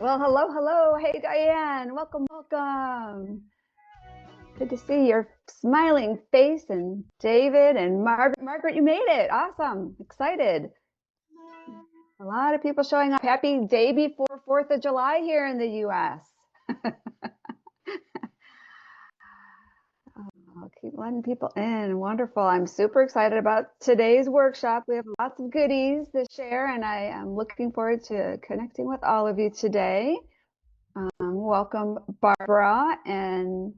Well, hello, hello. Hey, Diane. Welcome, welcome. Good to see your smiling face and David and Margaret. Margaret, you made it. Awesome. Excited. A lot of people showing up. Happy day before 4th of July here in the US. I'll keep letting people in. Wonderful. I'm super excited about today's workshop. We have lots of goodies to share, and I am looking forward to connecting with all of you today. Welcome, Barbara and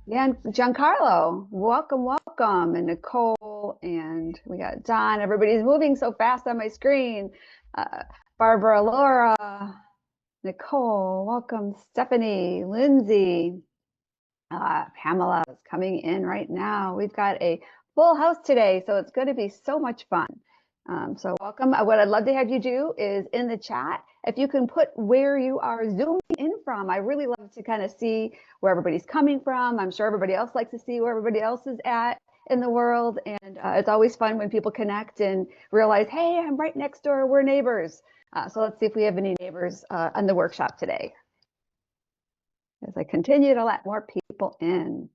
Giancarlo. Welcome, welcome. And Nicole, and we got Don. Everybody's moving so fast on my screen. Barbara, Laura, Nicole, welcome, Stephanie, Lindsay. Pamela is coming in right now. We've got a full house today, so it's going to be so much fun. So welcome. What I'd love to have you do is in the chat, if you can put where you are zooming in from. I really love to kind of see where everybody's coming from. I'm sure everybody else likes to see where everybody else is at in the world. And it's always fun when people connect and realize, hey, I'm right next door. We're neighbors. So let's see if we have any neighbors on the workshop today. As I continue to let more people in.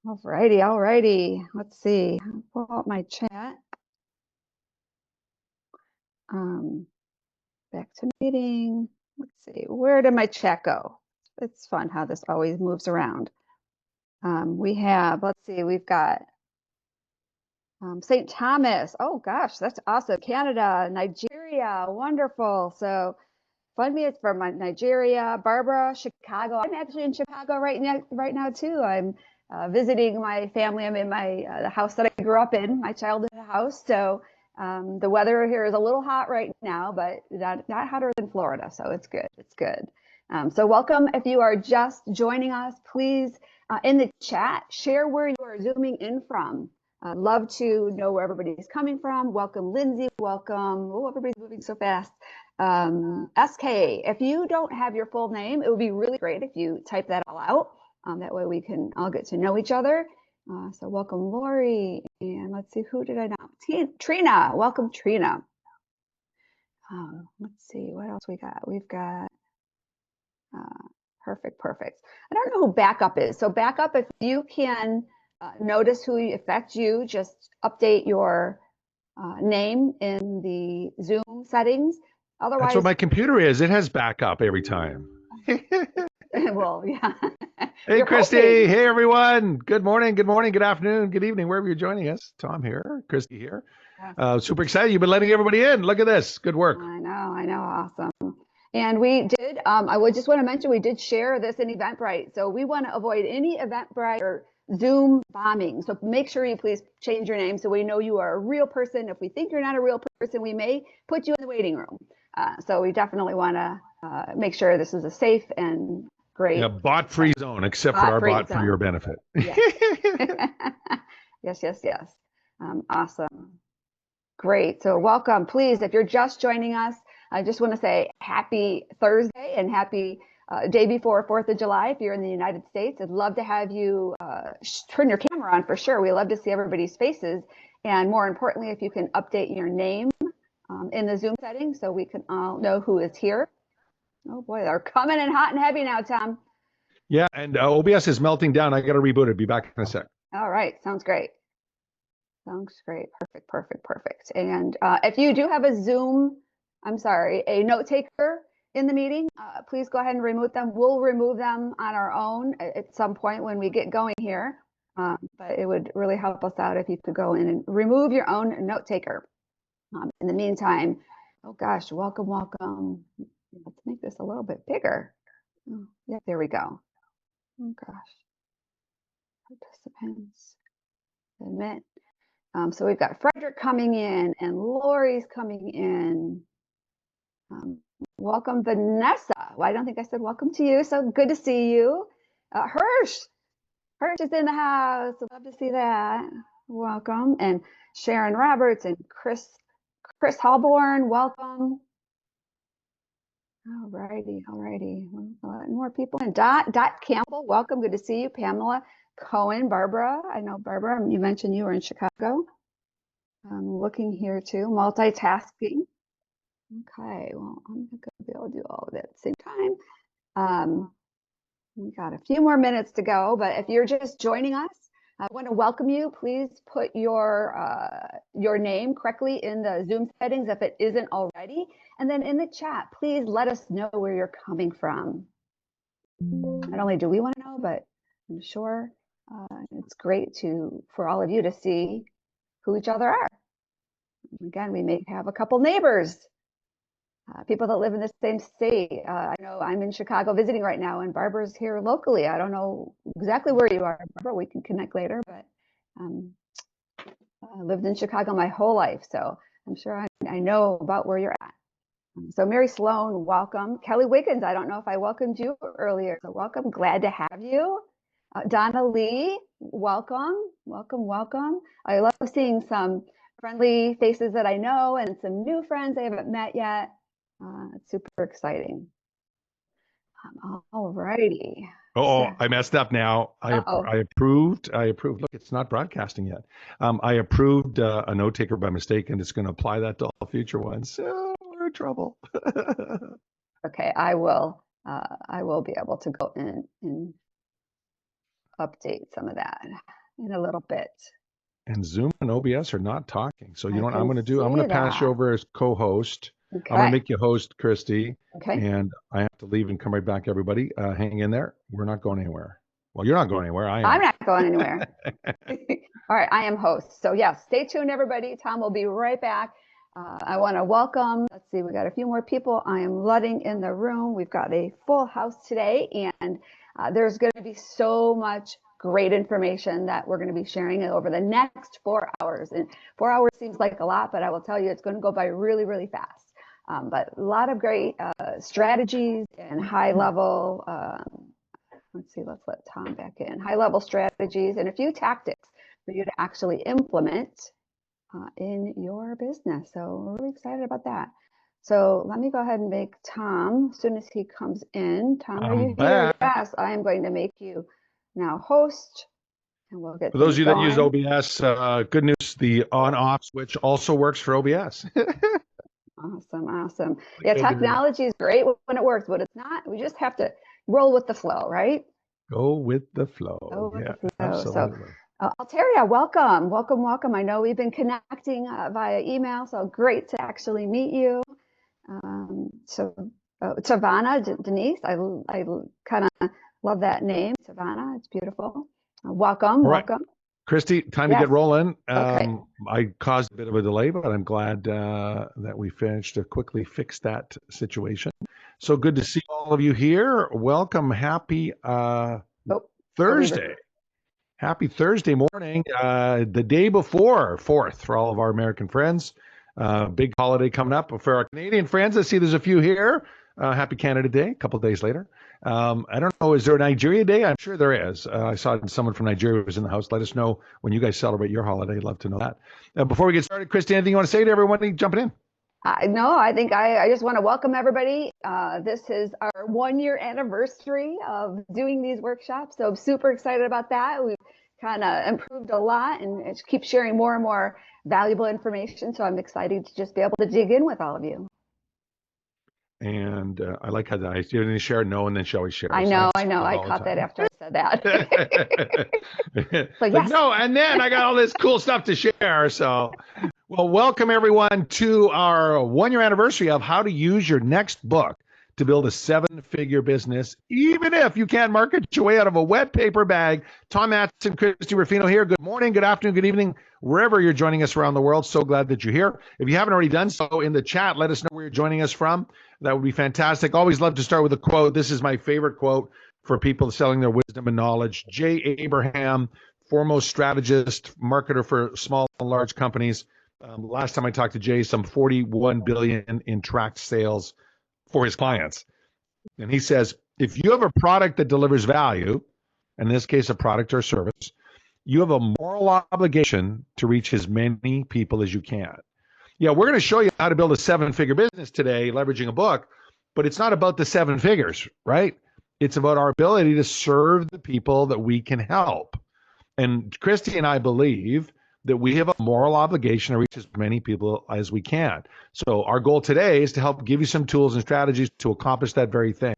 Alrighty, alrighty. Let's see. I'll pull out my chat. Back to meeting. Let's see. Where did my chat go? It's fun how this always moves around. We have, let's see, we've got St. Thomas. Oh gosh, that's awesome. Canada, Nigeria, wonderful. So fun meets from Nigeria. Barbara, Chicago. I'm actually in Chicago right now too. I'm visiting my family. I'm in the house that I grew up in, my childhood house. So the weather here is a little hot right now, but not hotter than Florida. So it's good. It's good. So welcome. If you are just joining us, please in the chat, share where you are zooming in from. Love to know where everybody's coming from. Welcome, Lindsay. Welcome. Oh, everybody's moving so fast. SK, if you don't have your full name, it would be really great if you type that all out. That way we can all get to know each other. So welcome, Lori. And let's see, who did I know? Trina. Welcome, Trina. Let's see, what else we got? We've got perfect. I don't know who backup is. So backup, if you can notice who affects you, just update your name in the Zoom settings. Otherwise, that's what my computer is. It has backup every time. Well, yeah. Hey, Christy. Hey, everyone. Good morning, good afternoon, good evening, wherever you're joining us. Tom here, Christy here. Super excited. You've been letting everybody in. Look at this. Good work. I know. Awesome. And we did, I would just want to mention, we did share this in Eventbrite. So we want to avoid any Eventbrite or Zoom bombing. So make sure you please change your name so we know you are a real person. If we think you're not a real person, we may put you in the waiting room. So we definitely want to make sure this is a safe and great. Yeah, bot-free zone, except for our bot for your benefit. Yes. Awesome. Great. So welcome. Please, if you're just joining us, I just want to say happy Thursday and happy day before 4th of July. If you're in the United States, I'd love to have you turn your camera on for sure. We love to see everybody's faces. And more importantly, if you can update your name in the Zoom settings so we can all know who is here. Oh boy, they're coming in hot and heavy now, Tom. Yeah, and OBS is melting down. I got to reboot it. Be back in a sec. All right. Sounds great. Perfect. And if you do have a note taker in the meeting, please go ahead and remove them. We'll remove them on our own at some point when we get going here. But it would really help us out if you could go in and remove your own note taker. In the meantime, oh gosh, welcome. Let's make this a little bit bigger. Oh, yeah, there we go. Oh gosh. Participants. Admit. So we've got Frederick coming in and Lori's coming in. Welcome, Vanessa. Well, I don't think I said welcome to you. So good to see you. Hirsch is in the house. Love to see that. Welcome. And Sharon Roberts and Chris Hallborn, welcome. Alrighty. More people. And Dot Campbell, welcome. Good to see you. Pamela Cohen, Barbara. I know Barbara, you mentioned you were in Chicago. I'm looking here too, multitasking. Okay, well, I'm not going to be able to do all of it at the same time. We got a few more minutes to go, but if you're just joining us, I want to welcome you. Please put your name correctly in the Zoom settings if it isn't already. And then in the chat, please let us know where you're coming from. Not only do we want to know, but I'm sure it's great for all of you to see who each other are. Again, we may have a couple neighbors, people that live in the same state. I know I'm in Chicago visiting right now, and Barbara's here locally. I don't know exactly where you are, Barbara. We can connect later, but I lived in Chicago my whole life, so I'm sure I know about where you're at. So Mary Sloan, welcome. Kelly Wiggins, I don't know if I welcomed you earlier, so welcome. Glad to have you. Donna Lee, welcome, welcome, welcome. I love seeing some friendly faces that I know and some new friends I haven't met yet. It's super exciting. All righty. Oh, I messed up now. I approved. Look, it's not broadcasting yet. I approved a note taker by mistake, and it's going to apply that to all future ones. So we're in trouble. Okay, I will be able to go in and update some of that in a little bit. And Zoom and OBS are not talking. So you know what I'm going to do? I'm see going to pass you over as co-host. Okay. I'm going to make you host, Christy. Okay. And I have to leave and come right back, everybody. Hang in there. We're not going anywhere. Well, you're not going anywhere. I am. I'm not going anywhere. All right, I am host. So yes, stay tuned, everybody. Tom will be right back. I want to welcome, let's see, we got a few more people I am letting in the room. We've got a full house today, and there's going to be so much great information that we're going to be sharing over the next 4 hours. And 4 hours seems like a lot, but I will tell you it's going to go by really, really fast. But a lot of great strategies and high level, let's see, let's let Tom back in, high level strategies and a few tactics for you to actually implement in your business. So we're really excited about that. So let me go ahead and make Tom, as soon as he comes in. Tom, are you here? Yes, I am going to make you now host, and we'll get for those of you going. that use OBS, good news, the on-off switch also works for OBS. Awesome. Yeah, technology is great when it works, but it's not. We just have to roll with the flow, right? Go with the flow. Yeah, absolutely. So, Alteria, welcome. I know we've been connecting via email, so great to actually meet you. Savannah, Denise, I kind of love that name, Savannah. It's beautiful. Welcome. Christy, time to get rolling. Okay. I caused a bit of a delay, but I'm glad that we finished to quickly fix that situation. So good to see all of you here. Welcome. Happy Thursday. Happy Thursday morning. The day before 4th for all of our American friends. Big holiday coming up. For our Canadian friends, I see there's a few here. Happy Canada Day, a couple of days later. I don't know, is there a Nigeria Day? I'm sure there is. I saw someone from Nigeria was in the house. Let us know when you guys celebrate your holiday. I'd love to know that. Before we get started, Christy, anything you want to say to everyone jumping in? No, I think I just want to welcome everybody. This is our 1-year anniversary of doing these workshops. So I'm super excited about that. We've kind of improved a lot and keep sharing more and more valuable information. So I'm excited to just be able to dig in with all of you. And I like how you didn't share no, and then she always shares. I know. I caught that after I said that. Yes. No, and then I got all this cool stuff to share. So, well, welcome everyone to our 1-year anniversary of how to use your next book to build a 7-figure business, even if you can't market your way out of a wet paper bag. Tom Matzen, Christie Ruffino here. Good morning, good afternoon, good evening, wherever you're joining us around the world. So glad that you're here. If you haven't already done so, in the chat, let us know where you're joining us from. That would be fantastic. Always love to start with a quote. This is my favorite quote for people selling their wisdom and knowledge. Jay Abraham, foremost strategist, marketer for small and large companies. Last time I talked to Jay, some 41 billion in tracked sales for his clients. And he says, if you have a product that delivers value, in this case, a product or service, you have a moral obligation to reach as many people as you can. Yeah, we're going to show you how to build a 7-figure business today, leveraging a book, but it's not about the 7 figures, right? It's about our ability to serve the people that we can help. And Christy and I believe that we have a moral obligation to reach as many people as we can. So our goal today is to help give you some tools and strategies to accomplish that very thing.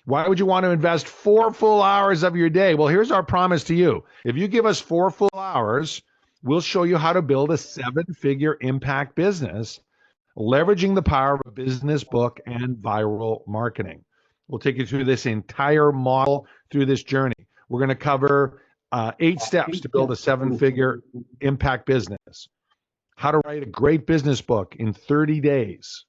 Why would you want to invest 4 full hours of your day? Well, here's our promise to you. If you give us 4 full hours, we'll show you how to build a 7-figure impact business, leveraging the power of a business book and viral marketing. We'll take you through this entire model through this journey. We're going to cover 8 steps to build a 7-figure impact business, how to write a great business book in 30 days,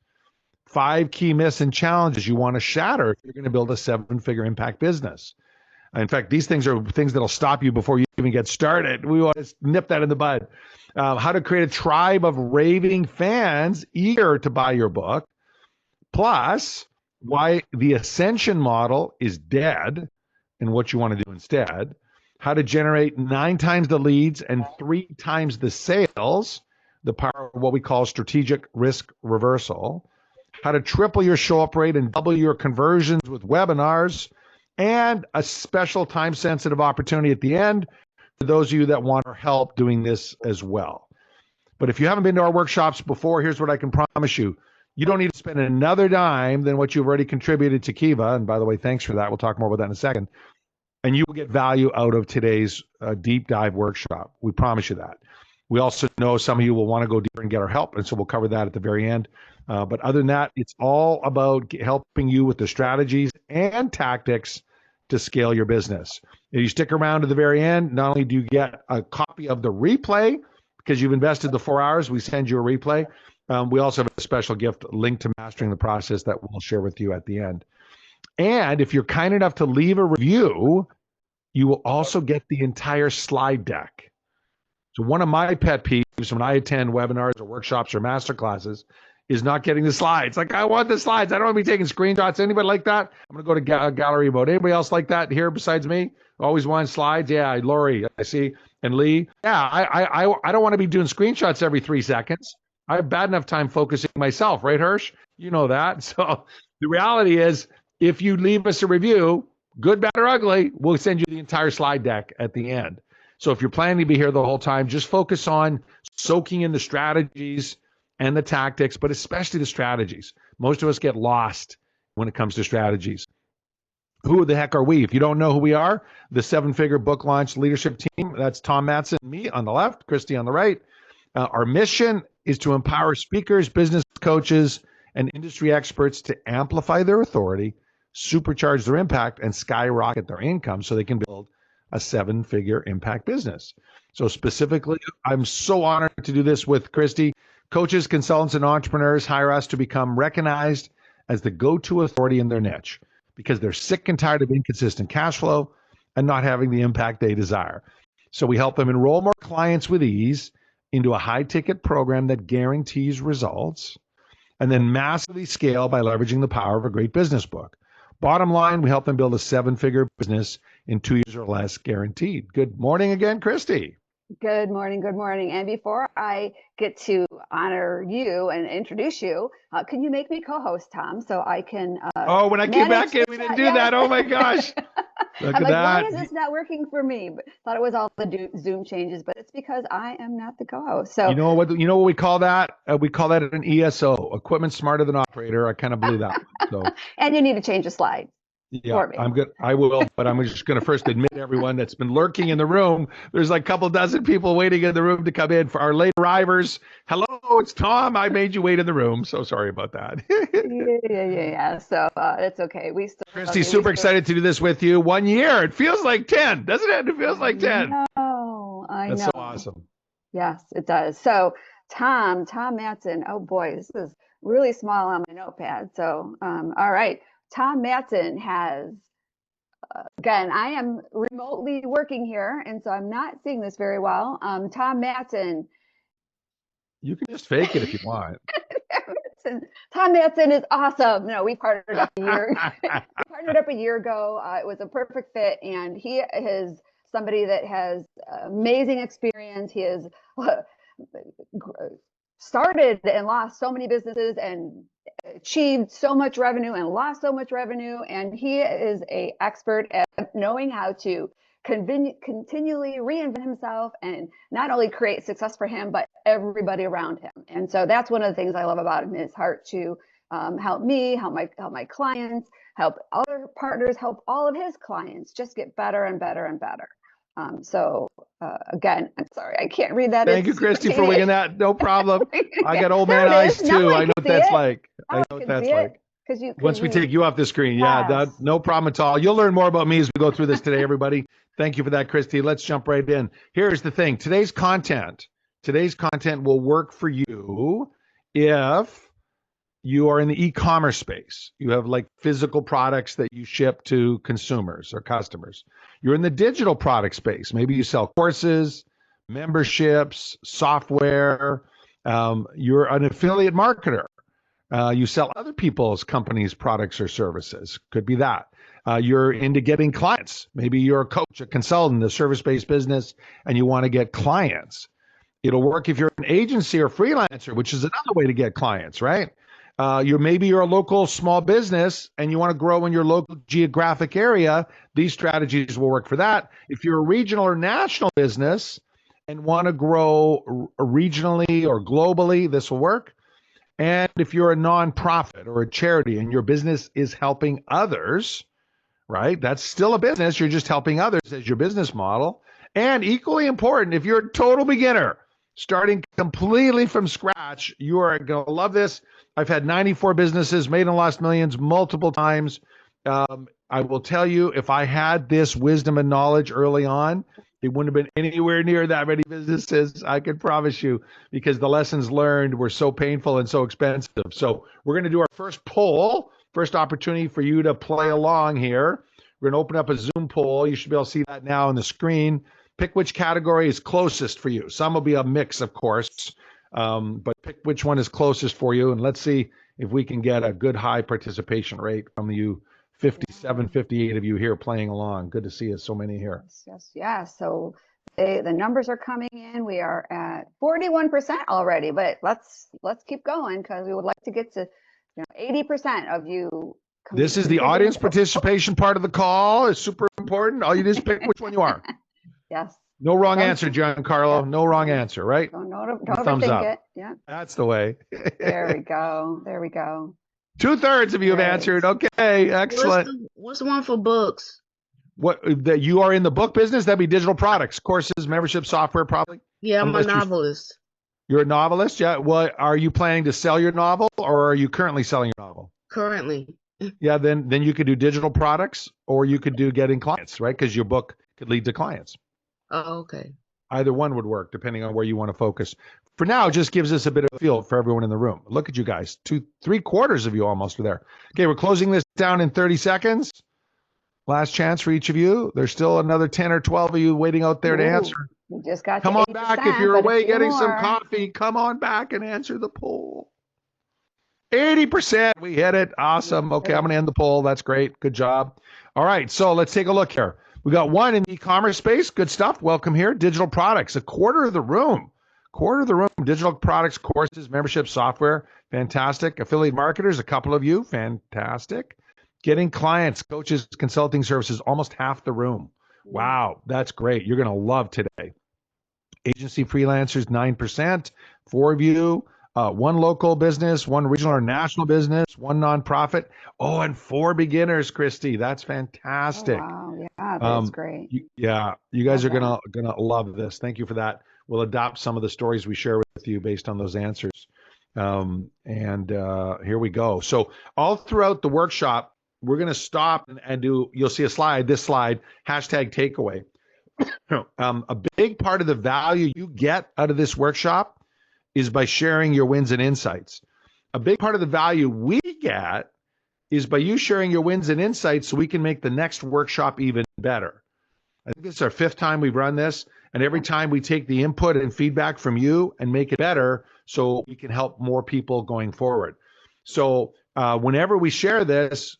5 key myths and challenges you want to shatter if you're going to build a 7-figure impact business. In fact, these things are things that'll stop you before you even get started. We want to nip that in the bud. How to create a tribe of raving fans eager to buy your book. Plus, why the ascension model is dead and what you want to do instead. How to generate 9 times the leads and 3 times the sales. The power of what we call strategic risk reversal. How to triple your show-up rate and double your conversions with webinars, and a special time-sensitive opportunity at the end for those of you that want our help doing this as well. But if you haven't been to our workshops before, here's what I can promise you. You don't need to spend another dime than what you've already contributed to Kiva. And by the way, thanks for that. We'll talk more about that in a second. And you will get value out of today's deep dive workshop. We promise you that. We also know some of you will want to go deeper and get our help, and so we'll cover that at the very end. But other than that, it's all about helping you with the strategies and tactics to scale your business. If you stick around to the very end, not only do you get a copy of the replay, because you've invested the 4 hours, we send you a replay. We also have a special gift linked to mastering the process that we'll share with you at the end. And if you're kind enough to leave a review, you will also get the entire slide deck. So one of my pet peeves when I attend webinars or workshops or master classes is not getting the slides. Like, I want the slides. I don't want to be taking screenshots. Anybody like that? I'm going to go to gallery mode. Anybody else like that here besides me? Always want slides? Yeah, Lori, I see. And Lee? Yeah, I don't want to be doing screenshots every 3 seconds. I have bad enough time focusing myself, right, Hirsch? You know that. So the reality is, if you leave us a review, good, bad, or ugly, we'll send you the entire slide deck at the end. So if you're planning to be here the whole time, just focus on soaking in the strategies and the tactics, but especially the strategies. Most of us get lost when it comes to strategies. Who the heck are we? If you don't know who we are, the 7-figure book launch leadership team, that's Tom Matzen, me on the left, Christie on the right. Our mission is to empower speakers, business coaches, and industry experts to amplify their authority, supercharge their impact, and skyrocket their income so they can build a 7-figure impact business. So specifically, I'm so honored to do this with Christie. Coaches, consultants, and entrepreneurs hire us to become recognized as the go-to authority in their niche because they're sick and tired of inconsistent cash flow and not having the impact they desire. So we help them enroll more clients with ease into a high-ticket program that guarantees results, and then massively scale by leveraging the power of a great business book. Bottom line, we help them build a 7-figure business in 2 years or less, guaranteed. Good morning again, Christie. Good morning. Good morning. And before I get to honor you and introduce you, can you make me co-host, Tom, so I can when I came back in, we didn't do that. Oh my gosh. Look I'm at like, that. why is this not working for me? But thought it was all the Zoom changes, but it's because I am not the co-host. So you know what we call that? We call that an ESO, equipment smarter than operator. I kind of believe that one. So and you need to change the slide. yeah, I'm good. I will, but I'm just going to first admit everyone that's been lurking in the room. There's like a couple dozen people waiting in the room to come in. For our late arrivers, hello, it's Tom. I made you wait in the room. So sorry about that. Yeah. So it's okay. We still. Christy, super excited to do this with you. 1 year. It feels like 10, doesn't it? It feels like 10. No, I know. That's so awesome. Yes, it does. So Tom Matzen. Oh boy, this is really small on my notepad. So all right. Tom Matzen has, again, I am remotely working here, and so I'm not seeing this very well. Tom Matzen. You can just fake it if you want. Tom Matzen is awesome. No, we partnered up a year. We partnered up a year ago. It was a perfect fit, and he is somebody that has amazing experience. He has started and lost so many businesses and achieved so much revenue and lost so much revenue, and he is an expert at knowing how to continually reinvent himself and not only create success for him, but everybody around him. And so that's one of the things I love about him, his heart to help me, help my clients, help other partners, help all of his clients just get better and better and better. Again, I'm sorry, I can't read that. Thank you, Christy, for winging that. No problem. I got old man eyes too. I know what that's like. I know what that's like. Once we take you off the screen, no problem at all. You'll learn more about me as we go through this today, everybody. Thank you for that, Christy. Let's jump right in. Here's the thing. Today's content will work for you if you are in the e-commerce space. You have like physical products that you ship to consumers or customers. You're in the digital product space. Maybe you sell courses, memberships, software. You're an affiliate marketer. You sell other people's companies' products or services. Could be that. You're into getting clients. Maybe you're a coach, a consultant, a service-based business, and you want to get clients. It'll work if you're an agency or freelancer, which is another way to get clients, right? Maybe you're a local small business and you want to grow in your local geographic area. These strategies will work for that. If you're a regional or national business and want to grow regionally or globally, this will work. And if you're a nonprofit or a charity and your business is helping others, right? That's still a business. You're just helping others as your business model. And equally important, if you're a total beginner, starting completely from scratch, you are going to love this. I've had 94 businesses, made and lost millions multiple times. I will tell you, if I had this wisdom and knowledge early on, it wouldn't have been anywhere near that many businesses, I can promise you, because the lessons learned were so painful and so expensive. So we're going to do our first poll, first opportunity for you to play along here. We're going to open up a Zoom poll. You should be able to see that now on the screen. Pick which category is closest for you. Some will be a mix, of course, but pick which one is closest for you, and let's see if we can get a good high participation rate from you 57, 58 of you here playing along. Good to see you, so many here. Yes. So the numbers are coming in. We are at 41% already, but let's keep going because we would like to get to 80% of you. This is the audience participation part of the call. It's super important. All you do is pick which one you are. Yes. No wrong answer, Giancarlo. No wrong answer, right? Don't thumbs overthink up. it. Yeah. That's the way. There we go. 2/3 of you have answered. Okay, excellent. What's the one for books? What that you are in the book business? That'd be digital products, courses, membership, software, probably. Yeah, I'm a novelist. You're a novelist, yeah. Well, are you planning to sell your novel, or are you currently selling your novel? Currently. Yeah, then you could do digital products, or you could do getting clients, right? Because your book could lead to clients. Oh, okay. Either one would work, depending on where you want to focus. For now, it just gives us a bit of a feel for everyone in the room. Look at you guys. 3/4 of you almost are there. Okay, we're closing this down in 30 seconds. Last chance for each of you. There's still another 10 or 12 of you waiting out there to answer. We just got Come on back if you're away getting some coffee. Come on back and answer the poll. 80%. We hit it. Awesome. Okay, I'm going to end the poll. That's great. Good job. All right, so let's take a look here. We got one in the e-commerce space. Good stuff. Welcome here. Digital products. 1/4 of the room. 1/4 of the room. Digital products, courses, membership, software. Fantastic. Affiliate marketers. A couple of you. Fantastic. Getting clients, coaches, consulting services. Almost half the room. Wow. That's great. You're going to love today. Agency freelancers, 9%. 4 of you. One local business, one regional or national business, one nonprofit. Oh, and 4 beginners, Christy. That's fantastic. Oh, wow. Yeah, that's great. You guys are gonna love this. Thank you for that. We'll adopt some of the stories we share with you based on those answers. Here we go. So all throughout the workshop, we're gonna stop and do. You'll see a slide. This slide #takeaway. A big part of the value you get out of this workshop is by sharing your wins and insights. A big part of the value we get is by you sharing your wins and insights so we can make the next workshop even better. I think this is our 5th time we've run this, and every time we take the input and feedback from you and make it better so we can help more people going forward. So whenever we share this,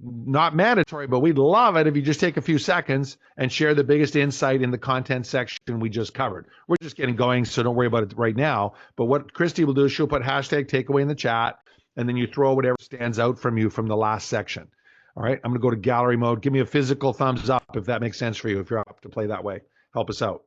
not mandatory, but we'd love it if you just take a few seconds and share the biggest insight in the content section we just covered. We're just getting going, so don't worry about it right now. But what Christy will do is she'll put #takeaway in the chat, and then you throw whatever stands out from you from the last section. All right, I'm going to go to gallery mode. Give me a physical thumbs up if that makes sense for you, if you're up. have to play that way. Help us out.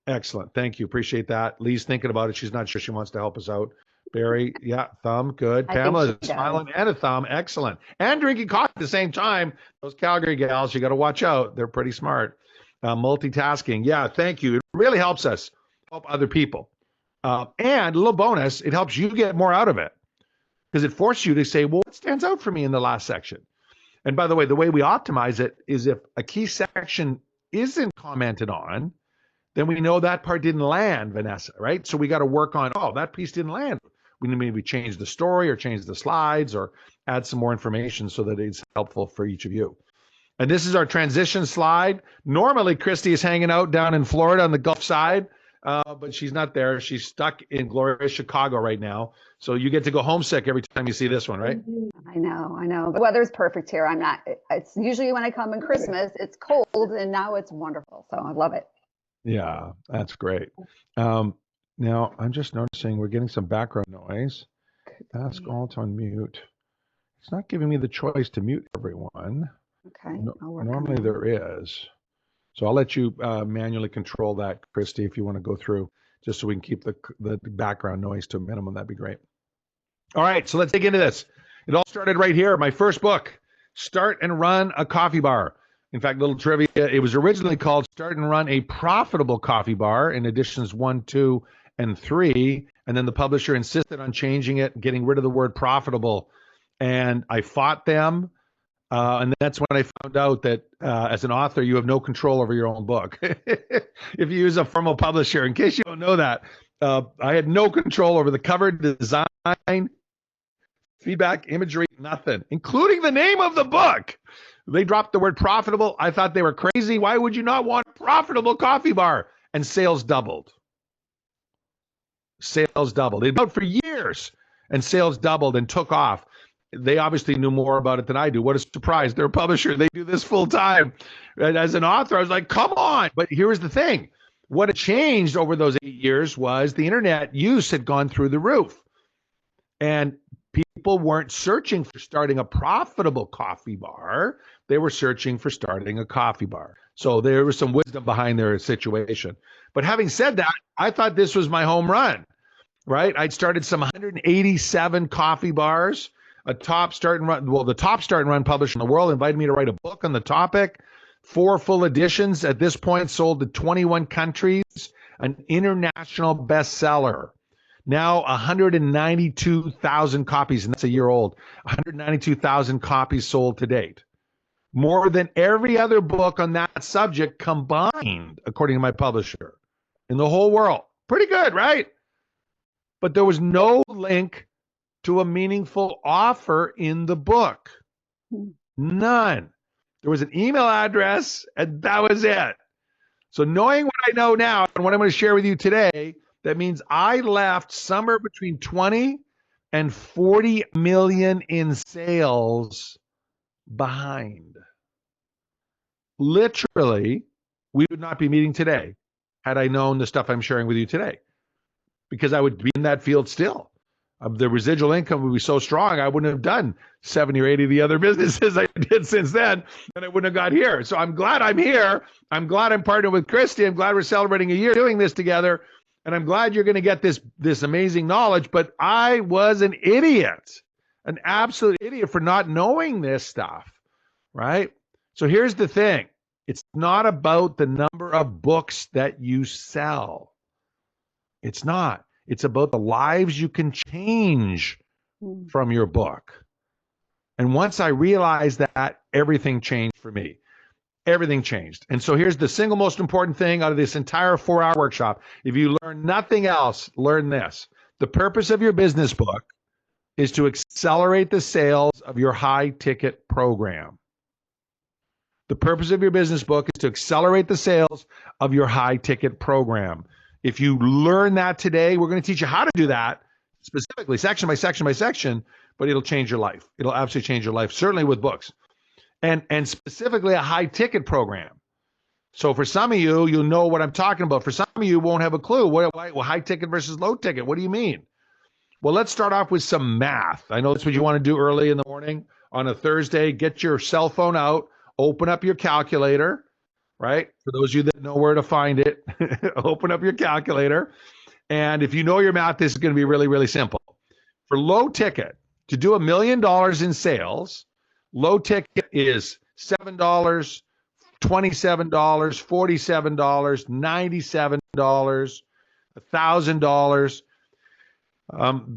Excellent. Thank you. Appreciate that. Lee's thinking about it. She's not sure she wants to help us out. Barry, yeah, thumb, good. I think Pamela she is does. smiling and a thumb. Excellent. And drinking coffee at the same time. Those Calgary gals, you got to watch out. They're pretty smart. Multitasking. Yeah, thank you. It really helps us help other people. And a little bonus, it helps you get more out of it because it forces you to say, well, what stands out for me in the last section? And by the way we optimize it is if a key section isn't commented on, then we know that part didn't land, Vanessa, right? So we got to work on, that piece didn't land. We need maybe change the story or change the slides or add some more information so that it's helpful for each of you. And this is our transition slide. Normally, Christie is hanging out down in Florida on the Gulf side, but she's not there. She's stuck in glorious Chicago right now. So you get to go homesick every time you see this one, right? I know. The weather's perfect here. It's usually when I come in Christmas, it's cold, and now it's wonderful. So I love it. Yeah, that's great. Now, I'm just noticing we're getting some background noise. Ask all to unmute. It's not giving me the choice to mute everyone. Okay. Normally there is. So I'll let you manually control that, Christie, if you want to go through, just so we can keep the background noise to a minimum. That'd be great. All right, so let's dig into this. It all started right here. My first book, Start and Run a Coffee Bar. In fact, little trivia, it was originally called Start and Run a Profitable Coffee Bar in editions 1, 2, and 3. And then the publisher insisted on changing it, getting rid of the word profitable. And I fought them. And that's when I found out that as an author, you have no control over your own book. If you use a formal publisher, in case you don't know that, I had no control over the cover design, feedback, imagery, nothing, including the name of the book. They dropped the word profitable. I thought they were crazy. Why would you not want a profitable coffee bar? And sales doubled. Sales doubled. They'd been out for years, and sales doubled and took off. They obviously knew more about it than I do. What a surprise. They're a publisher. They do this full time. And as an author, I was like, come on. But here's the thing. What had changed over those 8 years was the internet use had gone through the roof. And people weren't searching for starting a profitable coffee bar. They were searching for starting a coffee bar. So there was some wisdom behind their situation. But having said that, I thought this was my home run, right? I'd started some 187 coffee bars. The top Start and Run publisher in the world invited me to write a book on the topic. 4 full editions at this point, sold to 21 countries, an international bestseller. Now 192,000 copies, and that's a year old. 192,000 copies sold to date. More than every other book on that subject combined, according to my publisher, in the whole world. Pretty good, right? But there was no link to a meaningful offer in the book. None. There was an email address, and that was it. So knowing what I know now and what I'm going to share with you today, that means I left somewhere between 20 and 40 million in sales behind. Literally, we would not be meeting today had I known the stuff I'm sharing with you today, because I would be in that field still. The residual income would be so strong, I wouldn't have done 70 or 80 of the other businesses I did since then, and I wouldn't have got here. So I'm glad I'm here. I'm glad I'm partnered with Christie. I'm glad we're celebrating a year doing this together, and I'm glad you're going to get this amazing knowledge. But I was an idiot, an absolute idiot for not knowing this stuff, right? So here's the thing. It's not about the number of books that you sell. It's not. It's about the lives you can change from your book. And once I realized that, everything changed for me. Everything changed. And so here's the single most important thing out of this entire 4-hour workshop. If you learn nothing else, learn this. The purpose of your business book is to accelerate the sales of your high-ticket program. The purpose of your business book is to accelerate the sales of your high-ticket program. If you learn that today, we're going to teach you how to do that specifically, section by section by section, but it'll change your life. It'll absolutely change your life, certainly with books. And specifically a high-ticket program. So for some of you, you'll know what I'm talking about. For some of you, won't have a clue. Well, high-ticket versus low-ticket, what do you mean? Well, let's start off with some math. I know that's what you want to do early in the morning on a Thursday. Get your cell phone out, open up your calculator, right? For those of you that know where to find it, open up your calculator. And if you know your math, this is going to be really, really simple. For low ticket, to do $1 million in sales, low ticket is $7, $27, $47, $97, $1,000.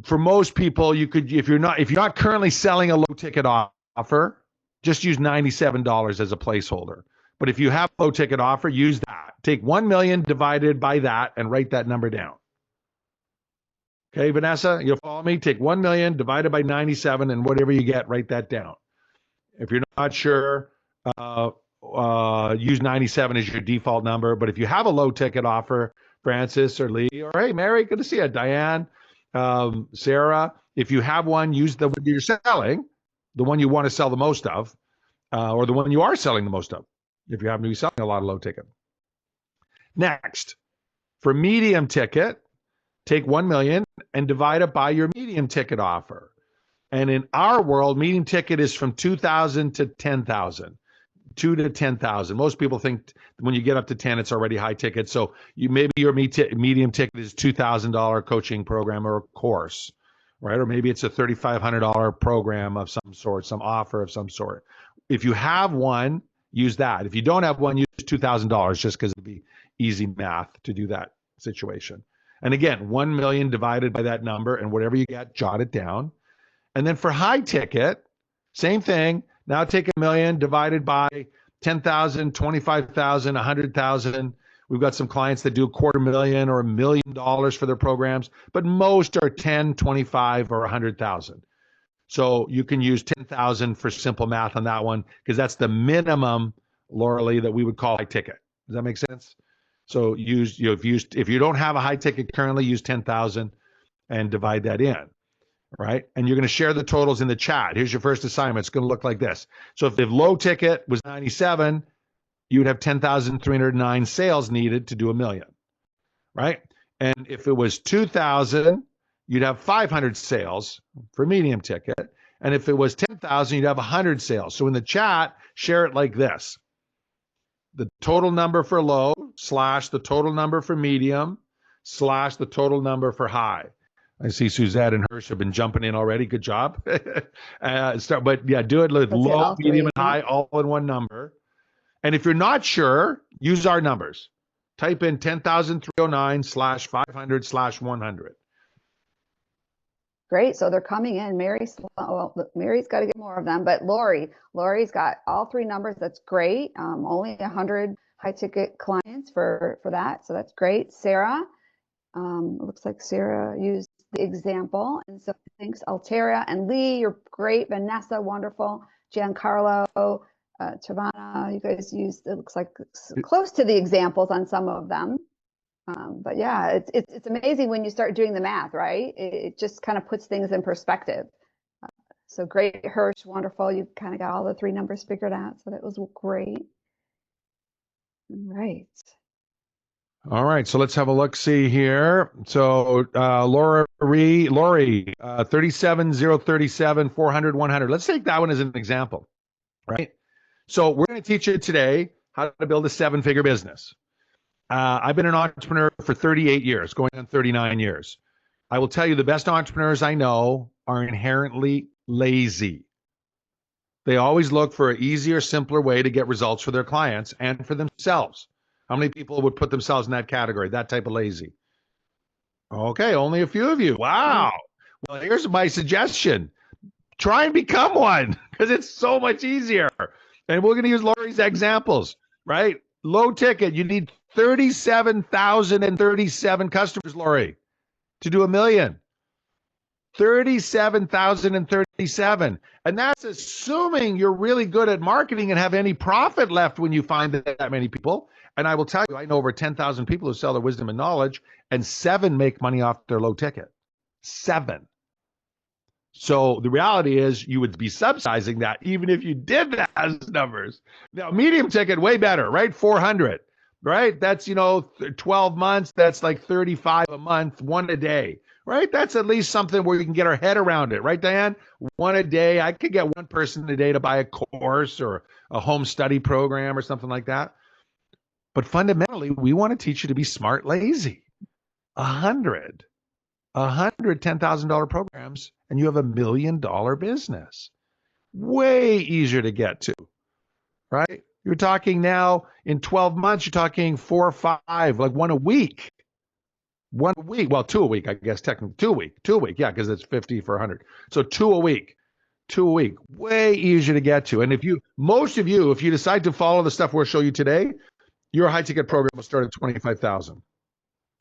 For most people, you could, if you're not currently selling a low ticket offer, just use $97 as a placeholder. But if you have a low ticket offer, use that. Take 1 million divided by that and write that number down. Okay, Vanessa, you'll follow me? Take 1 million divided by 97 and whatever you get, write that down. If you're not sure, use 97 as your default number. But if you have a low ticket offer, Francis or Lee, or hey, Mary, good to see you, Diane, Sarah, if you have one, use the one you're selling, the one you want to sell the most of, or the one you are selling the most of, if you happen to be selling a lot of low ticket. Next, for medium ticket, take 1 million and divide it by your medium ticket offer. And in our world, medium ticket is from 2,000 to 10,000, 2 to 10,000. Most people think when you get up to 10, it's already high ticket. So maybe your medium ticket is $2,000 coaching program or course, right? Or maybe it's a $3,500 program of some sort, some offer of some sort. If you have one, use that. If you don't have one, use $2,000 just because it'd be easy math to do that situation. And again, 1 million divided by that number and whatever you get, jot it down. And then for high ticket, same thing. Now take 1 million divided by 10,000, 25,000, 100,000. We've got some clients that do $250,000 or $1 million for their programs, but most are 10, 25, or 100,000. So you can use 10,000 for simple math on that one because that's the minimum, Laura Lee, that we would call high ticket. Does that make sense? So if you don't have a high ticket currently, use 10,000 and divide that in, right? And you're going to share the totals in the chat. Here's your first assignment. It's going to look like this. So if the low ticket was 97, you would have 10,309 sales needed to do 1 million, right? And if it was 2,000, you'd have 500 sales for medium ticket. And if it was 10,000, you'd have 100 sales. So in the chat, share it like this. The total number for low / the total number for medium / the total number for high. I see Suzette and Hirsch have been jumping in already. Good job. But yeah, do it with low, medium, and high all in one number. And if you're not sure, use our numbers. Type in 10,309 / 500 / 100. Great. So they're coming in. Mary's got to get more of them, but Lori's got all three numbers. That's great. Only 100 high ticket clients for that. So that's great. Sarah, it looks like Sarah used the example. And so thanks, Altera and Lee. You're great. Vanessa, wonderful. Giancarlo, Tavana, you guys used, it looks like close to the examples on some of them. But yeah, it's amazing when you start doing the math, right? It just kind of puts things in perspective. So great, Hirsch, wonderful. You kind of got all the three numbers figured out. So that was great. All right. So let's have a look. See here. So Lori, 37037, 400, 100. Let's take that one as an example, right? So we're going to teach you today how to build a 7-figure business. I've been an entrepreneur for 38 years, going on 39 years. I will tell you the best entrepreneurs I know are inherently lazy. They always look for an easier, simpler way to get results for their clients and for themselves. How many people would put themselves in that category, that type of lazy? Okay, only a few of you. Wow. Well, here's my suggestion. Try and become one because it's so much easier. And we're going to use Lori's examples, right? Low ticket, you need 37,037 customers, Lori, to do 1 million. 37,037. And that's assuming you're really good at marketing and have any profit left when you find that many people. And I will tell you, I know over 10,000 people who sell their wisdom and knowledge, and 7 make money off their low ticket. 7. So the reality is you would be subsidizing that even if you did that as numbers. Now, medium ticket, way better, right? 400, right? That's, 12 months. That's like 35 a month, 1 a day, right? That's at least something where we can get our head around it, right, Diane? 1 a day. I could get 1 person a day to buy a course or a home study program or something like that. But fundamentally, we want to teach you to be smart, lazy. 100 $10,000 programs, and you have $1 million business. Way easier to get to, right? You're talking now in 12 months, you're talking 4 or 5, like one a week. One a week. Well, 2 a week, I guess, technically. 2 a week. Yeah, because it's 50 for 100. So 2 a week. 2 a week. Way easier to get to. And most of you, if you decide to follow the stuff we'll show you today, your high ticket program will start at 25,000.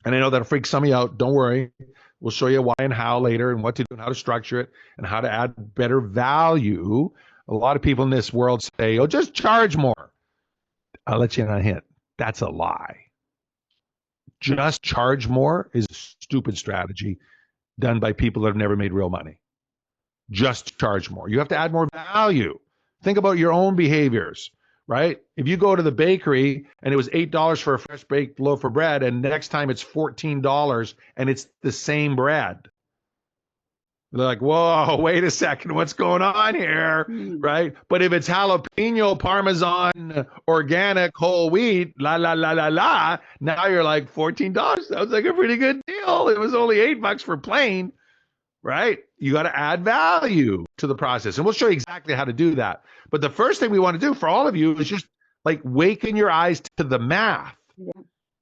And I know that'll freak some of you out. Don't worry. We'll show you why and how later and what to do and how to structure it and how to add better value. A lot of people in this world say, oh, just charge more. I'll let you in on a hint. That's a lie. Just charge more is a stupid strategy done by people that have never made real money. Just charge more. You have to add more value. Think about your own behaviors, right? If you go to the bakery and it was $8 for a fresh baked loaf of bread, and next time it's $14 and it's the same bread. They're like, whoa, wait a second, what's going on here, right? But if it's jalapeno, Parmesan, organic, whole wheat, la, la, la, la, la, now you're like $14. Sounds like a pretty good deal. It was only $8 for plain, right? You got to add value to the process. And we'll show you exactly how to do that. But the first thing we want to do for all of you is just like waken your eyes to the math,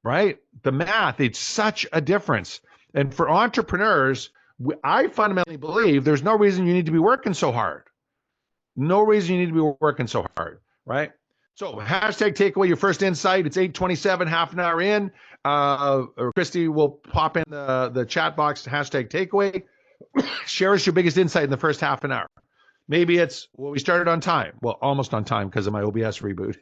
right? The math, it's such a difference. And for entrepreneurs, I fundamentally believe there's no reason you need to be working so hard. No reason you need to be working so hard, right? So hashtag takeaway your first insight. It's 8:27, half an hour in. Christie will pop in the chat box, hashtag takeaway. Share us your biggest insight in the first half an hour. Maybe it's, well, we started on time. Well, almost on time because of my OBS reboot.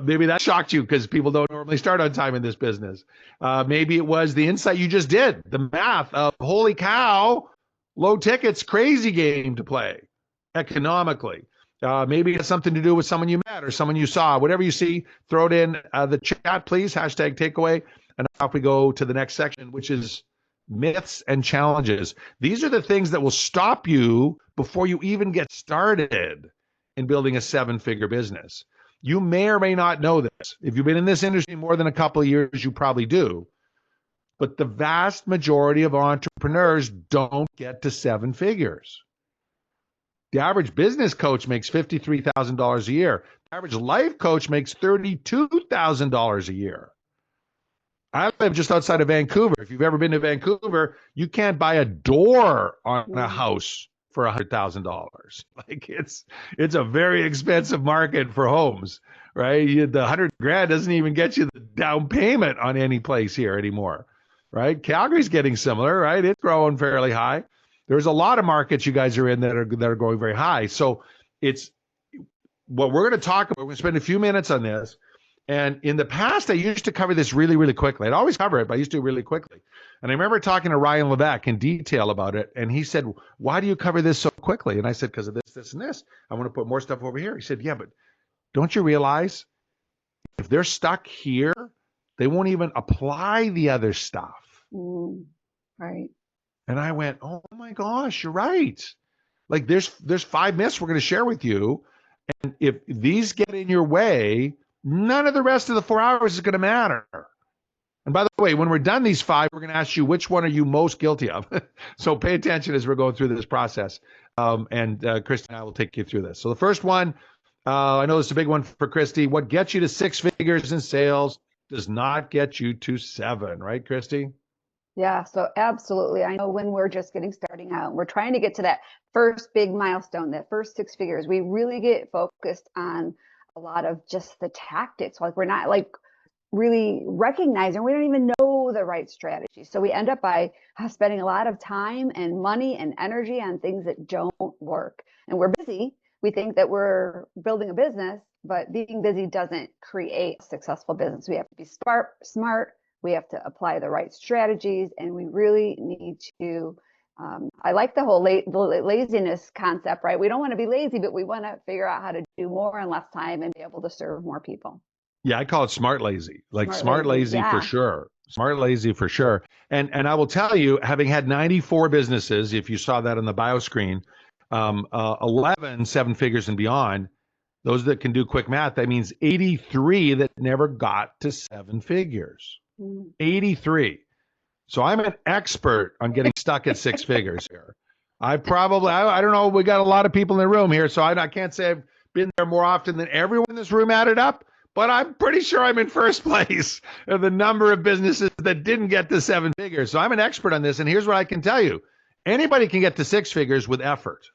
Maybe that shocked you because people don't normally start on time in this business. Maybe it was the insight you just did, the math of, holy cow, low tickets, crazy game to play economically. Maybe it's something to do with someone you met or someone you saw. Whatever you see, throw it in the chat, please, hashtag takeaway. And off we go to the next section, which is myths and challenges. These are the things that will stop you before you even get started in building a 7-figure business. You may or may not know this. If you've been in this industry more than a couple of years, you probably do. But the vast majority of entrepreneurs don't get to 7 figures. The average business coach makes $53,000 a year. The average life coach makes $32,000 a year. I live just outside of Vancouver. If you've ever been to Vancouver, you can't buy a door on a house for $100,000. Like it's a very expensive market for homes, right? The $100,000 doesn't even get you the down payment on any place here anymore, right? Calgary's getting similar, right? It's growing fairly high. There's a lot of markets you guys are in that are growing very high. So it's what we're going to talk about. We're going to spend a few minutes on this. And in the past, I used to cover this really, really quickly. I'd always cover it, but I used to do it really quickly. And I remember talking to Ryan Levesque in detail about it. And he said, why do you cover this so quickly? And I said, because of this, this, and this. I want to put more stuff over here. He said, yeah, but don't you realize if they're stuck here, they won't even apply the other stuff. Right. And I went, oh my gosh, you're right. Like there's 5 myths we're going to share with you. And if these get in your way, none of the rest of the 4 hours is going to matter. And by the way, when we're done these 5, we're going to ask you which one are you most guilty of. So pay attention as we're going through this process. And Christie and I will take you through this. So the first one, I know this is a big one for Christie. What gets you to 6 figures in sales does not get you to 7, right, Christie? Yeah, so absolutely. I know when we're just getting starting out, we're trying to get to that first big milestone, that first 6 figures. We really get focused on a lot of just the tactics. Like we're not like really recognizing, we don't even know the right strategy. So we end up by spending a lot of time and money and energy on things that don't work. And we're busy. We think that we're building a business, but being busy doesn't create a successful business. We have to be smart. We have to apply the right strategies, and we really need to I like the whole laziness concept, right? We don't want to be lazy, but we want to figure out how to do more in less time and be able to serve more people. Yeah, I call it smart lazy, like smart lazy yeah. for sure. Smart lazy for sure. And I will tell you, having had 94 businesses, if you saw that on the bio screen, 11 7 figures and beyond, Those that can do quick math, that means 83 that never got to seven figures. 83. So I'm an expert on getting stuck at six figures here. I don't know, we got a lot of people in the room here, so I can't say I've been there more often than everyone in this room added up, but I'm pretty sure I'm in first place of the number of businesses that didn't get to seven figures. So I'm an expert on this, and here's what I can tell you. Anybody can get to six figures with effort.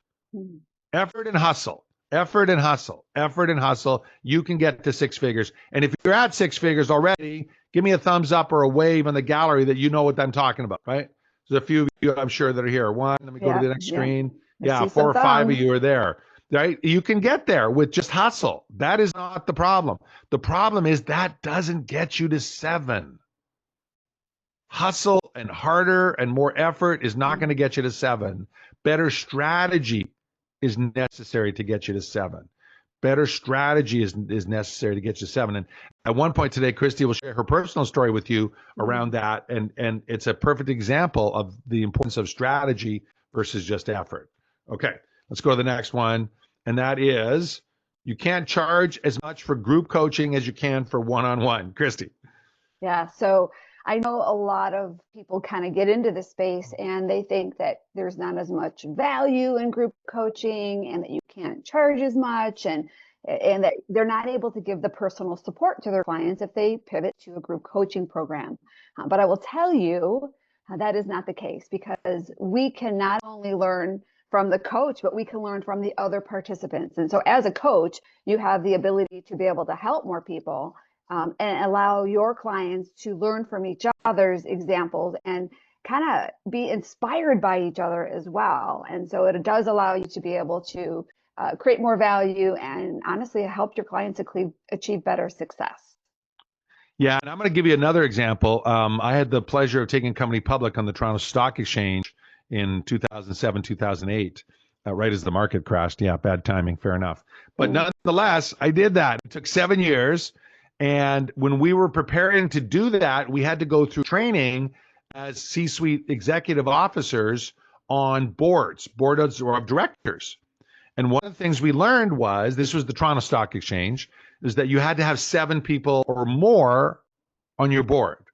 Effort and hustle. Effort and hustle. Effort and hustle. You can get to six figures. And if you're at six figures already, give me a thumbs up or a wave on the gallery that you know what I'm talking about, right? There's a few of you, I'm sure, that are here. One, let me go to the next screen. Yeah, 4 or 5 of you are there, right? You can get there with just hustle. That is not the problem. The problem is that doesn't get you to seven. Hustle and harder and more effort is not going to get you to seven. Better strategy is necessary to get you to seven. Better strategy is necessary to get you to seven. And at one point today, Christie will share her personal story with you around that. And it's a perfect example of the importance of strategy versus just effort. Okay, let's go to the next one. And that is, you can't charge as much for group coaching as you can for one-on-one. Christie. Yeah, so I know a lot of people kind of get into this space and they think that there's not as much value in group coaching and that you can't charge as much and that they're not able to give the personal support to their clients if they pivot to a group coaching program. But I will tell you that is not the case, because we can not only learn from the coach, but we can learn from the other participants. And so as a coach, you have the ability to be able to help more people and allow your clients to learn from each other's examples and kind of be inspired by each other as well. And so it does allow you to be able to create more value and honestly help your clients achieve better success. Yeah, and I'm going to give you another example. I had the pleasure of taking a company public on the Toronto Stock Exchange in 2007, 2008, right as the market crashed. Yeah, bad timing, fair enough. But nonetheless, I did that. It took 7 years. And when we were preparing to do that, we had to go through training as C-suite executive officers on boards of directors. And one of the things we learned was, this was the Toronto Stock Exchange, is that you had to have 7 people or more on your board.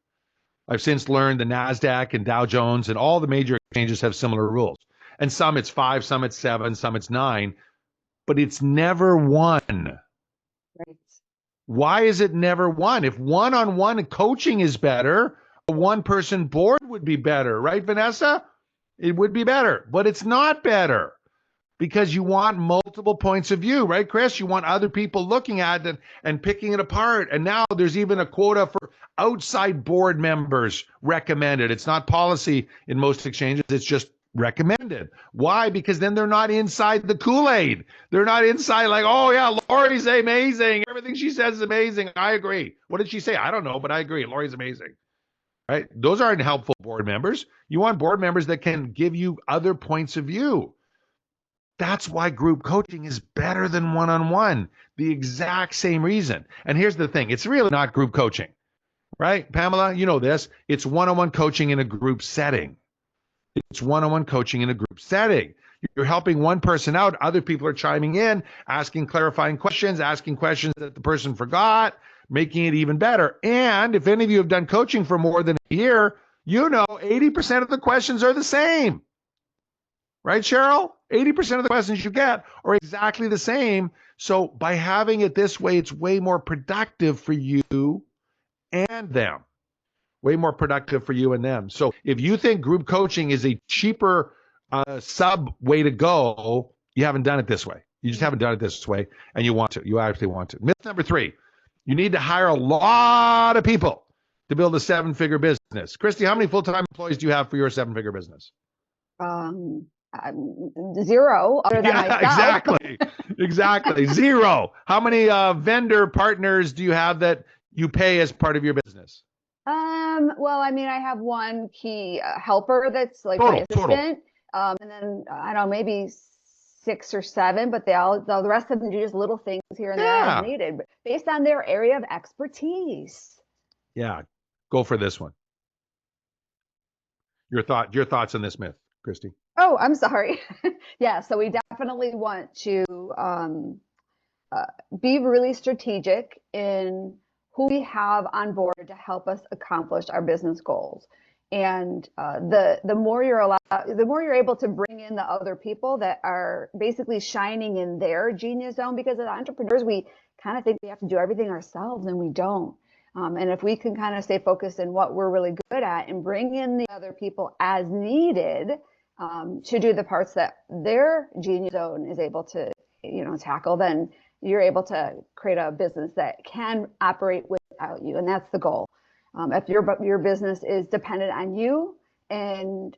I've since learned the NASDAQ and Dow Jones and all the major exchanges have similar rules. And some it's 5, some it's 7, some it's 9, but it's never 1. Right. Why is it never 1? If one-on-one coaching is better, a one-person board would be better, right, Vanessa? It would be better, but it's not better because you want multiple points of view, right, Chris? You want other people looking at it and picking it apart. And now there's even a quota for outside board members recommended. It's not policy in most exchanges. It's just recommended. Why? Because then they're not inside the Kool-Aid. They're not inside like, oh yeah, Lori's amazing. Everything she says is amazing. I agree. What did she say? I don't know, but I agree. Lori's amazing. Right? Those aren't helpful board members. You want board members that can give you other points of view. That's why group coaching is better than one-on-one. The exact same reason. And here's the thing. It's really not group coaching, right? Pamela, you know this. It's one-on-one coaching in a group setting. It's one-on-one coaching in a group setting. You're helping one person out. Other people are chiming in, asking clarifying questions, asking questions that the person forgot, making it even better. And if any of you have done coaching for more than a year, you know 80% of the questions are the same. Right, Cheryl? 80% of the questions you get are exactly the same. So by having it this way, it's way more productive for you and them. Way more productive for you and them. So if you think group coaching is a cheaper sub way to go, you haven't done it this way. You just haven't done it this way, and you want to. You actually want to. Myth number 3, you need to hire a lot of people to build a 7-figure business. Christie, how many full-time employees do you have for your 7-figure business? 0 other than myself. Exactly. 0. How many vendor partners do you have that you pay as part of your business? Well, I mean, I have one key helper that's like Total. my assistant. And then I don't know, maybe 6 or 7, but the rest of them do just little things here and there as needed, but based on their area of expertise. Yeah. Go for this one. Your thoughts on this myth, Christie? Oh, I'm sorry. Yeah, so we definitely want to be really strategic in who we have on board to help us accomplish our business goals. And the more the more you're able to bring in the other people that are basically shining in their genius zone, because as entrepreneurs, we kind of think we have to do everything ourselves, and we don't. And if we can kind of stay focused in what we're really good at and bring in the other people as needed to do the parts that their genius zone is able to, tackle, then you're able to create a business that can operate without you, and that's the goal. If your business is dependent on you and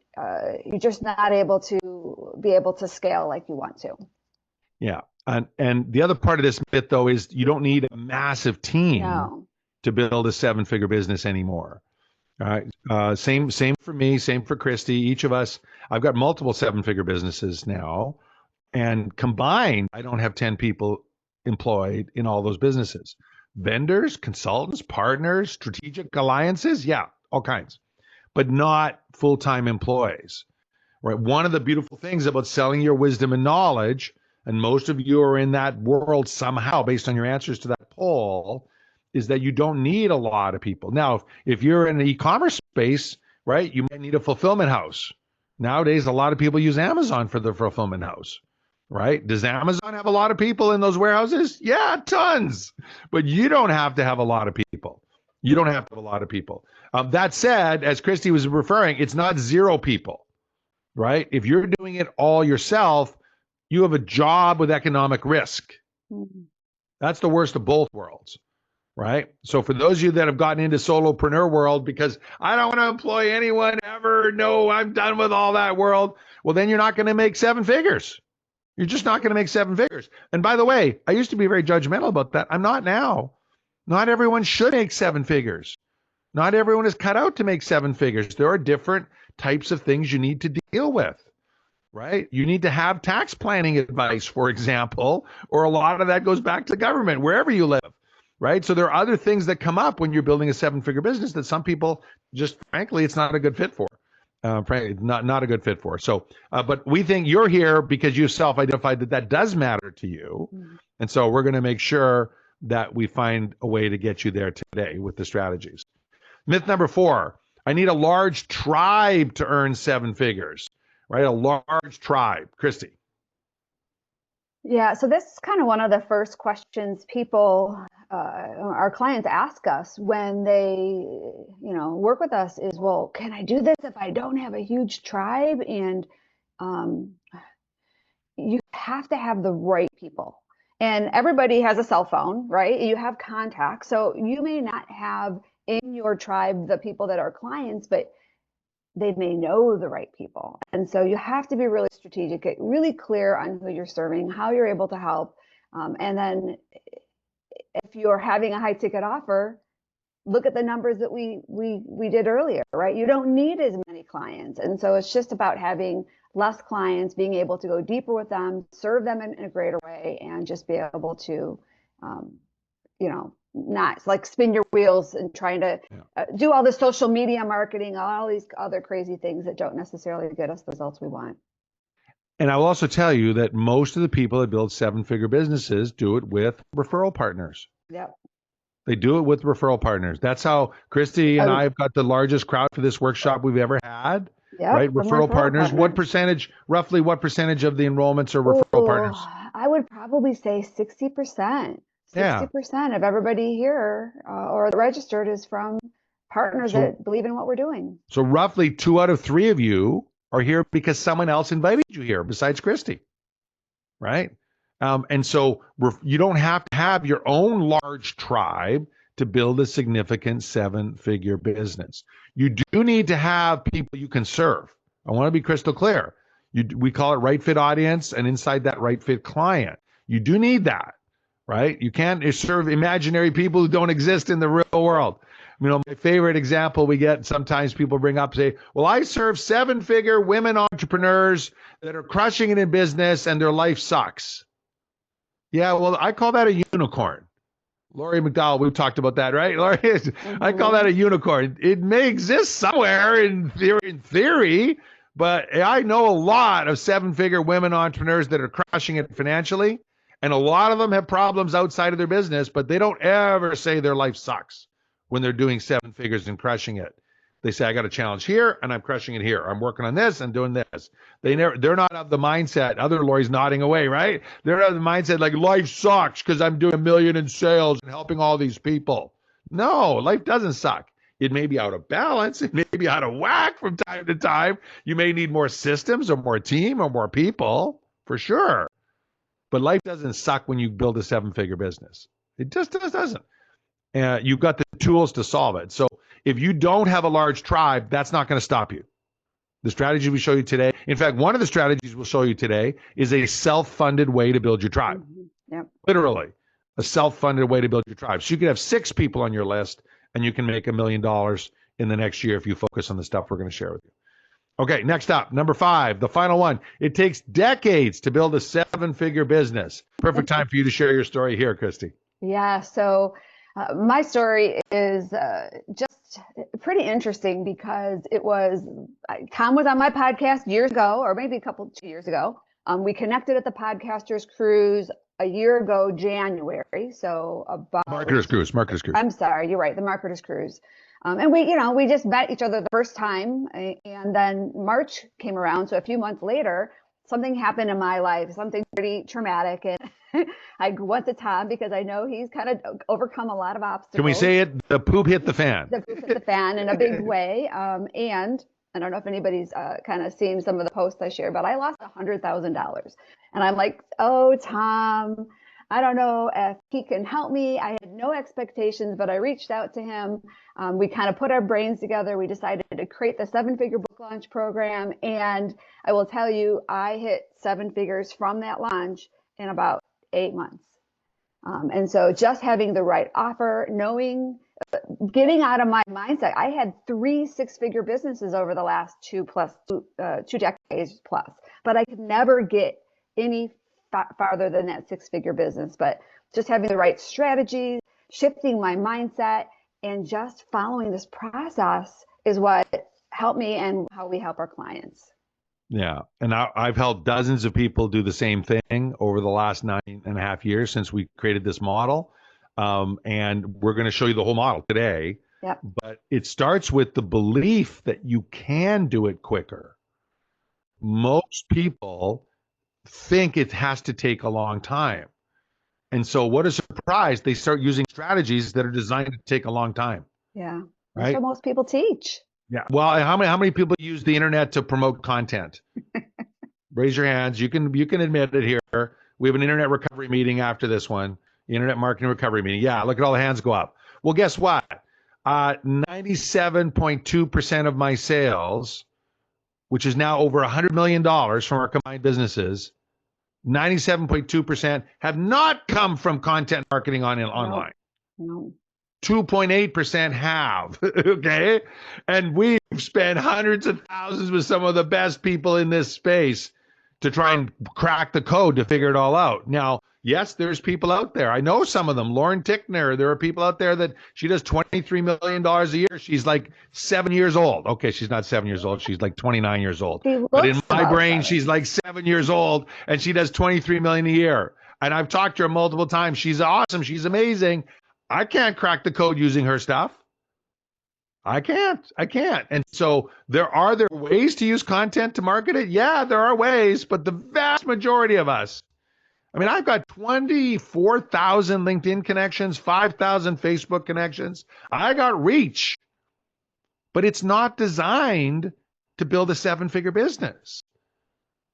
you're just not able to scale like you want to. Yeah. And the other part of this myth, though, is you don't need a massive team to build a 7-figure business anymore. All right. Same for me, same for Christie. Each of us, I've got multiple 7-figure businesses now, and combined, I don't have 10 people employed in all those businesses. Vendors, consultants, partners, strategic alliances, yeah, all kinds, but not full-time employees. Right. One of the beautiful things about selling your wisdom and knowledge, and most of you are in that world somehow based on your answers to that poll, is that you don't need a lot of people. Now, if you're in the e-commerce space, right, you might need a fulfillment house. Nowadays, a lot of people use Amazon for the fulfillment house, right? Does Amazon have a lot of people in those warehouses? Yeah, tons. But you don't have to have a lot of people. You don't have to have a lot of people. That said, as Christie was referring, it's not 0 people, right? If you're doing it all yourself, you have a job with economic risk. Mm-hmm. That's the worst of both worlds, right? So for those of you that have gotten into solopreneur world because I don't want to employ anyone ever, no, I'm done with all that world, well, then you're not going to make 7 figures. You're just not going to make 7 figures. And by the way, I used to be very judgmental about that. I'm not now. Not everyone should make 7 figures. Not everyone is cut out to make 7 figures. There are different types of things you need to deal with, right? You need to have tax planning advice, for example, or a lot of that goes back to the government, wherever you live, right? So there are other things that come up when you're building a 7-figure business that some people just, frankly, it's not a good fit for. Frankly, not a good fit for. So, but we think you're here because you self-identified that does matter to you. Mm-hmm. And so we're going to make sure that we find a way to get you there today with the strategies. Myth number 4, I need a large tribe to earn 7 figures, right? A large tribe. Christie. Yeah, so this is kind of one of the first questions our clients ask us when they, work with us is, well, can I do this if I don't have a huge tribe? And you have to have the right people. And everybody has a cell phone, right? You have contacts. So you may not have in your tribe the people that are clients, but they may know the right people. And so you have to be really strategic, get really clear on who you're serving, how you're able to help. And then if you're having a high ticket offer, look at the numbers that we did earlier, right? You don't need as many clients. And so it's just about having less clients, being able to go deeper with them, serve them in a greater way, and just be able to, not like spin your wheels and trying to do all the social media marketing, all these other crazy things that don't necessarily get us the results we want. And I will also tell you that most of the people that build 7-figure businesses do it with referral partners. Yep. They do it with referral partners. That's how Christie and I have got the largest crowd for this workshop we've ever had. Yep, right? Referral partners. Roughly what percentage of the enrollments are referral partners? I would probably say 60%. 60% of everybody here or registered is from partners that believe in what we're doing. So roughly 2 out of 3 of you are here because someone else invited you here besides Christie, right? And so you don't have to have your own large tribe to build a significant 7-figure business. You do need to have people you can serve. I want to be crystal clear. We call it right fit audience, and inside that right fit client. You do need that, right? You can't serve imaginary people who don't exist in the real world. My favorite example we get, sometimes people bring up, say, well, I serve 7-figure women entrepreneurs that are crushing it in business and their life sucks. Yeah, well, I call that a unicorn. Lori McDowell, we've talked about that, right? Lori, I call that a unicorn. It may exist somewhere in theory, but I know a lot of 7-figure women entrepreneurs that are crushing it financially, And a lot of them have problems outside of their business, but they don't ever say their life sucks when they're doing 7 figures and crushing it. They say, I got a challenge here and I'm crushing it here. I'm working on this and doing this. They're not of the mindset. Other Lori's nodding away, right? They're not of the mindset like life sucks because I'm doing $1 million in sales and helping all these people. No, life doesn't suck. It may be out of balance. It may be out of whack from time to time. You may need more systems or more team or more people, for sure. But life doesn't suck when you build a 7-figure business. It just doesn't. You've got the tools to solve it. So if you don't have a large tribe, that's not going to stop you. The strategy we show you today, in fact, one of the strategies we'll show you today is a self-funded way to build your tribe. Yep. Literally, a self-funded way to build your tribe. So you could have 6 people on your list and you can make $1 million in the next year if you focus on the stuff we're going to share with you. Okay, next up, number 5, the final one. It takes decades to build a 7-figure business. Perfect time for you to share your story here, Christie. Yeah, so my story is just pretty interesting because Tom was on my podcast years ago, or maybe 2 years ago. We connected at the Podcasters Cruise a year ago, January. So about Marketers Cruise. I'm sorry, you're right, the Marketers Cruise. And we just met each other the first time, and then March came around. So a few months later, something happened in my life, something pretty traumatic, and I went to Tom because I know he's kind of overcome a lot of obstacles. Can we say it? The poop hit the fan. The poop hit the fan in a big way. And I don't know if anybody's kind of seen some of the posts I share, but I lost $100,000. And I'm like, oh, Tom, I don't know if he can help me. I had no expectations, but I reached out to him. We kind of put our brains together. We decided to create the 7-figure book launch program. And I will tell you, I hit 7 figures from that launch in about 8 months. And so just having the right offer, getting out of my mindset. I had 3 6-figure businesses over the last 2 decades plus, but I could never get any farther than that 6-figure business. But just having the right strategies, shifting my mindset, and just following this process is what helped me and how we help our clients. Yeah. And I've helped dozens of people do the same thing over the last 9.5 years since we created this model. And we're going to show you the whole model today. Yep. But it starts with the belief that you can do it quicker. Most people think it has to take a long time. And so what a surprise, they start using strategies that are designed to take a long time. Yeah. Right? That's what most people teach. Yeah. Well, how many people use the internet to promote content? Raise your hands. You can admit it here. We have an internet recovery meeting after this one. Internet marketing recovery meeting. Yeah, look at all the hands go up. Well, guess what? 97.2% of my sales, which is now over $100 million from our combined businesses, 97.2% have not come from content marketing online. No. 2.8% have. Okay. And we've spent hundreds of thousands with some of the best people in this space to try and crack the code to figure it all out. Now, yes, there's people out there. I know some of them. Lauren Tickner, there are people out there that she does $23 million a year. She's like 7 years old. Okay, she's not 7 years old. She's like 29 years old. But in my brain, she's like 7 years old and she does $23 million a year. And I've talked to her multiple times. She's awesome. She's amazing. I can't crack the code using her stuff. I can't. And so there ways to use content to market it? Yeah, there are ways, but the vast majority of us, I mean, I've got 24,000 LinkedIn connections, 5,000 Facebook connections. I got reach, but it's not designed to build a 7-figure business.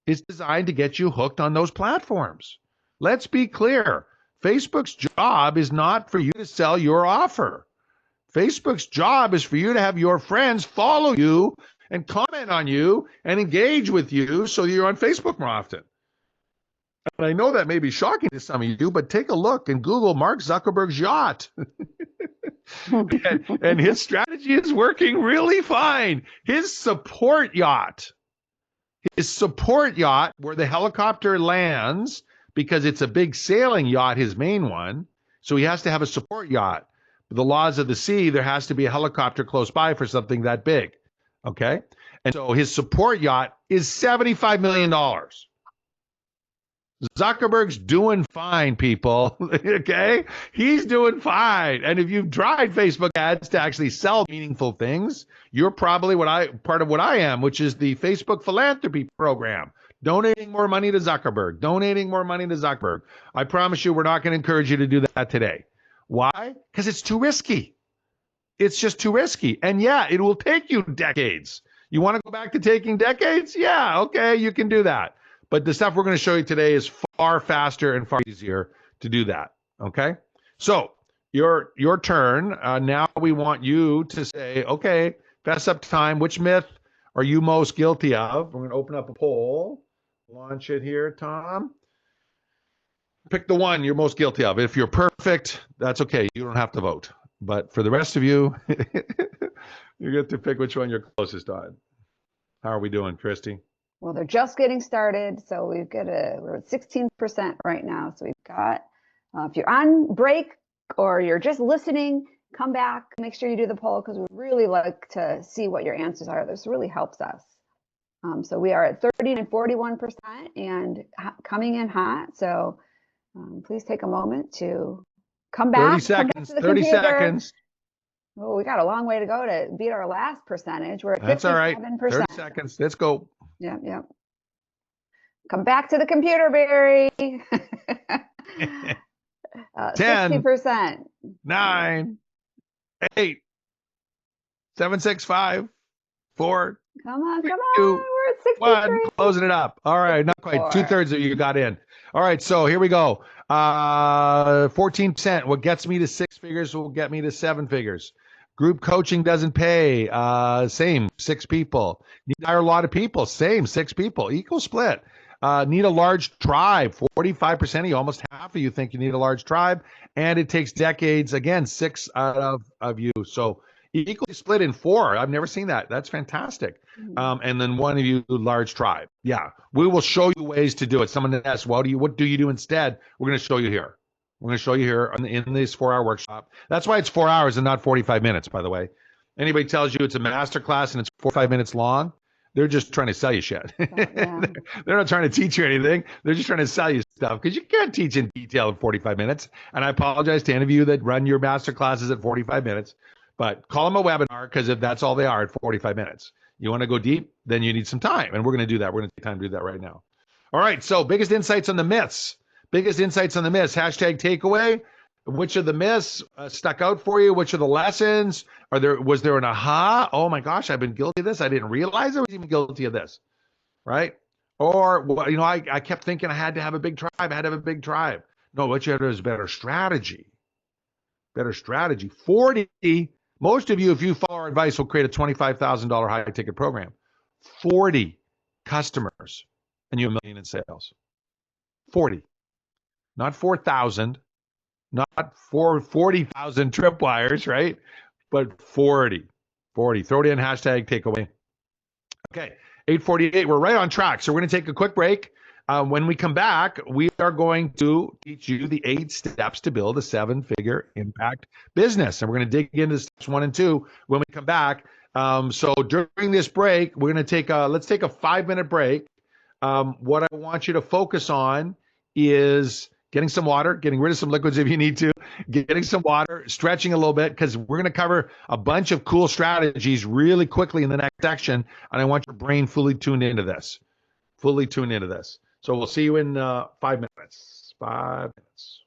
It's designed to get you hooked on those platforms. Let's be clear. Facebook's job is not for you to sell your offer. Facebook's job is for you to have your friends follow you and comment on you and engage with you so you're on Facebook more often. And I know that may be shocking to some of you, but take a look and Google Mark Zuckerberg's yacht. and his strategy is working really fine. His support yacht, where the helicopter lands, because it's a big sailing yacht, his main one. So he has to have a support yacht. The laws of the sea, there has to be a helicopter close by for something that big. Okay. And so his support yacht is $75 million. Zuckerberg's doing fine, people. Okay? He's doing fine. And if you've tried Facebook ads to actually sell meaningful things, you're probably part of what I am, which is the Facebook philanthropy program. Donating more money to Zuckerberg. Donating more money to Zuckerberg. I promise you, we're not going to encourage you to do that today. Why? Because it's too risky. It's just too risky. And yeah, it will take you decades. You want to go back to taking decades? Yeah, okay, you can do that. But the stuff we're going to show you today is far faster and far easier to do that. Okay? So, your turn. Now we want you to say, okay, fess up time. Which myth are you most guilty of? We're going to open up a poll. Launch it here, Tom. Pick the one you're most guilty of. If you're perfect, that's okay. You don't have to vote. But for the rest of you, you get to pick which one you're closest on. How are we doing, Christy? Well, they're just getting started, so we're at 16% right now. So we've got, if you're on break or you're just listening, come back, make sure you do the poll because we really like to see what your answers are. This really helps us. So we are at 30 and 41% and coming in hot. So please take a moment to come back. 30 seconds. Come back to the 30 computer. seconds. Oh, we got a long way to go to beat our last percentage. We're at 57%. That's all right. 30 seconds. Let's go. Yep, yep. Come back to the computer, Barry. 10, 60%. 9, 8, 7, 6, 5, 4, Come on, 3, come 2, on. We're at 63. 1. Closing it up. All right. Not quite. 2/3 of you got in. All right. So here we go. 14%. What gets me to 6 figures will get me to 7 figures. Group coaching doesn't pay. Same. 6 people. Need to hire a lot of people. Same. 6 people. Equal split. Need a large tribe. 45% of you, almost half of you think you need a large tribe. And it takes decades. Again, 6 out of you. So equally split in 4. I've never seen that. That's fantastic. And then one of you, large tribe. Yeah, we will show you ways to do it. Someone asked, what do you do instead? We're going to show you here. We're going to show you here in this 4-hour workshop. That's why it's 4 hours and not 45 minutes, by the way. Anybody tells you it's a master class and it's 45 minutes long, they're just trying to sell you shit. Yeah. They're not trying to teach you anything. They're just trying to sell you stuff because you can't teach in detail in 45 minutes. And I apologize to any of you that run your master classes at 45 minutes, but call them a webinar because if that's all they are at 45 minutes. You want to go deep, then you need some time. And we're going to do that. We're going to take time to do that right now. All right. So biggest insights on the myths. Biggest insights on the myths. Hashtag takeaway. Which of the myths stuck out for you? Which are the lessons? Was there an aha? Oh my gosh, I've been guilty of this. I didn't realize I was even guilty of this. Right? Or, I kept thinking I had to have a big tribe. I had to have a big tribe. No, what you had to have is better strategy. Better strategy. 40. Most of you, if you follow our advice, will create a $25,000 high ticket program. 40 customers and you have $1 million in sales. 40. Not 4,000. Not 40,000 tripwires, right? But 40. 40. Throw it in hashtag takeaway. Okay. 8:48. We're right on track. So we're going to take a quick break. When we come back, we are going to teach you the 8 steps to build a 7-figure impact business. And we're going to dig into steps 1 and 2 when we come back. So during this break, we're going to let's take a 5-minute break. What I want you to focus on is getting some water, getting rid of some liquids if you need to, getting some water, stretching a little bit, because we're going to cover a bunch of cool strategies really quickly in the next section. And I want your brain fully tuned into this. So we'll see you in 5 minutes. 5 minutes.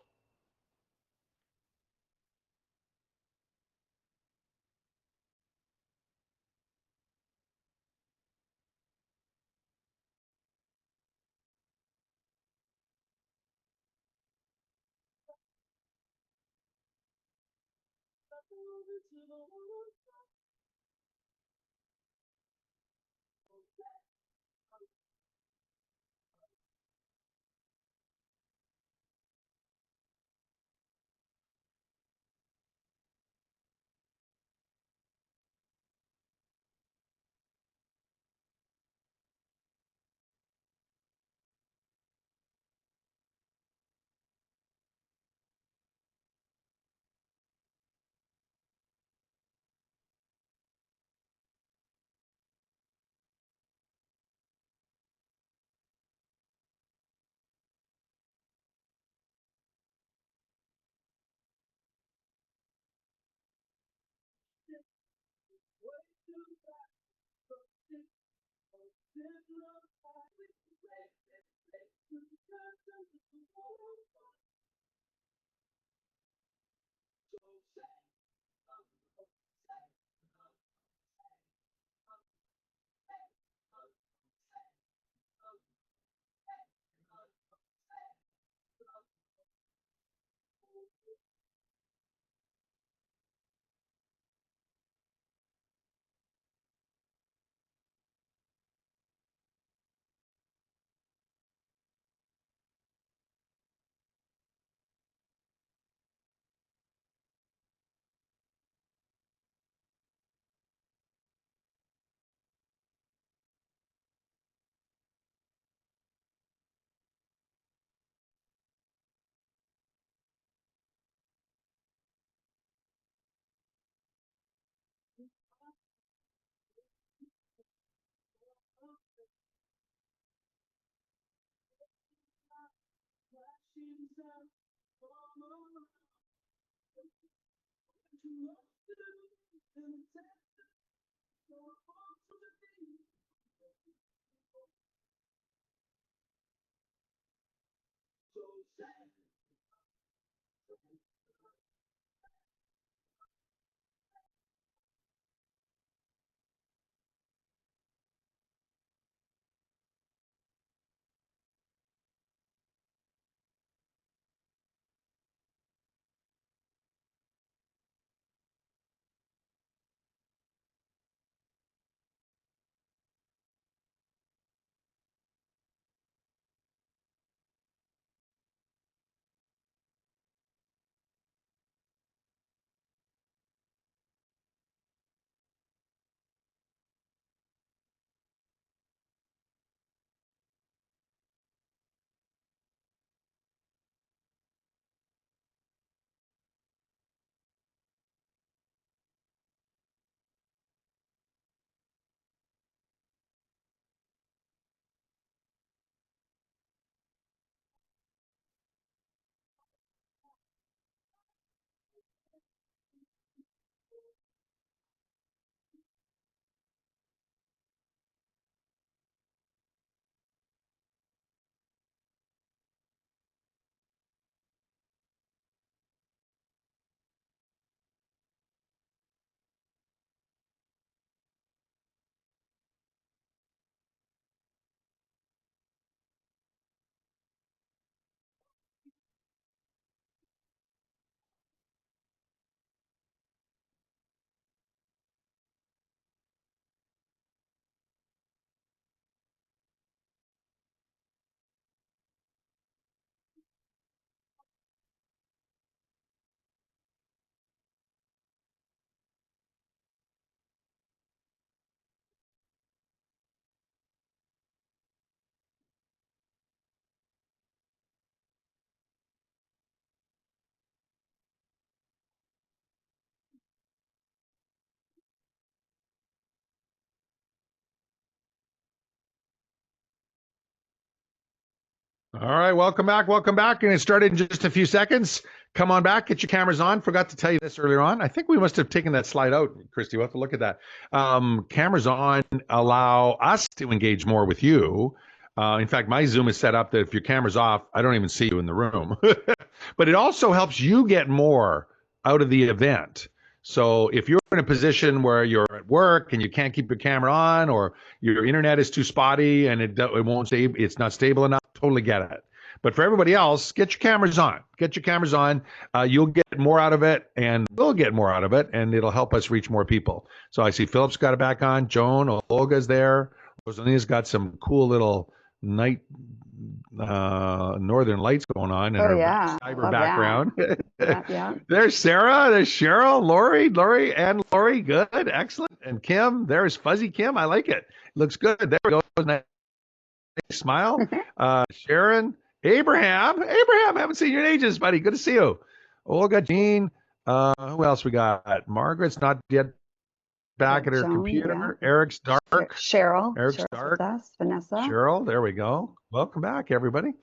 All right, welcome back. Welcome back. Going to start in just a few seconds. Come on back. Get your cameras on. Forgot to tell you this earlier on. I think we must have taken that slide out, Christy. We'll have to look at that. Cameras on allow us to engage more with you. In fact, my Zoom is set up that if your camera's off, I don't even see you in the room. But it also helps you get more out of the event. So if you're in a position where you're at work and you can't keep your camera on, or your internet is too spotty and it won't stay, it's not stable enough, totally get it. But for everybody else, get your cameras on. Get your cameras on. You'll get more out of it, and we'll get more out of it, and it'll help us reach more people. So I see Philip's got it back on. Joan, Olga's there. Rosalina's got some cool little night northern lights going on in her cyber background. Yeah. There's Sarah, there's Cheryl, Lori, good, excellent. And Kim, there's Fuzzy Kim. I like it. Looks good. There we go. Nice smile. Sharon, Abraham, haven't seen you in ages, buddy. Good to see you. Olga, Jean, who else we got? Margaret's not yet back at her computer. Yeah. Eric's dark. Eric's dark. Vanessa. Cheryl, there we go. Welcome back, everybody.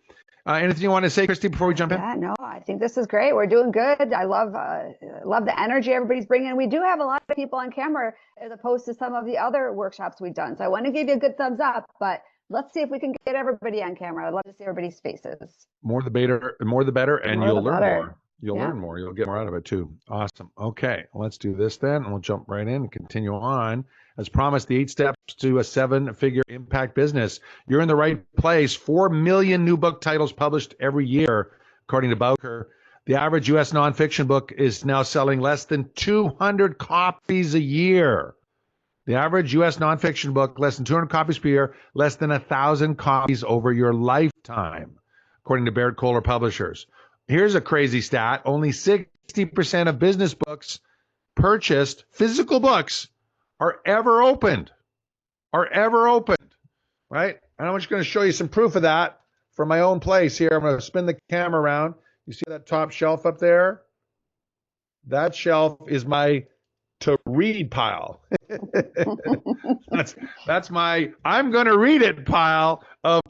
Anything you want to say, Christy, before we jump in? Yeah, no, I think this is great. We're doing good. I love the energy everybody's bringing. We do have a lot of people on camera as opposed to some of the other workshops we've done. So I want to give you a good thumbs up, but let's see if we can get everybody on camera. I'd love to see everybody's faces. More the better, and you'll learn more. You'll learn more. You'll get more out of it too. Awesome. Okay, let's do this then, and we'll jump right in and continue on. As promised, the 8 steps to a 7-figure impact business. You're in the right place. 4 million new book titles published every year, according to Bowker. The average U.S. nonfiction book is now selling less than 200 copies a year. The average U.S. nonfiction book, less than 200 copies per year, less than 1,000 copies over your lifetime, according to Baird Kohler Publishers. Here's a crazy stat. Only 60% of business books purchased, physical books, are ever opened, right? And I'm just going to show you some proof of that from my own place here. I'm going to spin the camera around. You see that top shelf up there? That shelf is my to read pile. that's my I'm going to read it pile of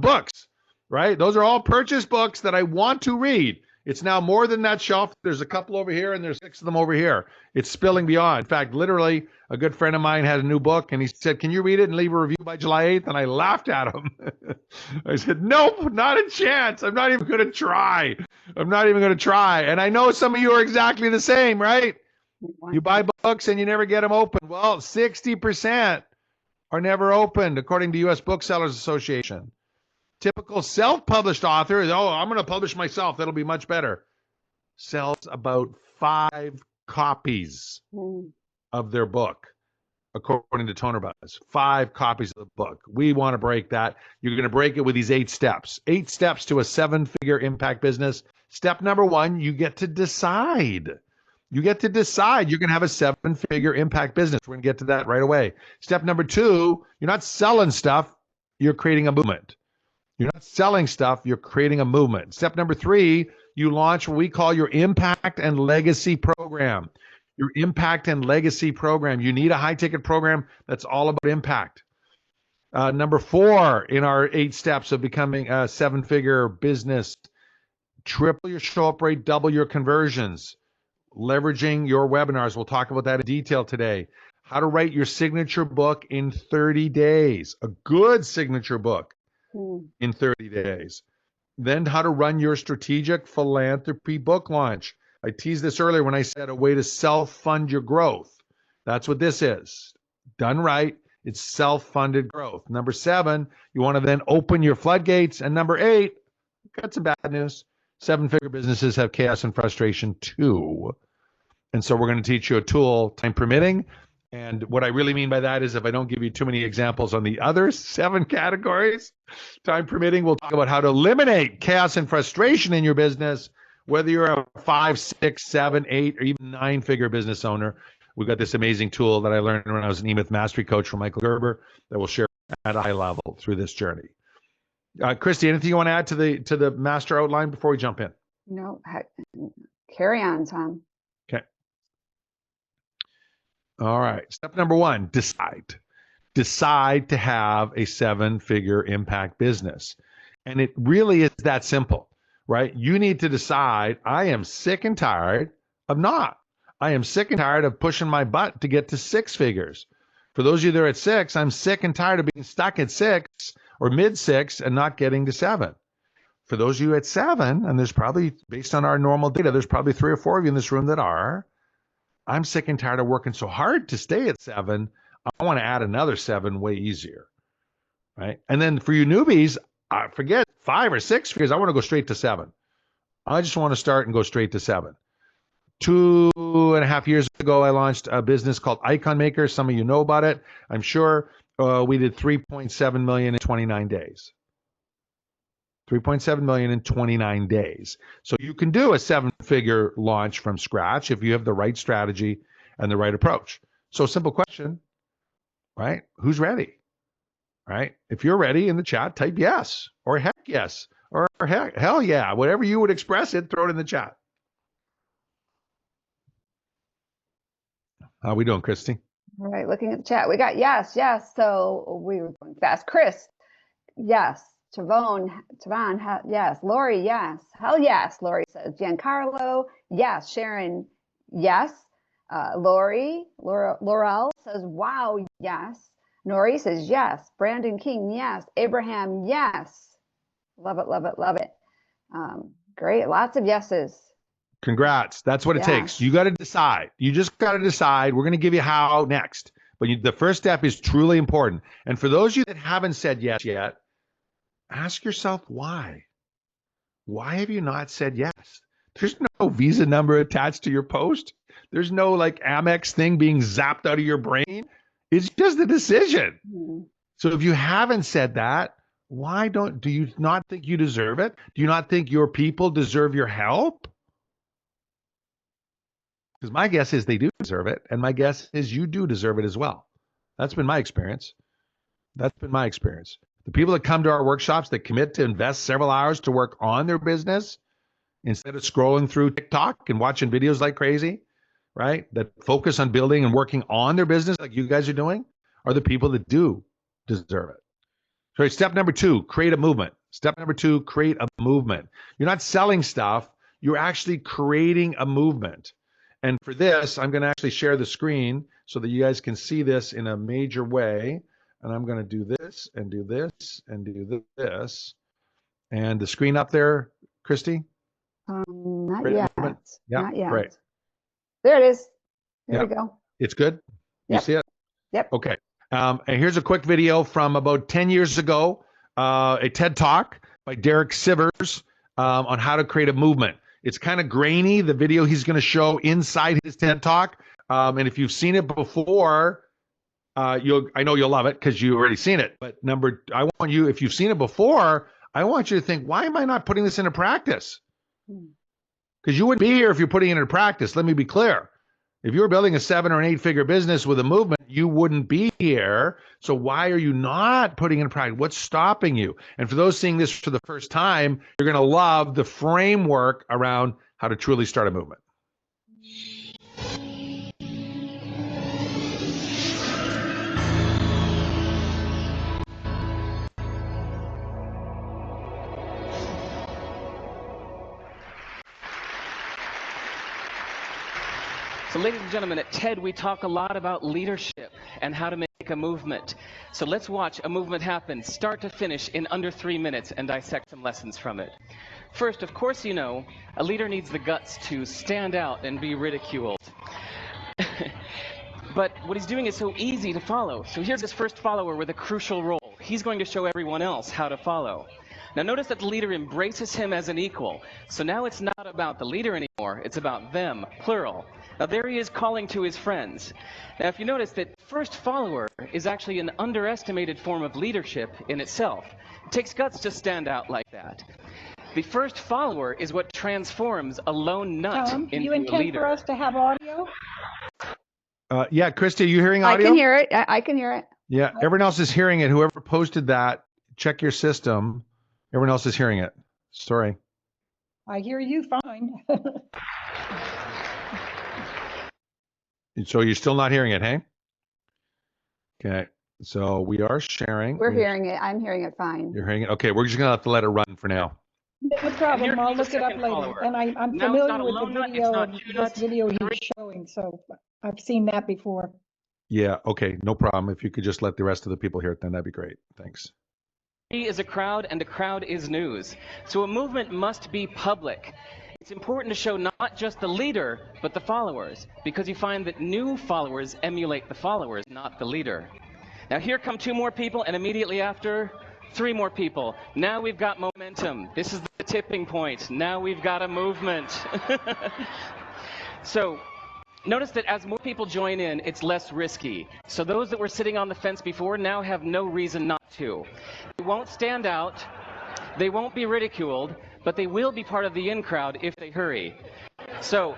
books. right? Those are all purchase books that I want to read. It's now more than that shelf. There's a couple over here, and there's 6 of them over here. It's spilling beyond. In fact, literally, a good friend of mine had a new book, and he said, "Can you read it and leave a review by July 8th?" And I laughed at him. I said, "Nope, not a chance. I'm not even going to try. I'm not even going to try." And I know some of you are exactly the same, right? You buy books and you never get them open. Well, 60% are never opened, according to U.S. Booksellers Association. Typical self-published author, "Oh, I'm going to publish myself. That'll be much better," sells about 5 copies of their book, according to Toner Buzz. 5 copies of the book. We want to break that. You're going to break it with these 8 steps. 8 steps to a 7-figure impact business. Step number 1, you get to decide. You get to decide you're going to have a 7-figure impact business. We're going to get to that right away. Step number 2, you're not selling stuff. You're creating a movement. You're not selling stuff, you're creating a movement. Step number 3, you launch what we call your impact and legacy program. Your impact and legacy program. You need a high-ticket program that's all about impact. Number 4 in our 8 steps of becoming a 7-figure business, triple your show-up rate, double your conversions, leveraging your webinars. We'll talk about that in detail today. How to write your signature book in 30 days, a good signature book in 30 days. Then how to run your strategic philanthropy book launch. I teased this earlier when I said a way to self-fund your growth. That's what this is. Done right, it's self-funded growth. Number 7, you want to then open your floodgates. And number 8, got some bad news. 7-figure businesses have chaos and frustration too. And so we're going to teach you a tool, time permitting. And what I really mean by that is if I don't give you too many examples on the other 7 categories, time permitting, we'll talk about how to eliminate chaos and frustration in your business, whether you're a 5, 6, 7, 8, or even 9-figure business owner. We've got this amazing tool that I learned when I was an E-Myth Mastery Coach from Michael Gerber that we'll share at a high level through this journey. Christy, anything you want to add to the master outline before we jump in? No, carry on, Tom. Okay. All right. Step number 1, decide. Decide to have a 7-figure impact business. And it really is that simple, right? You need to decide, I am sick and tired of not. I am sick and tired of pushing my butt to get to 6 figures. For those of you that are at 6, I'm sick and tired of being stuck at 6 or mid-6 and not getting to 7. For those of you at 7, and there's probably, based on our normal data, there's probably 3 or 4 of you in this room that are, I'm sick and tired of working so hard to stay at 7. I want to add another 7 way easier, right? And then for you newbies, forget 5 or 6 figures. I want to go straight to 7. I just want to start and go straight to 7. 2.5 years ago, I launched a business called Icon Maker. Some of you know about it, I'm sure. We did 3.7 million in 29 days. 3.7 million in 29 days. So you can do a 7-figure launch from scratch if you have the right strategy and the right approach. So simple question, right? Who's ready? Right? If you're ready in the chat, type yes or heck yes or hell yeah. Whatever you would express it, throw it in the chat. How we doing, Christy? All right, looking at the chat. We got yes. So we were going fast. Chris, yes. Tavon, yes. Lori, yes. Hell yes, Lori says. Giancarlo, yes. Sharon, yes. Laurel says, wow, yes. Nori says, yes. Brandon King, yes. Abraham, yes. Love it, love it, love it. Great, lots of yeses. Congrats. That's what it takes. You got to decide. You just got to decide. We're going to give you how next. But the first step is truly important. And for those of you that haven't said yes yet, ask yourself why. Why have you not said yes? There's no Visa number attached to your post. There's no like Amex thing being zapped out of your brain. It's just a decision. So if you haven't said that, do you not think you deserve it? Do you not think your people deserve your help? Because my guess is they do deserve it. And my guess is you do deserve it as well. That's been my experience. The people that come to our workshops that commit to invest several hours to work on their business instead of scrolling through TikTok and watching videos like crazy, right? That focus on building and working on their business like you guys are doing are the people that do deserve it. So step number 2, create a movement. Step number 2, create a movement. You're not selling stuff. You're actually creating a movement. And for this, I'm going to actually share the screen so that you guys can see this in a major way. And I'm going to do this and do this and do this. And the screen up there, Christy? Not Create a yet. movement? Yeah, Not yet. great. There it is. There Yep. we go. It's good? You Yep. see it? Yep. Okay. And here's a quick video from about 10 years ago, a TED Talk by Derek Sivers on how to create a movement. It's kind of grainy, the video he's going to show inside his TED Talk. And if you've seen it before, I know you'll love it because you've already seen it. But I want you, if you've seen it before, I want you to think, why am I not putting this into practice? Because you wouldn't be here if you're putting it into practice. Let me be clear. If you were building a 7 or an 8-figure business with a movement, you wouldn't be here. So why are you not putting it in practice? What's stopping you? And for those seeing this for the first time, you're going to love the framework around how to truly start a movement. So ladies and gentlemen, at TED, we talk a lot about leadership and how to make a movement. So let's watch a movement happen, start to finish, in under 3 minutes and dissect some lessons from it. First, of course, you know, a leader needs the guts to stand out and be ridiculed. But what he's doing is so easy to follow. So here's his first follower with a crucial role. He's going to show everyone else how to follow. Now notice that the leader embraces him as an equal. So now it's not about the leader anymore, it's about them, plural. Now there he is calling to his friends. Now if you notice that first follower is actually an underestimated form of leadership in itself. It takes guts to stand out like that. The first follower is what transforms a lone nut Tom, into you a intend leader. for us to have audio? Yeah, Christy, are you hearing audio? I can hear it. I can hear it. Yeah, everyone else is hearing it. Whoever posted that, check your system. Everyone else is hearing it. Sorry. I hear you fine. So you're still not hearing it, hey? Okay. So we are sharing. We're hearing it. I'm hearing it fine. You're hearing it? Okay, we're just going to have to let it run for now. No problem. I'll look it up later. And I'm Now it's not familiar a with the lone nut, it's video, not two this nuts. video he's showing, so I've seen that before. Yeah, okay, no problem. If you could just let the rest of the people hear it, then that'd be great. Thanks. He is a crowd, and a crowd is news. So a movement must be public. It's important to show not just the leader, but the followers, because you find that new followers emulate the followers, not the leader. Now here come 2 more people, and immediately after, 3 more people. Now we've got momentum. This is the tipping point. Now we've got a movement. So notice that as more people join in, it's less risky. So those that were sitting on the fence before now have no reason not to. They won't stand out, they won't be ridiculed, but they will be part of the in crowd if they hurry. So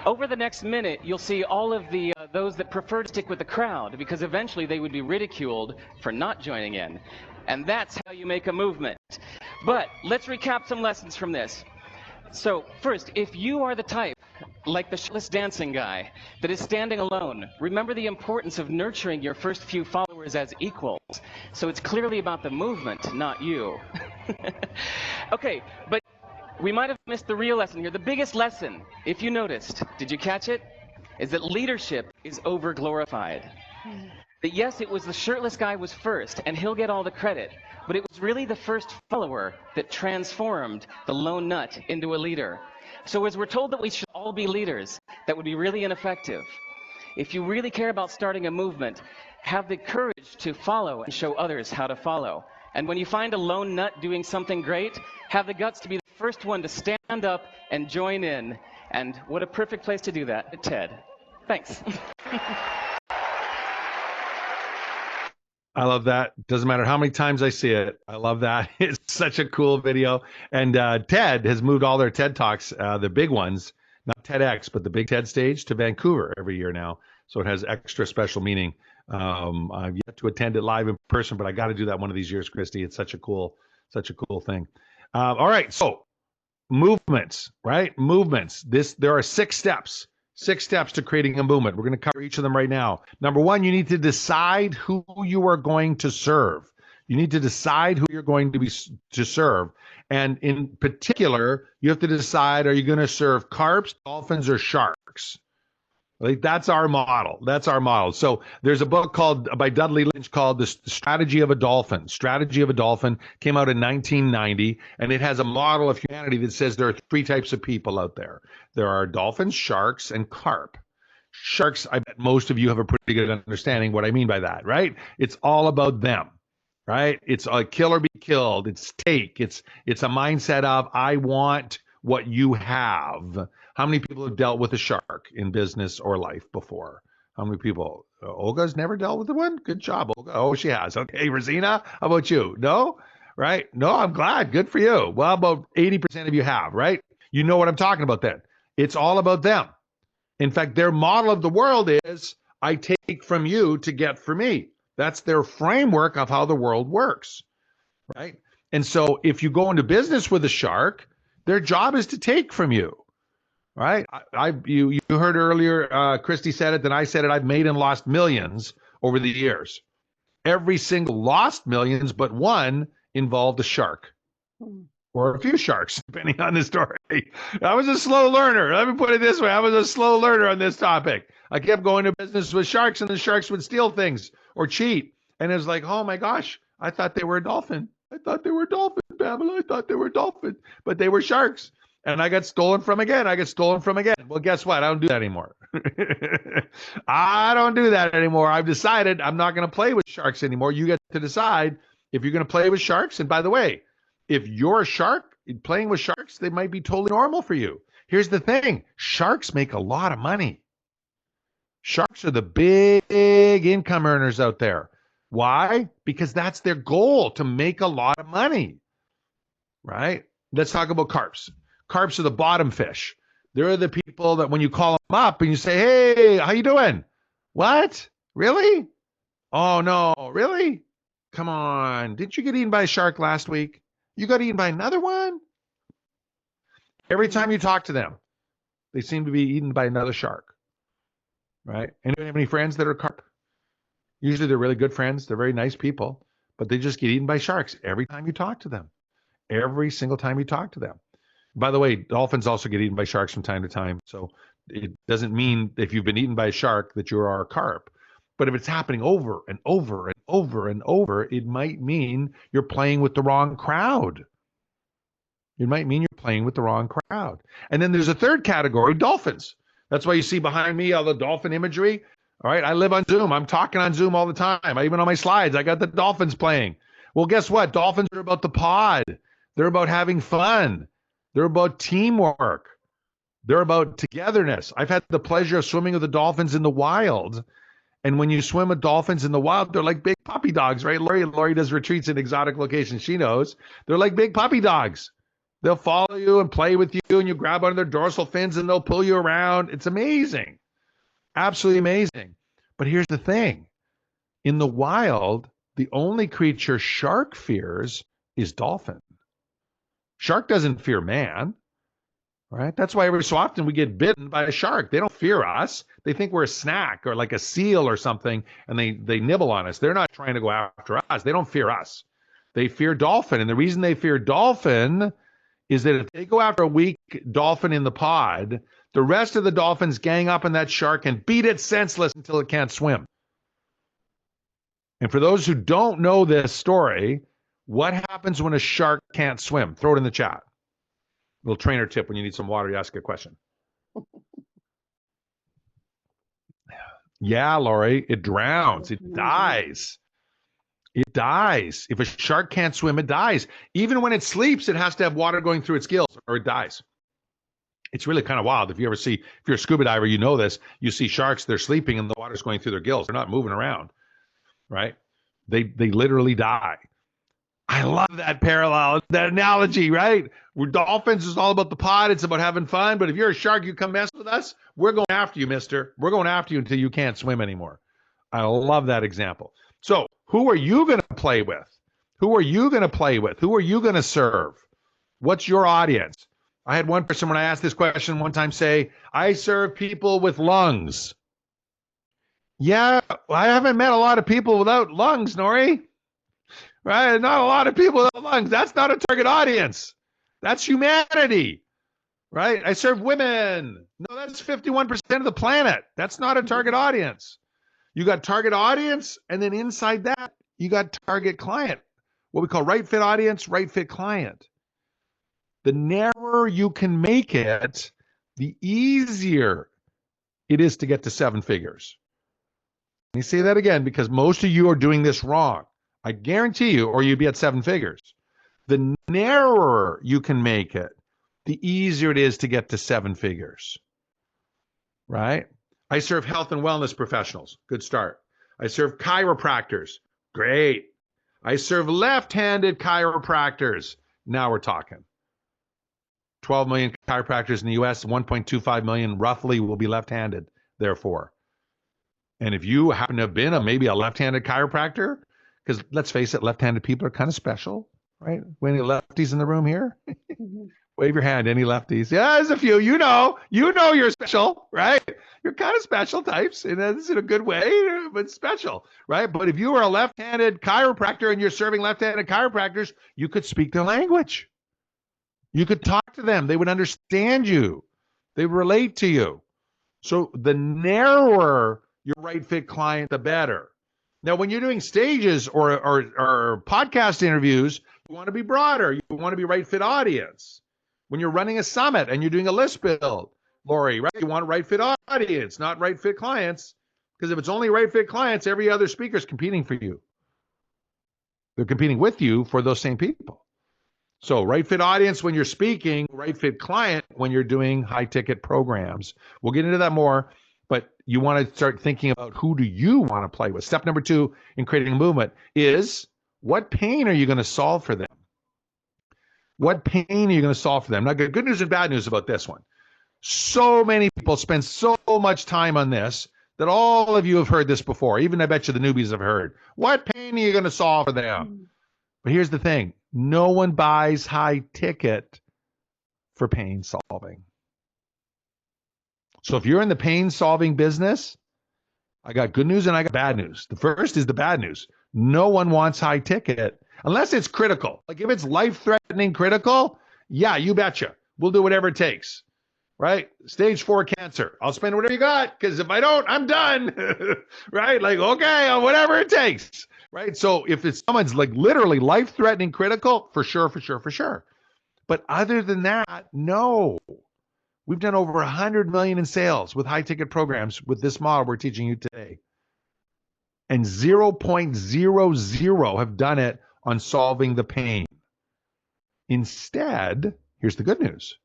over the next minute, you'll see all of the those that prefer to stick with the crowd, because eventually they would be ridiculed for not joining in. And that's how you make a movement. But let's recap some lessons from this. So first, if you are the type, like the shirtless dancing guy, that is standing alone, remember the importance of nurturing your first few followers as equals. So it's clearly about the movement, not you. Okay, but we might have missed the real lesson here. The biggest lesson, if you noticed, did you catch it? Is that leadership is over-glorified. That yes, it was the shirtless guy was first, and he'll get all the credit, but it was really the first follower that transformed the lone nut into a leader. So as we're told that we should all be leaders, that would be really ineffective. If you really care about starting a movement, have the courage to follow and show others how to follow. And when you find a lone nut doing something great, have the guts to be the first one to stand up and join in. And what a perfect place to do that at TED. Thanks. I love that. Doesn't matter how many times I see it. I love that. It's such a cool video. And TED has moved all their TED Talks, the big ones, not TEDx, but the big TED stage, to Vancouver every year now. So it has extra special meaning. I've yet to attend it live in person, but I got to do that one of these years, Christy. It's such a cool thing. All right. So movements, right? Movements. There are 6 steps. 6 steps to creating a movement. We're going to cover each of them right now. Number 1, you need to decide who you are going to serve. You need to decide who you're going to serve. And in particular, you have to decide, are you going to serve carps, dolphins, or sharks? Like that's our model. That's our model. So there's a book by Dudley Lynch called The Strategy of a Dolphin. Strategy of a Dolphin came out in 1990, and it has a model of humanity that says there are three types of people out there. There are dolphins, sharks, and carp. Sharks, I bet most of you have a pretty good understanding what I mean by that, right? It's all about them, right? It's a kill or be killed. It's take. It's a mindset of I want what you have. How many people have dealt with a shark in business or life before? How many people? Olga's never dealt with one? Good job, Olga. Oh, she has. Okay, Rosina, how about you? No? Right? No, I'm glad. Good for you. Well, about 80% of you have, right? You know what I'm talking about then. It's all about them. In fact, their model of the world is I take from you to get from me. That's their framework of how the world works, right? And so if you go into business with a shark, their job is to take from you, right? You heard earlier, Christie said it, then I said it. I've made and lost millions over the years. Every single lost millions, but one involved a shark. Or a few sharks, depending on the story. I was a slow learner. Let me put it this way. I was a slow learner on this topic. I kept going to business with sharks, and the sharks would steal things or cheat. And it was like, oh my gosh, I thought they were a dolphin. I thought they were a dolphin, Pamela. I thought they were a dolphin. But they were sharks. And I got stolen from again. Well, guess what? I don't do that anymore. I don't do that anymore. I've decided I'm not going to play with sharks anymore. You get to decide if you're going to play with sharks. And by the way, if you're a shark, playing with sharks, they might be totally normal for you. Here's the thing. Sharks make a lot of money. Sharks are the big income earners out there. Why? Because that's their goal, to make a lot of money, right? Let's talk about carps. Carps are the bottom fish. They're the people that when you call them up and you say, hey, how you doing? What? Really? Oh, no, really? Come on. Didn't you get eaten by a shark last week? You got eaten by another one? Every time you talk to them, they seem to be eaten by another shark, right? Anyone have any friends that are carp? Usually they're really good friends. They're very nice people, but they just get eaten by sharks every time you talk to them. Every single time you talk to them. By the way, dolphins also get eaten by sharks from time to time. So it doesn't mean if you've been eaten by a shark that you are a carp. But if it's happening over and over and over and over, it might mean you're playing with the wrong crowd. It might mean you're playing with the wrong crowd. And then there's a third category, dolphins. That's why you see behind me all the dolphin imagery. All right, I live on Zoom. I'm talking on Zoom all the time. Even on my slides, I got the dolphins playing. Well, guess what? Dolphins are about the pod. They're about having fun. They're about teamwork. They're about togetherness. I've had the pleasure of swimming with the dolphins in the wild. And when you swim with dolphins in the wild, they're like big puppy dogs, right? Lori does retreats in exotic locations. She knows. They're like big puppy dogs. They'll follow you and play with you, and you grab onto their dorsal fins, and they'll pull you around. It's amazing. Absolutely amazing. But here's the thing. In the wild, the only creature shark fears is dolphin. Shark doesn't fear man, right? That's why every so often we get bitten by a shark. They don't fear us. They think we're a snack or like a seal or something, and they nibble on us. They're not trying to go after us. They don't fear us. They fear dolphin. And the reason they fear dolphin is that if they go after a weak dolphin in the pod, the rest of the dolphins gang up on that shark and beat it senseless until it can't swim. And for those who don't know this story, what happens when a shark can't swim? Throw it in the chat. Little trainer tip: when you need some water, you ask a question. Yeah, Lori, it drowns. It dies. It dies. If a shark can't swim, it dies. Even when it sleeps, it has to have water going through its gills or it dies. It's really kind of wild. If you're a scuba diver, you know this. You see sharks, they're sleeping and the water's going through their gills. They're not moving around, right? They literally die. I love that parallel, that analogy, right? We're dolphins is all about the pod. It's about having fun. But if you're a shark, you come mess with us, we're going after you, mister. We're going after you until you can't swim anymore. I love that example. So who are you going to play with? Who are you going to play with? Who are you going to serve? What's your audience? I had one person when I asked this question one time say, I serve people with lungs. Yeah, I haven't met a lot of people without lungs, Nori. right? Not a lot of people with lungs. That's not a target audience. That's humanity, right? I serve women. No, that's 51% of the planet. That's not a target audience. You got target audience, and then inside that, you got target client, what we call right fit audience, right fit client. The narrower you can make it, the easier it is to get to seven figures. Let me say that again, because most of you are doing this wrong. I guarantee you, or you'd be at seven figures. The narrower you can make it, the easier it is to get to seven figures, right? I serve health and wellness professionals. Good start. I serve chiropractors. Great. I serve left-handed chiropractors. Now we're talking. 12 million chiropractors in the US, 1.25 million roughly will be left-handed, therefore. And if you happen to have been maybe a left-handed chiropractor, because let's face it, left-handed people are kind of special, right? Any lefties in the room here? Wave your hand, any lefties? Yeah, there's a few. You know you're special, right? You're kind of special types, and that's in a good way, but special, right? But if you are a left-handed chiropractor and you're serving left-handed chiropractors, you could speak their language. You could talk to them. They would understand you. They would relate to you. So the narrower your right fit client, the better. Now, when you're doing stages or podcast interviews, you want to be broader. You want to be right fit audience. When you're running a summit and you're doing a list build, Lori, right? You want right fit audience, not right fit clients. Because if it's only right fit clients, every other speaker is competing for you. They're competing with you for those same people. So right fit audience when you're speaking, right fit client when you're doing high ticket programs. We'll get into that more, but you want to start thinking about who do you want to play with. Step number 2 in creating a movement is what pain are you going to solve for them? What pain are you going to solve for them? Now, good news and bad news about this one. So many people spend so much time on this that all of you have heard this before. Even I bet you the newbies have heard. What pain are you going to solve for them? But here's the thing. No one buys high ticket for pain solving. So if you're in the pain solving business, I got good news and I got bad news. The first is the bad news. No one wants high ticket unless it's critical. Like if it's life-threatening critical, yeah, you betcha. We'll do whatever it takes, right? Stage 4 cancer. I'll spend whatever you got because if I don't, I'm done, right? Like, okay, whatever it takes. Right. So if it's someone's like literally life-threatening critical, for sure. But other than that, no. We've done over 100 million in sales with high-ticket programs with this model we're teaching you today. And 0.00 have done it on solving the pain. Instead, here's the good news.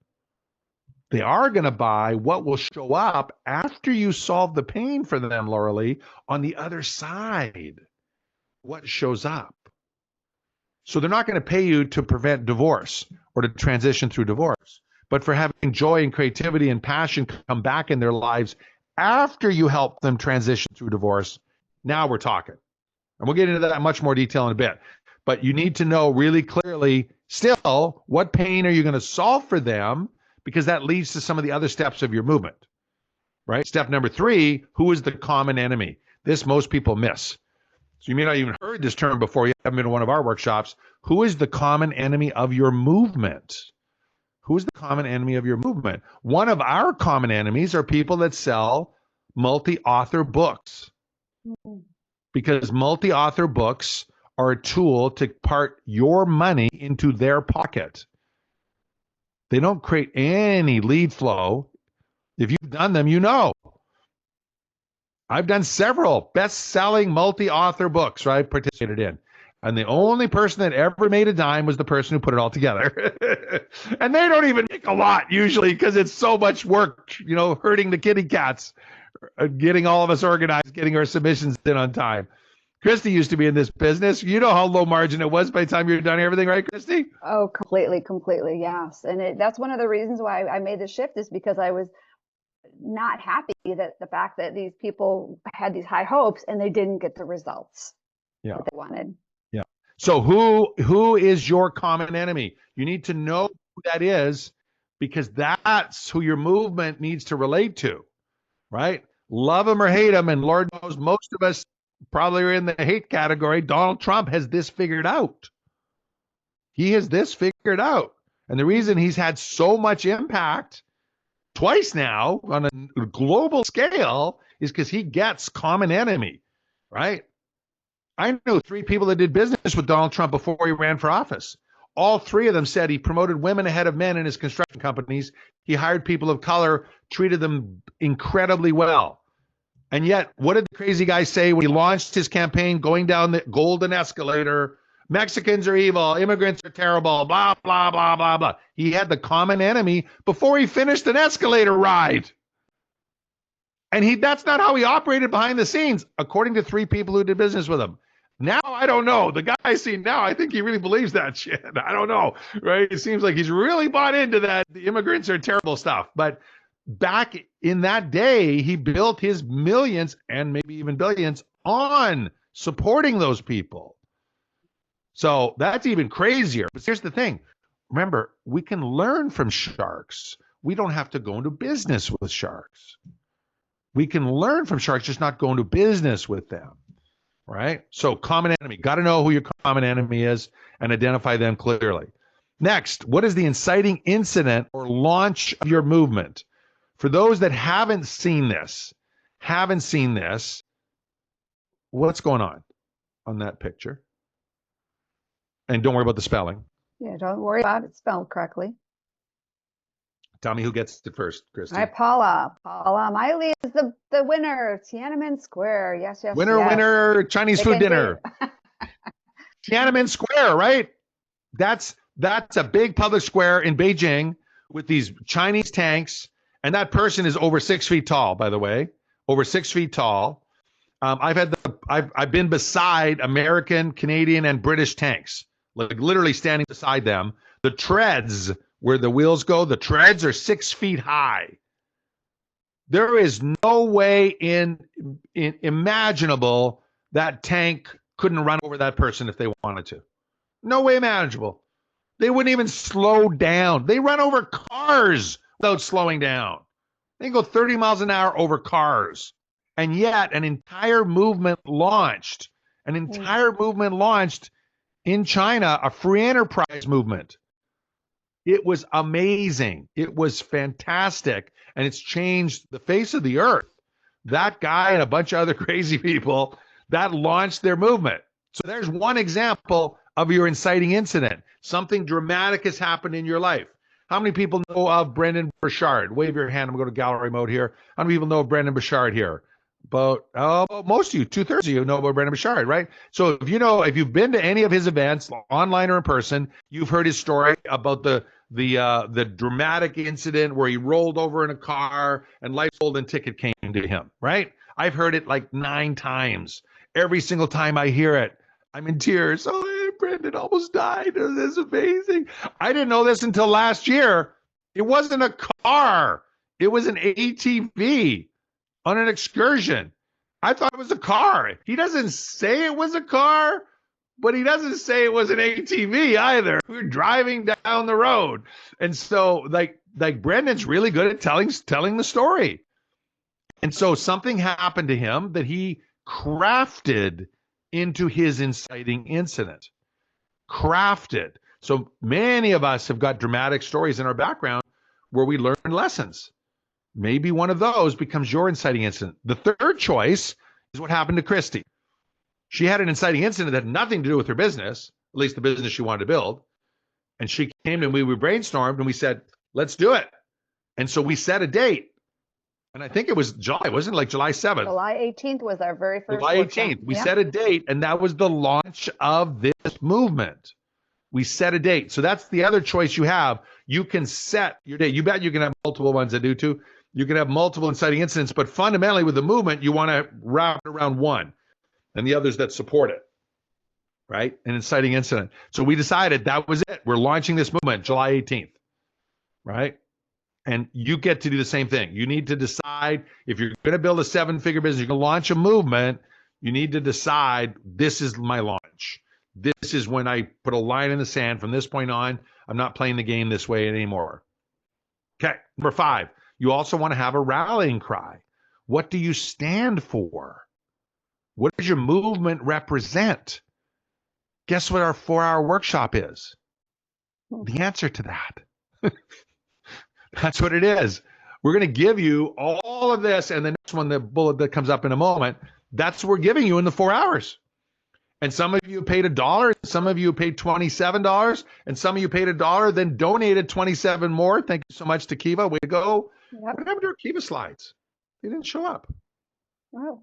They are going to buy what will show up after you solve the pain for them, Laura Lee, on the other side. What shows up. So they're not going to pay you to prevent divorce or to transition through divorce, but for having joy and creativity and passion come back in their lives after you help them transition through divorce. Now we're talking. And we'll get into that in much more detail in a bit. But you need to know really clearly still what pain are you going to solve for them, because that leads to some of the other steps of your movement, right? Step number 3, who is the common enemy? This most people miss. So you may not even heard this term before. You haven't been to one of our workshops. Who is the common enemy of your movement? Who is the common enemy of your movement? One of our common enemies are people that sell multi-author books. Because multi-author books are a tool to part your money into their pocket. They don't create any lead flow. If you've done them, you know. I've done several best-selling multi-author books, right? I've participated in. And the only person that ever made a dime was the person who put it all together. And they don't even make a lot usually because it's so much work, herding the kitty cats, getting all of us organized, getting our submissions in on time. Christie used to be in this business. You know how low margin it was by the time you're done everything, right, Christie? Oh, completely, yes. And that's one of the reasons why I made the shift is because I was not happy that the fact that these people had these high hopes and they didn't get the results that they wanted. Yeah. So who is your common enemy? You need to know who that is because that's who your movement needs to relate to, right? Love them or hate them, and Lord knows most of us probably are in the hate category. Donald Trump has this figured out. He has this figured out. And the reason he's had so much impact twice now on a global scale is because he gets common enemy, right? I know 3 people that did business with Donald Trump before he ran for office. All 3 of them said he promoted women ahead of men in his construction companies. He hired people of color, treated them incredibly well. And yet, what did the crazy guy say when he launched his campaign going down the golden escalator? Mexicans are evil, immigrants are terrible, blah, blah, blah, blah, blah. He had the common enemy before he finished an escalator ride. And that's not how he operated behind the scenes, according to 3 people who did business with him. Now, I don't know. The guy I see now, I think he really believes that shit. I don't know, right? It seems like he's really bought into that. The immigrants are terrible stuff. But back in that day, he built his millions and maybe even billions on supporting those people. So that's even crazier. But here's the thing. Remember, we can learn from sharks. We don't have to go into business with sharks. We can learn from sharks, just not go into business with them, right? So common enemy. Got to know who your common enemy is and identify them clearly. Next, what is the inciting incident or launch of your movement? For those that haven't seen this, what's going on that picture? And don't worry about the spelling. Yeah, don't worry about it spelled correctly. Tell me who gets it first, Christy. All right, Paula. Paula Miley is the winner of Tiananmen Square. Yes, yes, Winner, Chinese food dinner. Tiananmen Square, right? That's a big public square in Beijing with these Chinese tanks. And that person is over 6 feet tall, by the way, over 6 feet tall. I've been beside American, Canadian, and British tanks, like literally standing beside them. The treads where the wheels go, the treads are 6 feet high. There is no way in imaginable that tank couldn't run over that person if they wanted to. No way imaginable. They wouldn't even slow down. They run over cars without slowing down. They can go 30 miles an hour over cars. And yet an entire movement launched. In China, a free enterprise movement. It was amazing. It was fantastic. And it's changed the face of the earth. That guy and a bunch of other crazy people that launched their movement. So there's one example of your inciting incident. Something dramatic has happened in your life. How many people know of Brendan Burchard? Wave your hand. I'm going to go to gallery mode here. How many people know of Brendan Burchard here? Most of you, 2/3 of you know about Brendan Burchard, right? So if you've been to any of his events, online or in person, you've heard his story about the dramatic incident where he rolled over in a car and life golden ticket came to him, right? I've heard it like 9 times. Every single time I hear it, I'm in tears. Oh, Brendan almost died. Oh, this is amazing. I didn't know this until last year. It wasn't a car. It was an ATV on an excursion. I thought it was a car. He doesn't say it was a car, but he doesn't say it was an ATV either. We were driving down the road. And so like Brendan's really good at telling the story. And so something happened to him that he crafted into his inciting incident. Crafted. So many of us have got dramatic stories in our background where we learn lessons. Maybe one of those becomes your inciting incident. The third choice is what happened to Christie. She had an inciting incident that had nothing to do with her business, at least the business she wanted to build. And she came and we brainstormed and we said, let's do it. And so we set a date. And I think it was July, wasn't it? Like July 7th. July 18th was our very first July 18th. We set a date, and that was the launch of this movement. We set a date. So that's the other choice you have. You can set your date. You bet you can have multiple ones that do too. You can have multiple inciting incidents, but fundamentally with the movement, you want to wrap it around one and the others that support it, right? An inciting incident. So we decided that was it. We're launching this movement July 18th, right? And you get to do the same thing. You need to decide if you're going to build a 7-figure business, you're going to launch a movement, you need to decide this is my launch. This is when I put a line in the sand. From this point on, I'm not playing the game this way anymore. Okay, number 5, you also want to have a rallying cry. What do you stand for? What does your movement represent? Guess what our 4-hour workshop is? The answer to that. That's what it is. We're going to give you all of this, and the next one, the bullet that comes up in a moment, that's what we're giving you in the 4 hours. And some of you paid $1, some of you paid $27, and some of you paid $1, then donated 27 more. Thank you so much to Kiva. Way to go. Yep. What happened to our Kiva slides? They didn't show up. Oh,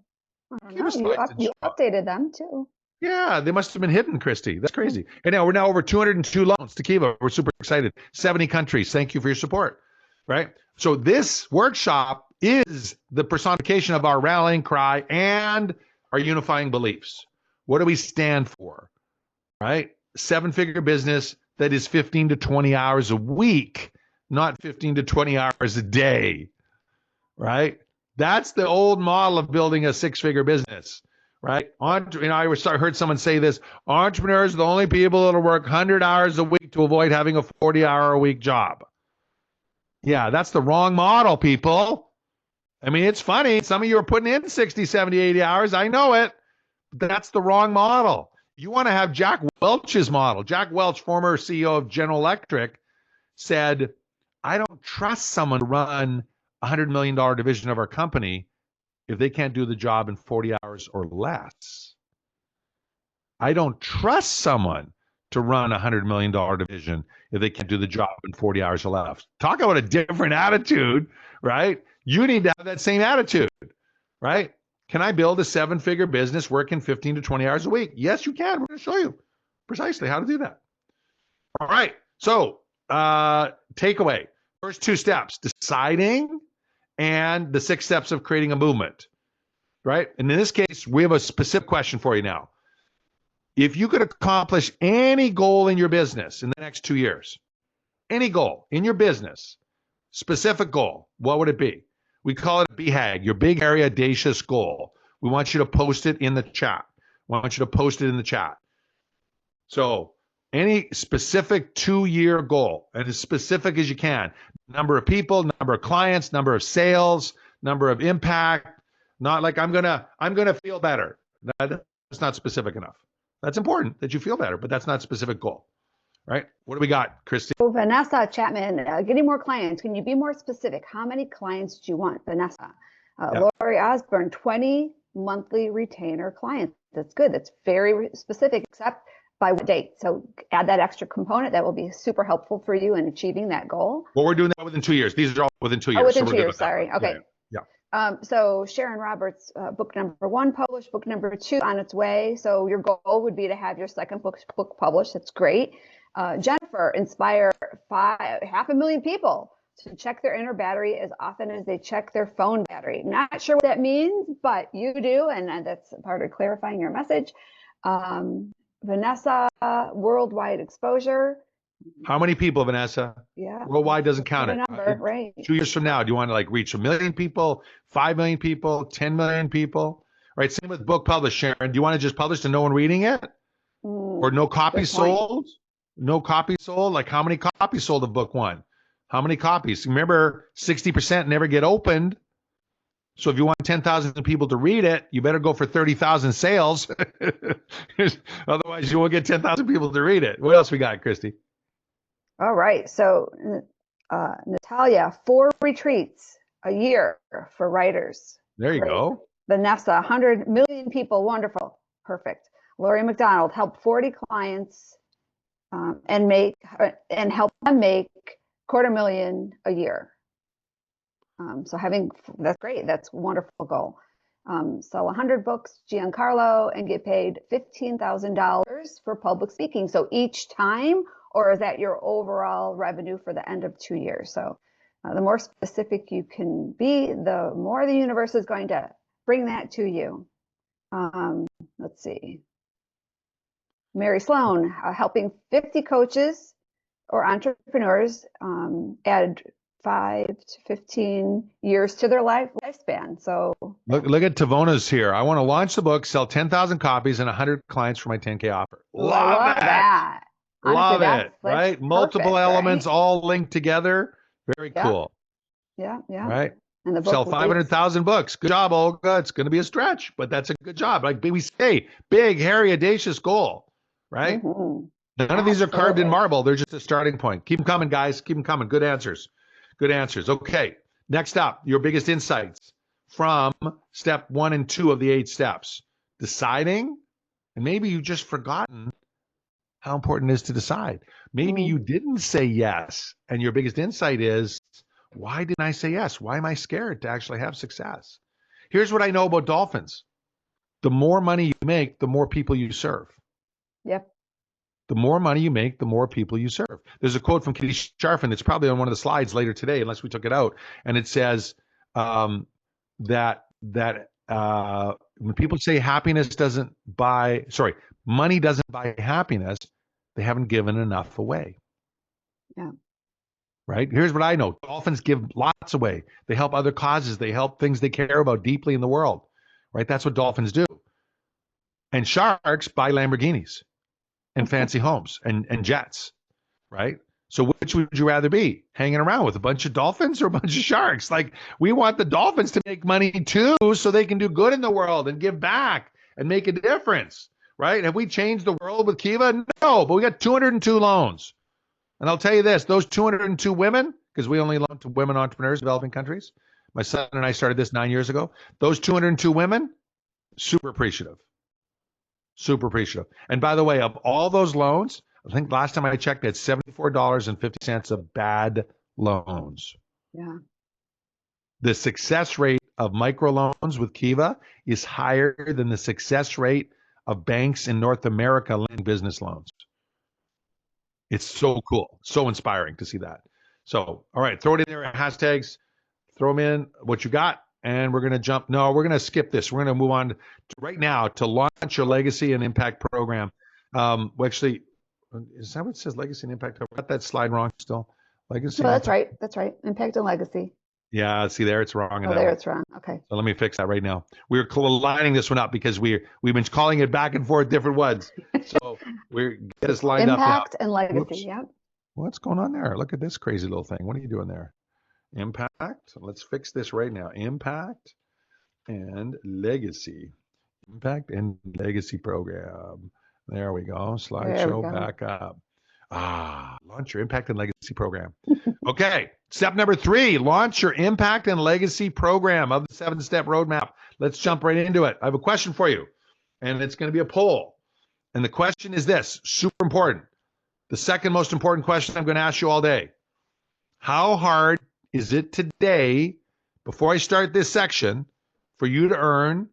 I don't Kiva know. slides didn't You show up. updated them too. Yeah, they must have been hidden, Christy. That's crazy. And now we're now over 202 loans to Kiva. We're super excited. 70 countries. Thank you for your support. Right? So this workshop is the personification of our rallying cry and our unifying beliefs. What do we stand for? Right? 7-figure business that is 15 to 20 hours a week, not 15 to 20 hours a day. Right? That's the old model of building a 6-figure business. Right? I heard someone say this: entrepreneurs are the only people that'll work 100 hours a week to avoid having a 40-hour-a-week job. Yeah, that's the wrong model, people. I mean, it's funny. Some of you are putting in 60, 70, 80 hours. I know it. But that's the wrong model. You want to have Jack Welch's model. Jack Welch, former CEO of General Electric, said, I don't trust someone to run a $100 million division of our company if they can't do the job in 40 hours or less. I don't trust someone to run a $100 million division if they can't do the job in 40 hours or less. Talk about a different attitude, right? You need to have that same attitude, right? Can I build a 7-figure business working 15 to 20 hours a week? Yes, you can. We're going to show you precisely how to do that. All right. So takeaway, first 2 steps, deciding and the 6 steps of creating a movement, right? And in this case, we have a specific question for you now. If you could accomplish any goal in your business in the next 2 years, any goal in your business, specific goal, what would it be? We call it a BHAG, your big, hairy, audacious goal. We want you to post it in the chat. We want you to post it in the chat. So any specific 2-year goal, and as specific as you can, number of people, number of clients, number of sales, number of impact, not like I'm gonna feel better. That's not specific enough. That's important that you feel better, but that's not a specific goal, right? What do we got, Christy? Oh, Vanessa Chapman, getting more clients. Can you be more specific? How many clients do you want, Vanessa? Yep. Lori Osborne, 20 monthly retainer clients. That's good. That's very specific, except by what date. So add that extra component. That will be super helpful for you in achieving that goal. Well, we're doing that within 2 years. These are all within 2 years. Oh, within so 2 years. Sorry. Yeah, Okay. yeah. So Sharon Roberts, book number 1 published, book number 2 on its way. So your goal would be to have your second book published. That's great. Jennifer, inspire 500,000 people to check their inner battery as often as they check their phone battery. Not sure what that means, but you do, and that's part of clarifying your message. Vanessa, worldwide exposure. How many people, Vanessa? Yeah. Worldwide doesn't count it. Number, right. 2 years from now, do you want to like reach 1 million people, 5 million people, 10 million people? Right. Same with book published, Sharon. Do you want to just publish and no one reading it? Or no copies sold? No copies sold? Like how many copies sold of book 1? How many copies? Remember, 60% never get opened. So if you want 10,000 people to read it, you better go for 30,000 sales. Otherwise, you won't get 10,000 people to read it. What else we got, Christy? All right. So Natalia, 4 retreats a year for writers. There you go. Vanessa, 100 million people. Wonderful. Perfect. Lori McDonald, help 40 clients and help them make $250,000 a year. So that's great. That's a wonderful goal. Sell 100 books, Giancarlo, and get paid $15,000 for public speaking. So each time, or is that your overall revenue for the end of 2 years? So the more specific you can be, the more the universe is going to bring that to you. Let's see. Mary Sloan, helping 50 coaches or entrepreneurs add 5 to 15 years to their lifespan. So look at Tavona's here. I want to launch the book, sell 10,000 copies and 100 clients for my 10K offer. Love that. Love it. Right? Multiple elements all linked together. Very cool. Yeah. Right? And the Sell book 500,000 books. Good job, Olga. It's going to be a stretch, but that's a good job. Like we say, big, hairy, audacious goal, right? Mhm. None of these are carved in Absolutely. marble. They're just a starting point. Keep them coming, guys. Keep them coming. Good answers. Good answers. Okay. Next up, your biggest insights from step 1 and 2 of the 8 steps. Deciding, and maybe you've just forgotten how important it is to decide. Maybe you didn't say yes, and your biggest insight is, why didn't I say yes? Why am I scared to actually have success? Here's what I know about dolphins. The more money you make, the more people you serve. Yep. The more money you make, the more people you serve. There's a quote from Kitty Sharfin. It's probably on one of the slides later today, unless we took it out. And it says that when people say money doesn't buy happiness, they haven't given enough away. Yeah. Right? Here's what I know. Dolphins give lots away. They help other causes. They help things they care about deeply in the world. Right? That's what dolphins do. And sharks buy Lamborghinis and fancy homes and jets. Right? So which would you rather be? Hanging around with a bunch of dolphins or a bunch of sharks? Like, we want the dolphins to make money too, so they can do good in the world and give back and make a difference. Right? Have we changed the world with Kiva? No, but we got 202 loans. And I'll tell you this, those 202 women, because we only loan to women entrepreneurs in developing countries. My son and I started this 9 years ago. Those 202 women, super appreciative. Super appreciative. And by the way, of all those loans, I think last time I checked, they had $74.50 of bad loans. Yeah. The success rate of microloans with Kiva is higher than the success rate of banks in North America lending business loans. It's so cool, so inspiring to see that. So, all right, throw it in there, hashtags, throw them in, what you got, and we're going to jump. No, we're going to skip this. We're going to move on to right now to launch your Legacy and Impact program. Actually, is that what it says, Legacy and Impact? I got that slide wrong still. Legacy. No, that's right. That's right. Impact and legacy. Yeah, see there, it's wrong. Oh, there it's wrong. Okay. So let me fix that right now. We're lining this one up because we've been calling it back and forth different ones. So we're get us lined up now. Impact and legacy. Oops. Yeah. What's going on there? Look at this crazy little thing. What are you doing there? Impact. Let's fix this right now. Impact and legacy. Impact and legacy program. There we go. Slideshow back up. Launch your impact and legacy program. Okay. Step number 3, launch your impact and legacy program of the 7-step roadmap. Let's jump right into it. I have a question for you, and it's going to be a poll. And the question is this, super important. The second most important question I'm going to ask you all day. How hard is it today, before I start this section, for you to earn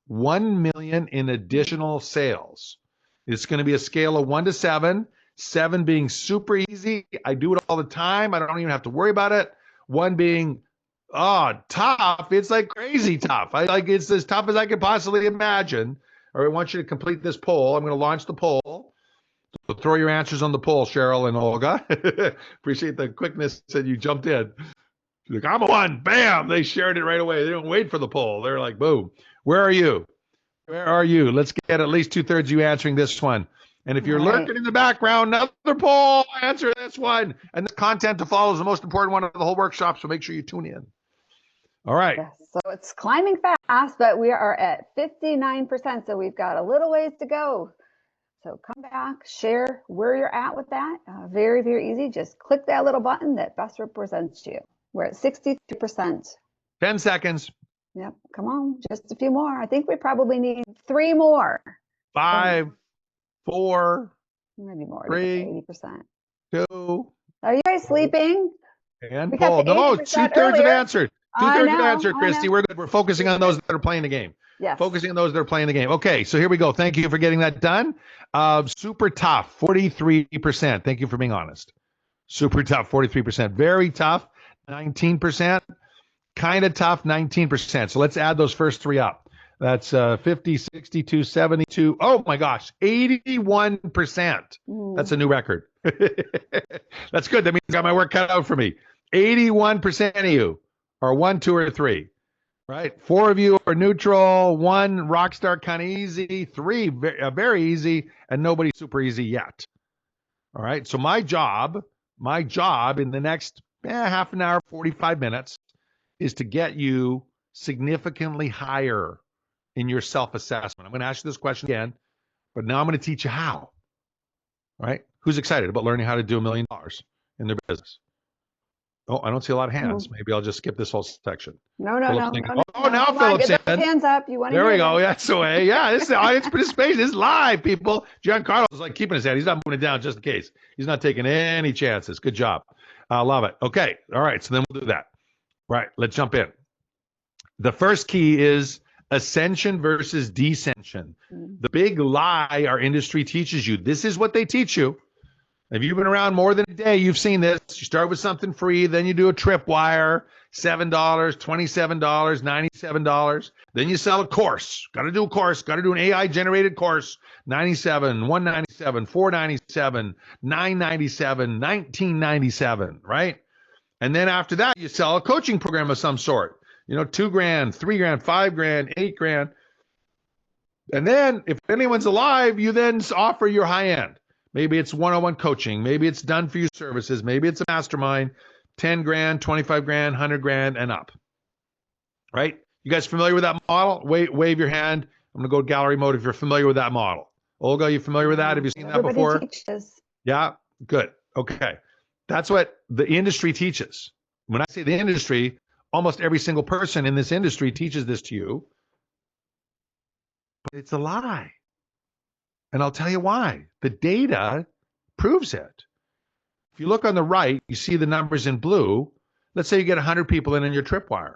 1 million in additional sales? It's going to be a scale of 1 to 7. 7 being super easy. I do it all the time. I don't even have to worry about it. 1 being, tough. It's like crazy tough. It's as tough as I could possibly imagine. All right, I want you to complete this poll. I'm going to launch the poll. So throw your answers on the poll, Cheryl and Olga. Appreciate the quickness that you jumped in. She's like, I'm a 1. Bam! They shared it right away. They don't wait for the poll. They're like, boom. Where are you? Where are you? Let's get at least 2/3 of you answering this one. And if you're lurking in the background, another poll, answer this one. And the content to follow is the most important one of the whole workshop, so make sure you tune in. All right. Yes. So it's climbing fast, but we are at 59%, so we've got a little ways to go. So come back, share where you're at with that. Very, very easy. Just click that little button that best represents you. We're at 62%. 10 seconds. Yep. Come on. Just a few more. I think we probably need 3 more. 5, 4, maybe more. 3, 80%. 2. Are you guys sleeping? And poll. No, 2/3 have answered. 2/3 have answered, Christy. We're good. We're focusing on those that are playing the game. Yes. Focusing on those that are playing the game. Okay, so here we go. Thank you for getting that done. Super tough, 43%. Thank you for being honest. Super tough, 43%. Very tough, 19%. Kind of tough, 19%. So let's add those first 3 up. That's 50, 62, 72. Oh my gosh, 81%. That's a new record. That's good. That means I got my work cut out for me. 81% of you are 1, 2, or 3. Right? 4 of you are neutral. 1 rock star, kind of easy. 3 very easy, and nobody super easy yet. All right. So my job in the next half an hour, 45 minutes, is to get you significantly higher in your self-assessment. I'm going to ask you this question again, but now I'm going to teach you how. All right? Who's excited about learning how to do $1 million in their business? Oh, I don't see a lot of hands. Maybe I'll just skip this whole section. No, no, Philip's no, thinking, no, oh, no. now Come on, Philip's get those in. hands up. You want to There we hear go. this. That's the way. Yeah, this is the audience participation. This is live, people. Giancarlo's like keeping his hand. He's not moving it down just in case. He's not taking any chances. Good job. I love it. Okay. All right. So then we'll do that. Right. Let's jump in. The first key is ascension versus descension. The big lie our industry teaches you. This is what they teach you. If you've been around more than a day, you've seen this. You start with something free, then you do a tripwire, $7, $27, $97. Then you sell a course. Got to do a course. Got to do an AI-generated course. $97, $197, $497, $997, $1997, right? And then after that, you sell a coaching program of some sort. You know, $2,000, $3,000, $5,000, $8,000. And then if anyone's alive, you then offer your high end. Maybe it's one-on-one coaching. Maybe it's done for you services. Maybe it's a mastermind, $10,000, $25,000, $100,000 and up. Right? You guys familiar with that model? Wave your hand. I'm going to go gallery mode if you're familiar with that model. Olga, you familiar with that? Have you seen that before? Everybody teaches. Yeah? Good. Okay. That's what the industry teaches. When I say the industry, almost every single person in this industry teaches this to you. But it's a lie. And I'll tell you why. The data proves it. If you look on the right, you see the numbers in blue. Let's say you get 100 people in your tripwire.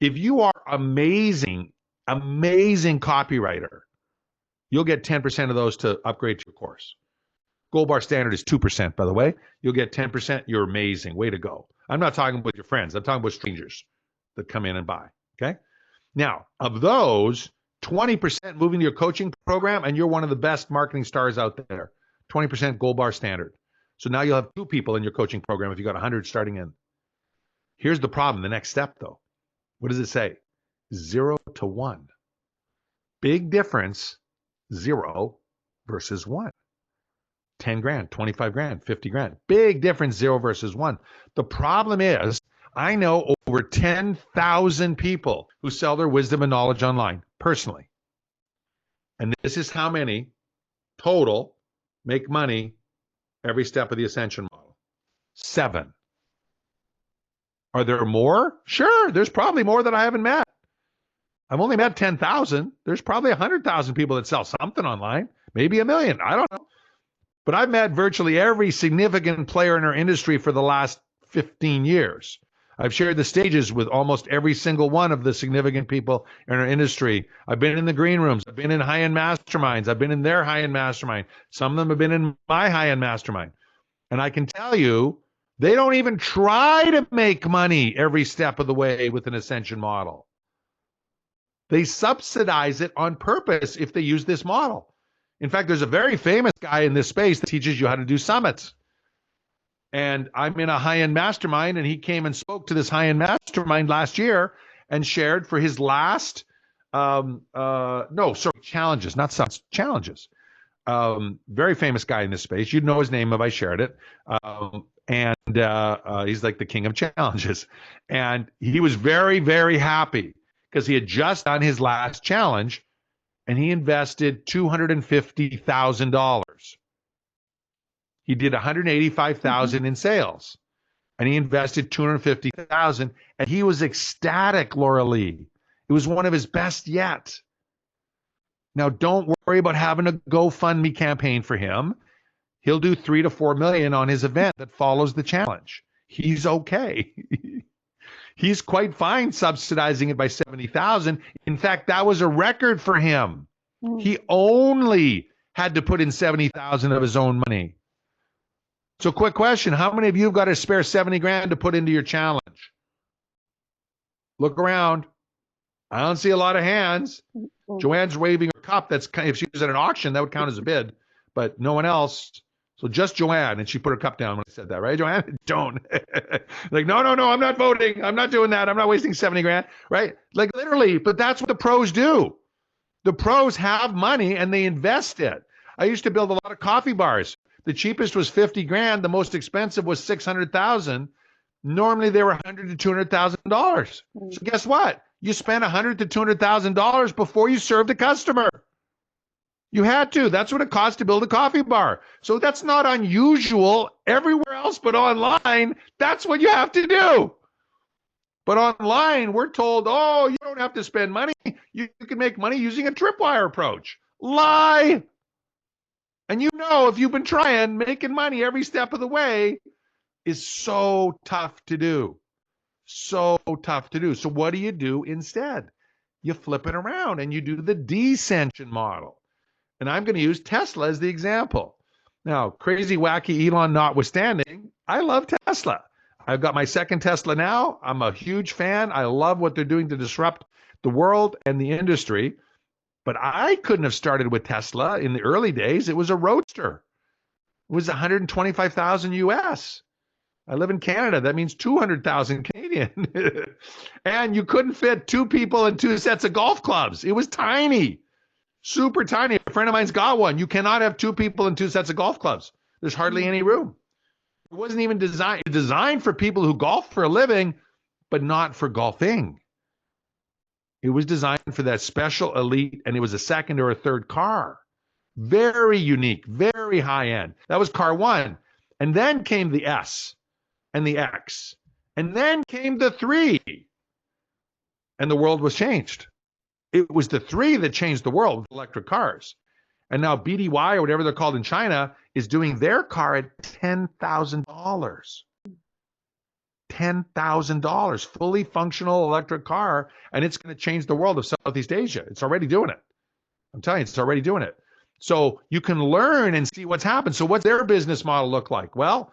If you are amazing copywriter, you'll get 10% of those to upgrade to your course. Gold bar standard is 2%, by the way. You'll get 10%. You're amazing. Way to go. I'm not talking about your friends. I'm talking about strangers that come in and buy. Okay? Now, of those, 20% moving to your coaching program, and you're one of the best marketing stars out there. 20% gold bar standard. So now you'll have 2 people in your coaching program if you got 100 starting in. Here's the problem. The next step, though. What does it say? 0 to 1. Big difference, 0 versus 1. 10 grand, 25 grand, 50 grand. Big difference, 0 versus 1. The problem is, I know over 10,000 people who sell their wisdom and knowledge online, personally. And this is how many total make money every step of the ascension model. 7. Are there more? Sure, there's probably more that I haven't met. I've only met 10,000. There's probably 100,000 people that sell something online, maybe 1 million. I don't know. But I've met virtually every significant player in our industry for the last 15 years. I've shared the stages with almost every single one of the significant people in our industry. I've been in the green rooms. I've been in high-end masterminds. I've been in their high-end mastermind. Some of them have been in my high-end mastermind. And I can tell you, they don't even try to make money every step of the way with an ascension model. They subsidize it on purpose if they use this model. In fact, there's a very famous guy in this space that teaches you how to do summits. And I'm in a high-end mastermind, and he came and spoke to this high-end mastermind last year and shared for his last, challenges, not summits, challenges. Very famous guy in this space. You'd know his name if I shared it. He's like the king of challenges. And he was very, very happy because he had just done his last challenge, and he invested $250,000. He did $185,000 in sales, and he invested $250,000, and he was ecstatic, Laura Lee. It was one of his best yet. Now, don't worry about having a GoFundMe campaign for him. He'll do 3 to 4 million on his event that follows the challenge. He's okay. He's quite fine subsidizing it by 70,000. In fact, that was a record for him. He only had to put in 70,000 of his own money. So quick question, how many of you have got to spare 70 grand to put into your challenge? Look around. I don't see a lot of hands. Joanne's waving her cup. That's if she was at an auction, that would count as a bid, but no one else. So just Joanne, and she put her cup down when I said that, right, Joanne? Don't. Like, no, I'm not voting. I'm not doing that. I'm not wasting 70 grand, right? Like literally, but that's what the pros do. The pros have money and they invest it. I used to build a lot of coffee bars. The cheapest was 50 grand. The most expensive was 600,000. Normally they were $100,000 to $200,000. So guess what? You spent $100,000 to $200,000 before you served a customer. You had to. That's what it costs to build a coffee bar. So that's not unusual everywhere else but online. That's what you have to do. But online, we're told, oh, you don't have to spend money. You can make money using a tripwire approach. Lie. And you know, if you've been trying, making money every step of the way is so tough to do. So tough to do. So what do you do instead? You flip it around and you do the descension model. And I'm going to use Tesla as the example. Now, crazy, wacky Elon notwithstanding, I love Tesla. I've got my second Tesla now. I'm a huge fan. I love what they're doing to disrupt the world and the industry. But I couldn't have started with Tesla in the early days. It was a Roadster. It was 125,000 US. I live in Canada. That means 200,000 Canadian. And you couldn't fit two people and two sets of golf clubs. It was tiny, super tiny. A friend of mine's got one. You cannot have two people and two sets of golf clubs. There's hardly any room. It wasn't even designed for people who golf for a living, but not for golfing. It was designed for that special elite, and it was a second or a third car. Very unique, very high end. That was car one. And then came the S and the X. And then came the 3. And the world was changed. It was the 3 that changed the world with electric cars. And now BDY, or whatever they're called in China, is doing their car at $10,000. $10,000, fully functional electric car, and it's going to change the world of Southeast Asia. It's already doing it. I'm telling you, it's already doing it. So you can learn and see what's happened. So what's their business model look like? Well,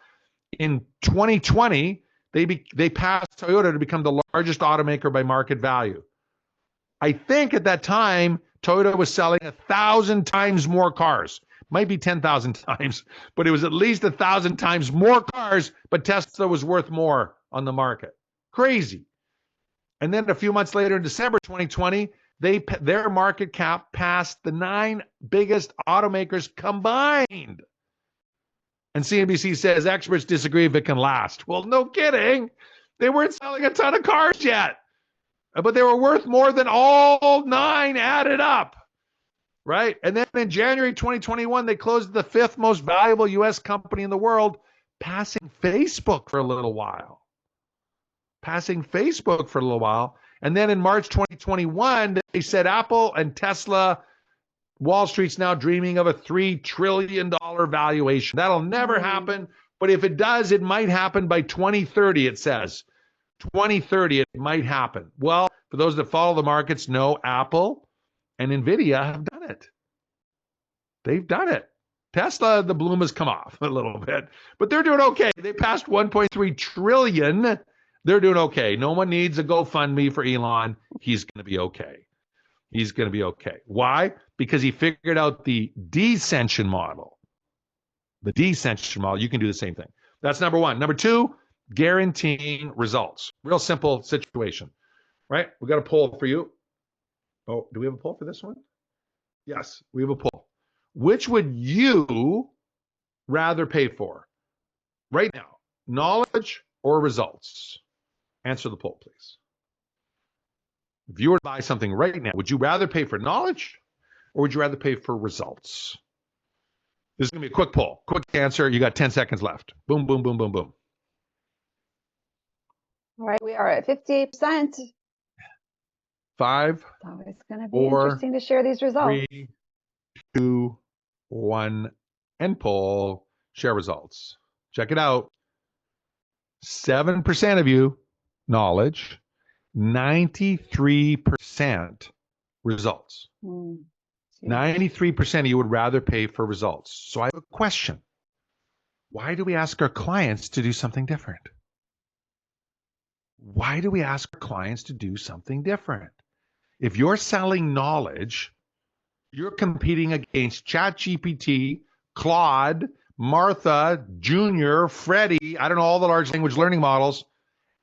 in 2020, they passed Toyota to become the largest automaker by market value. I think at that time, Toyota was selling 1,000 times more cars. Might be 10,000 times, but it was at least 1,000 times more cars, but Tesla was worth more on the market. Crazy. And then a few months later, in December 2020, their market cap passed the 9 biggest automakers combined. And CNBC says experts disagree if it can last. Well, no kidding. They weren't selling a ton of cars yet, but they were worth more than all 9 added up. Right? And then in January 2021, they closed the 5th most valuable U.S. company in the world, passing Facebook for a little while. And then in March 2021, they said Apple and Tesla, Wall Street's now dreaming of a $3 trillion valuation. That'll never happen. But if it does, it might happen by 2030, it says. 2030, it might happen. Well, for those that follow the markets, know Apple and NVIDIA have done it. They've done it. Tesla, the bloom has come off a little bit, but they're doing okay. They passed 1.3 trillion. They're doing okay. No one needs a GoFundMe for Elon. He's going to be okay. He's going to be okay. Why? Because he figured out the descension model. The descension model, you can do the same thing. That's number one. Number two, guaranteeing results. Real simple situation, right? We got a poll for you. Oh, do we have a poll for this one? Yes, we have a poll. Which would you rather pay for right now? Knowledge or results? Answer the poll, please. If you were to buy something right now, would you rather pay for knowledge or would you rather pay for results? This is going to be a quick poll. Quick answer. You got 10 seconds left. Boom, boom, boom, boom, boom. All right, we are at 58%. 5, So it's going to be 4, interesting to share these results. 3, 2, 1, and poll. Share results. Check it out. 7% of you, knowledge. 93% results. 93% of you would rather pay for results. So I have a question. Why do we ask our clients to do something different? Why do we ask our clients to do something different? If you're selling knowledge, you're competing against ChatGPT, Claude, Martha, Junior, Freddie, I don't know, all the large language learning models,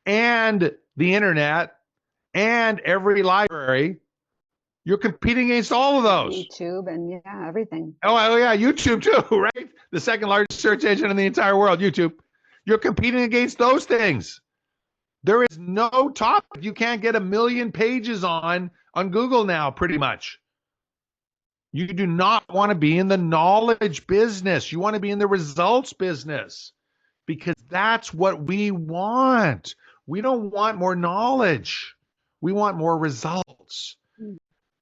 and the internet, and every library. You're competing against all of those. YouTube and yeah, everything. Oh yeah, YouTube too, right? The second largest search engine in the entire world, YouTube. You're competing against those things. There is no topic you can't get 1 million pages on Google now, pretty much. You do not want to be in the knowledge business. You want to be in the results business, because that's what we want. We don't want more knowledge. We want more results.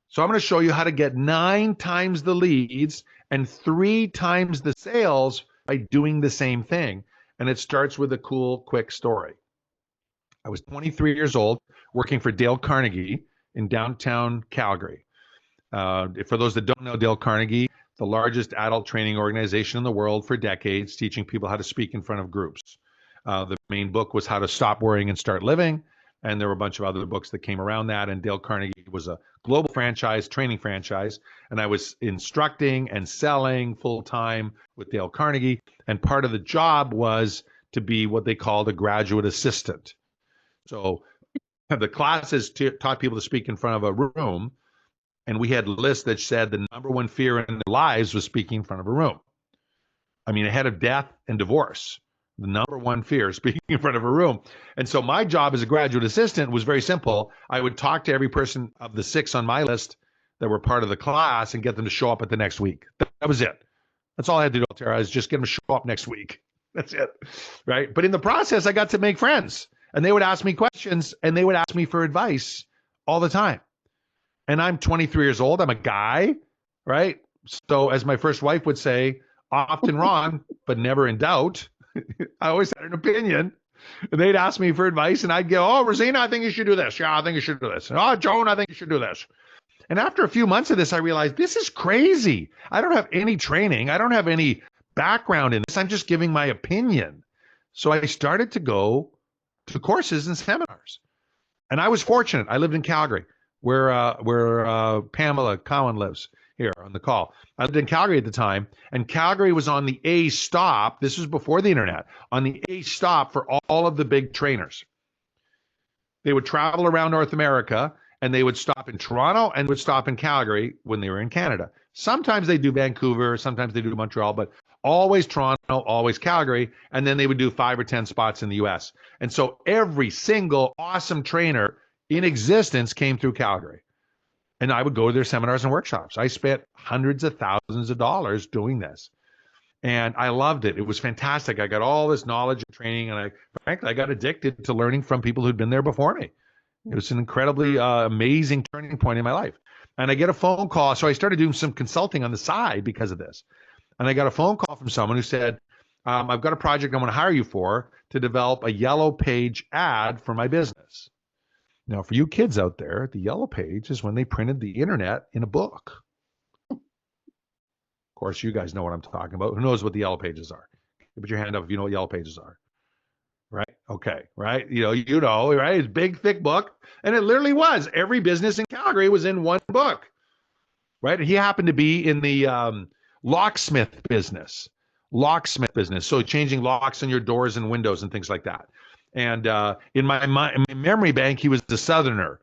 So I'm going to show you how to get 9 times the leads and 3 times the sales by doing the same thing. And it starts with a cool, quick story. I was 23 years old, working for Dale Carnegie in downtown Calgary. For those that don't know Dale Carnegie, the largest adult training organization in the world for decades, teaching people how to speak in front of groups. The main book was How to Stop Worrying and Start Living. And there were a bunch of other books that came around that. And Dale Carnegie was a global franchise, training franchise. And I was instructing and selling full time with Dale Carnegie. And part of the job was to be what they called a graduate assistant. So the classes taught people to speak in front of a room. And we had lists that said the number one fear in their lives was speaking in front of a room. I mean, ahead of death and divorce, the number one fear is speaking in front of a room. And so my job as a graduate assistant was very simple. I would talk to every person of the 6 on my list that were part of the class and get them to show up at the next week. That was it. That's all I had to do, Tara, is just get them to show up next week. That's it, right? But in the process, I got to make friends. And they would ask me questions, and they would ask me for advice all the time. And I'm 23 years old. I'm a guy, right? So as my first wife would say, often wrong, but never in doubt. I always had an opinion. And they'd ask me for advice, and I'd go, oh, Rosina, I think you should do this. Yeah, I think you should do this. Oh, Joan, I think you should do this. And after a few months of this, I realized this is crazy. I don't have any training. I don't have any background in this. I'm just giving my opinion. So I started to go to courses and seminars. And I was fortunate. I lived in Calgary, where Pamela Cowan lives here on the call. I lived in Calgary at the time, and Calgary was on the A stop. This was before the internet, on the A stop for all of the big trainers. They would travel around North America, and they would stop in Toronto and would stop in Calgary when they were in Canada. Sometimes they do Vancouver, sometimes they do Montreal, but always Toronto, always Calgary, and then they would do 5 or 10 spots in the US. And so every single awesome trainer in existence came through Calgary. And I would go to their seminars and workshops. I spent hundreds of thousands of dollars doing this. And I loved it. It was fantastic. I got all this knowledge and training, and frankly, I got addicted to learning from people who'd been there before me. It was an incredibly amazing turning point in my life. And I get a phone call. So I started doing some consulting on the side because of this. And I got a phone call from someone who said, I've got a project I want to hire you for to develop a yellow page ad for my business. Now, for you kids out there, the yellow page is when they printed the internet in a book. Of course, you guys know what I'm talking about. Who knows what the yellow pages are? Put your hand up if you know what yellow pages are. Right? Okay. Right? You know, right? It's a big, thick book. And it literally was. Every business in Calgary was in one book. Right? And he happened to be in the locksmith business. So changing locks on your doors and windows and things like that. And in my memory bank, he was a Southerner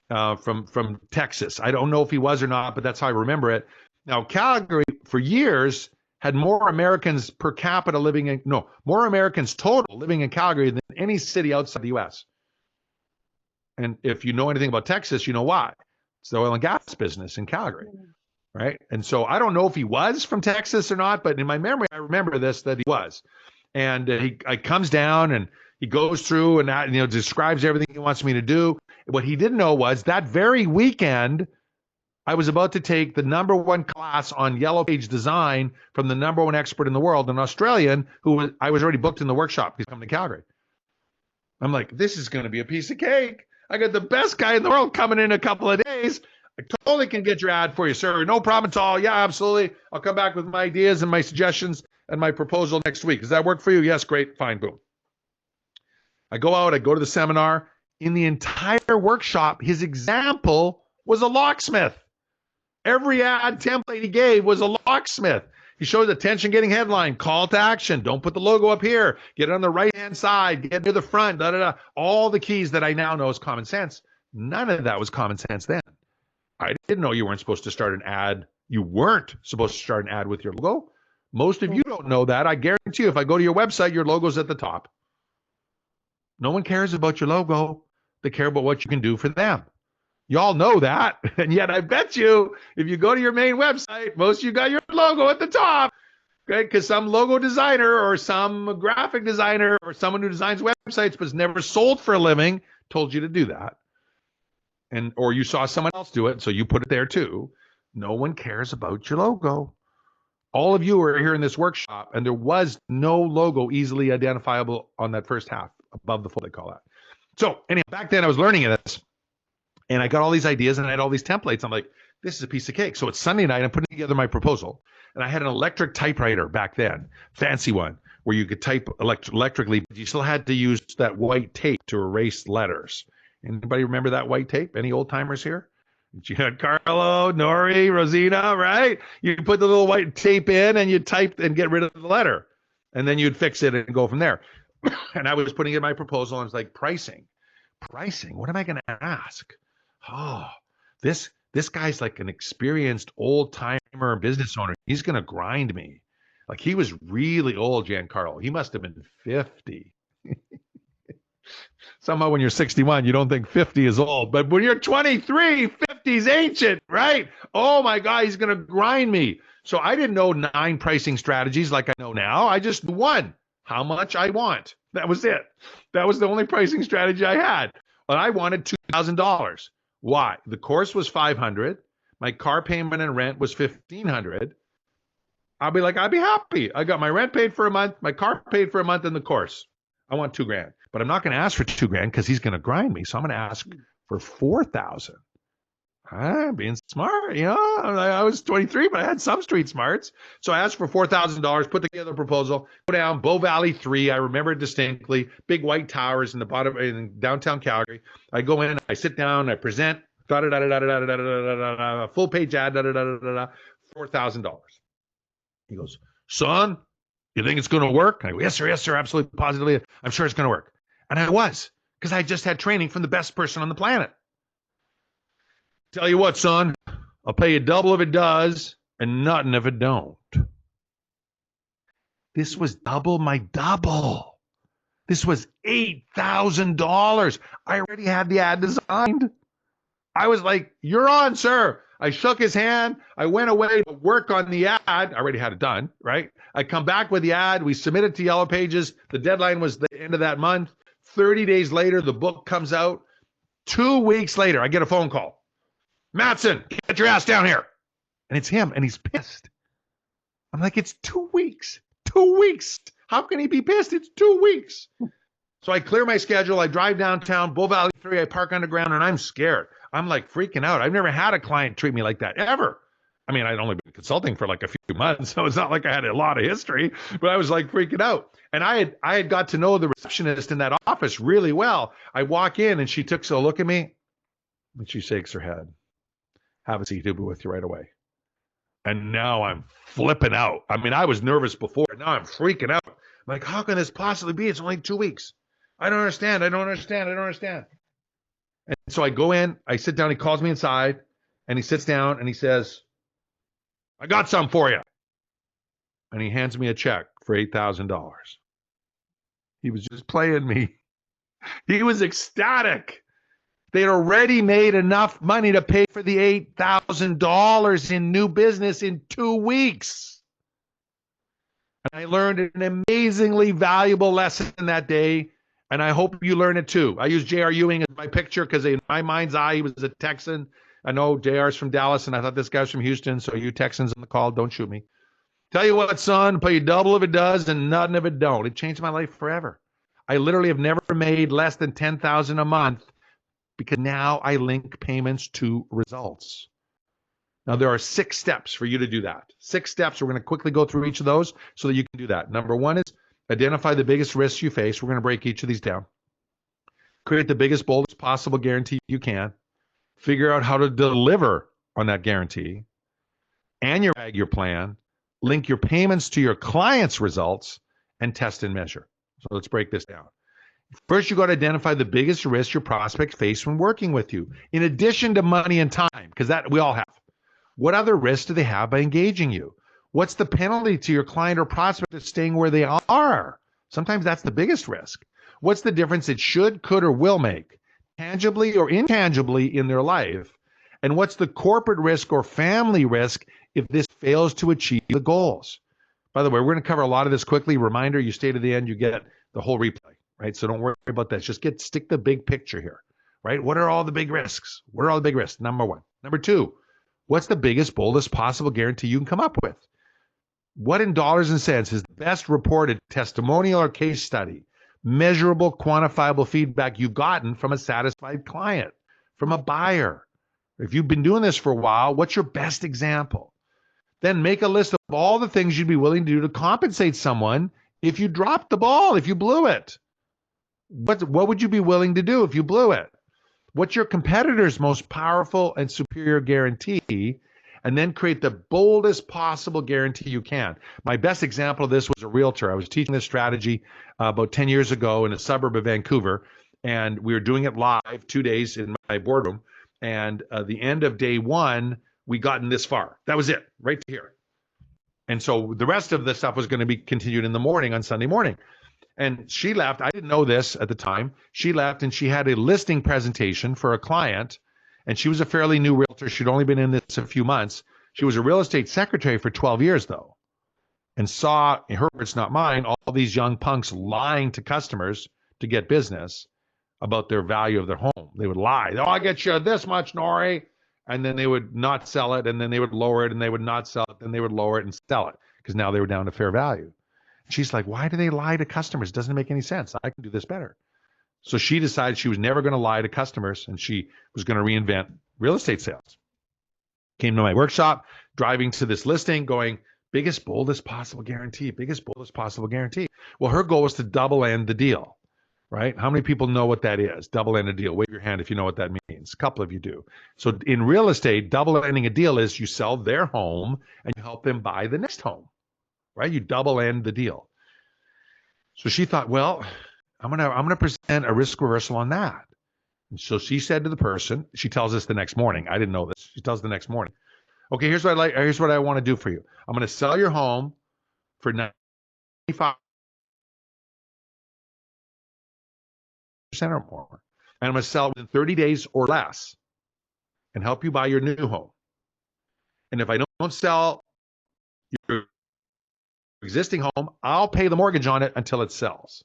from Texas. I don't know if he was or not, but that's how I remember it. Now, Calgary, for years, had more Americans per capita more Americans total living in Calgary than any city outside the U.S. And if you know anything about Texas, you know why. It's the oil and gas business in Calgary, right? And so I don't know if he was from Texas or not, but in my memory, I remember that he was. And he comes down and he goes through and describes everything he wants me to do. What he didn't know was that very weekend, I was about to take the #1 class on yellow page design from the #1 expert in the world, an Australian who I was already booked in the workshop. He's coming to Calgary. I'm like, this is going to be a piece of cake. I got the best guy in the world coming in a couple of days. I totally can get your ad for you, sir. No problem at all. Yeah, absolutely. I'll come back with my ideas and my suggestions and my proposal next week. Does that work for you? Yes, great. Fine. Boom. I go out, I go to the seminar. In the entire workshop, his example was a locksmith. Every ad template he gave was a locksmith. He showed attention getting headline, call to action. Don't put the logo up here. Get it on the right-hand side. Get near the front. Da, da, da. All the keys that I now know is common sense. None of that was common sense then. I didn't know you weren't supposed to start an ad. You weren't supposed to start an ad with your logo. Most of you don't know that. I guarantee you, if I go to your website, your logo's at the top. No one cares about your logo. They care about what you can do for them. Y'all know that. And yet I bet you, if you go to your main website, most of you got your logo at the top. Okay, because some logo designer or some graphic designer or someone who designs websites but has never sold for a living told you to do that. Or you saw someone else do it, so you put it there too. No one cares about your logo. All of you are here in this workshop, and there was no logo easily identifiable on that first half, above the fold, they call that. So anyway, back then I was learning this, and I got all these ideas, and I had all these templates. I'm like, this is a piece of cake. So it's Sunday night, I'm putting together my proposal, and I had an electric typewriter back then, fancy one, where you could type electrically, but you still had to use that white tape to erase letters. Anybody remember that white tape? Any old timers here? Giancarlo, Nori, Rosina, right? You put the little white tape in and you type and get rid of the letter. And then you'd fix it and go from there. And I was putting in my proposal and it's like pricing. What am I going to ask? Oh, this guy's like an experienced old timer business owner. He's going to grind me. Like he was really old, Giancarlo. He must have been 50. Somehow when you're 61, you don't think 50 is old. But when you're 23, 50 is ancient, right? Oh my God, he's going to grind me. So I didn't know 9 pricing strategies like I know now. I just knew one, how much I want. That was it. That was the only pricing strategy I had. But I wanted $2,000. Why? The course was $500. My car payment and rent was $1,500. I'd be happy. I got my rent paid for a month, my car paid for a month, and the course. I want $2,000, but I'm not going to ask for $2,000 because he's going to grind me. So I'm going to ask for $4,000. Being smart, you know. I was 23, but I had some street smarts. So I asked for $4,000, put together a proposal, go down Bow Valley 3. I remember it distinctly. Big white towers in the bottom in downtown Calgary. I go in, I sit down, I present, full page ad, $4,000. He goes, son, you think it's going to work? I go, yes, sir, absolutely, positively. I'm sure it's going to work. And I was, because I just had training from the best person on the planet. Tell you what, son, I'll pay you double if it does and nothing if it don't. This was double my double. This was $8,000. I already had the ad designed. I was like, you're on, sir. I shook his hand. I went away to work on the ad. I already had it done, right? I come back with the ad. We submit it to Yellow Pages. The deadline was the end of that month. 30 days later, the book comes out. 2 weeks later, I get a phone call. Matzen, get your ass down here. And it's him, and he's pissed. I'm like, it's 2 weeks. 2 weeks. How can he be pissed? It's 2 weeks. So I clear my schedule. I drive downtown, Bow Valley 3. I park underground, and I'm scared. I'm like freaking out. I've never had a client treat me like that, ever. I mean, I'd only been consulting for like a few months, so it's not like I had a lot of history, but I was like freaking out. And I had got to know the receptionist in that office really well. I walk in, and she took a look at me, and she shakes her head. Have a seat, he'll be with you right away. And now I'm flipping out. I mean, I was nervous before. Now I'm freaking out. I'm like, how can this possibly be? It's only 2 weeks. I don't understand. And so I go in, I sit down, he calls me inside, and he sits down and he says, I got some for you. And he hands me a check for $8,000. He was just playing me. He was ecstatic. They'd already made enough money to pay for the $8,000 in new business in 2 weeks. And I learned an amazingly valuable lesson that day. And I hope you learn it too. I use J.R. Ewing as my picture because in my mind's eye, he was a Texan. I know J.R.'s from Dallas, and I thought this guy's from Houston. So you Texans on the call, don't shoot me. Tell you what, son, pay you double if it does and nothing if it don't. It changed my life forever. I literally have never made less than $10,000 a month because now I link payments to results. Now, there are 6 steps for you to do that. 6 steps. We're going to quickly go through each of those so that you can do that. Number 1 is identify the biggest risks you face. We're going to break each of these down. Create the biggest, boldest possible guarantee you can. Figure out how to deliver on that guarantee. And your plan. Link your payments to your client's results and test and measure. So let's break this down. First, you got to identify the biggest risks your prospects face when working with you. In addition to money and time, because that we all have. What other risks do they have by engaging you? What's the penalty to your client or prospect of staying where they are? Sometimes that's the biggest risk. What's the difference it should, could, or will make, tangibly or intangibly in their life? And what's the corporate risk or family risk if this fails to achieve the goals? By the way, we're going to cover a lot of this quickly. Reminder, you stay to the end, you get the whole replay, right? So don't worry about that. Just stick the big picture here, right? What are all the big risks? What are all the big risks? Number one. Number two, what's the biggest, boldest possible guarantee you can come up with? What in dollars and cents is the best reported testimonial or case study, measurable, quantifiable feedback you've gotten from a satisfied client, from a buyer? If you've been doing this for a while, what's your best example? Then make a list of all the things you'd be willing to do to compensate someone if you dropped the ball, if you blew it. What would you be willing to do if you blew it? What's your competitor's most powerful and superior guarantee? And then create the boldest possible guarantee you can. My best example of this was a realtor. I was teaching this strategy about 10 years ago in a suburb of Vancouver, and we were doing it live 2 days in my boardroom. And the end of day one, we gotten this far. That was it, right to here. And so the rest of the stuff was going to be continued in the morning on Sunday morning. And she left. I didn't know this at the time. She left and she had a listing presentation for a client. And she was a fairly new realtor. She'd only been in this a few months. She was a real estate secretary for 12 years, though, and saw, in her words, not mine, all these young punks lying to customers to get business about their value of their home. They would lie. Oh, I get you this much, Nori. And then they would not sell it, and then they would lower it, and they would not sell it, then they would lower it and sell it because now they were down to fair value. She's like, why do they lie to customers? It doesn't make any sense. I can do this better. So she decided she was never going to lie to customers, and she was going to reinvent real estate sales. Came to my workshop, driving to this listing, going, biggest, boldest possible guarantee, biggest, boldest possible guarantee. Well, her goal was to double end the deal, right? How many people know what that is? Double end a deal. Wave your hand if you know what that means. A couple of you do. So in real estate, double ending a deal is you sell their home and you help them buy the next home, right? You double end the deal. So she thought, well, I'm gonna present a risk reversal on that. And so she said to the person, she tells us the next morning. I didn't know this. She tells the next morning, okay, here's what I want to do for you. I'm going to sell your home for 95% or more. And I'm going to sell it within 30 days or less and help you buy your new home. And if I don't sell your existing home, I'll pay the mortgage on it until it sells.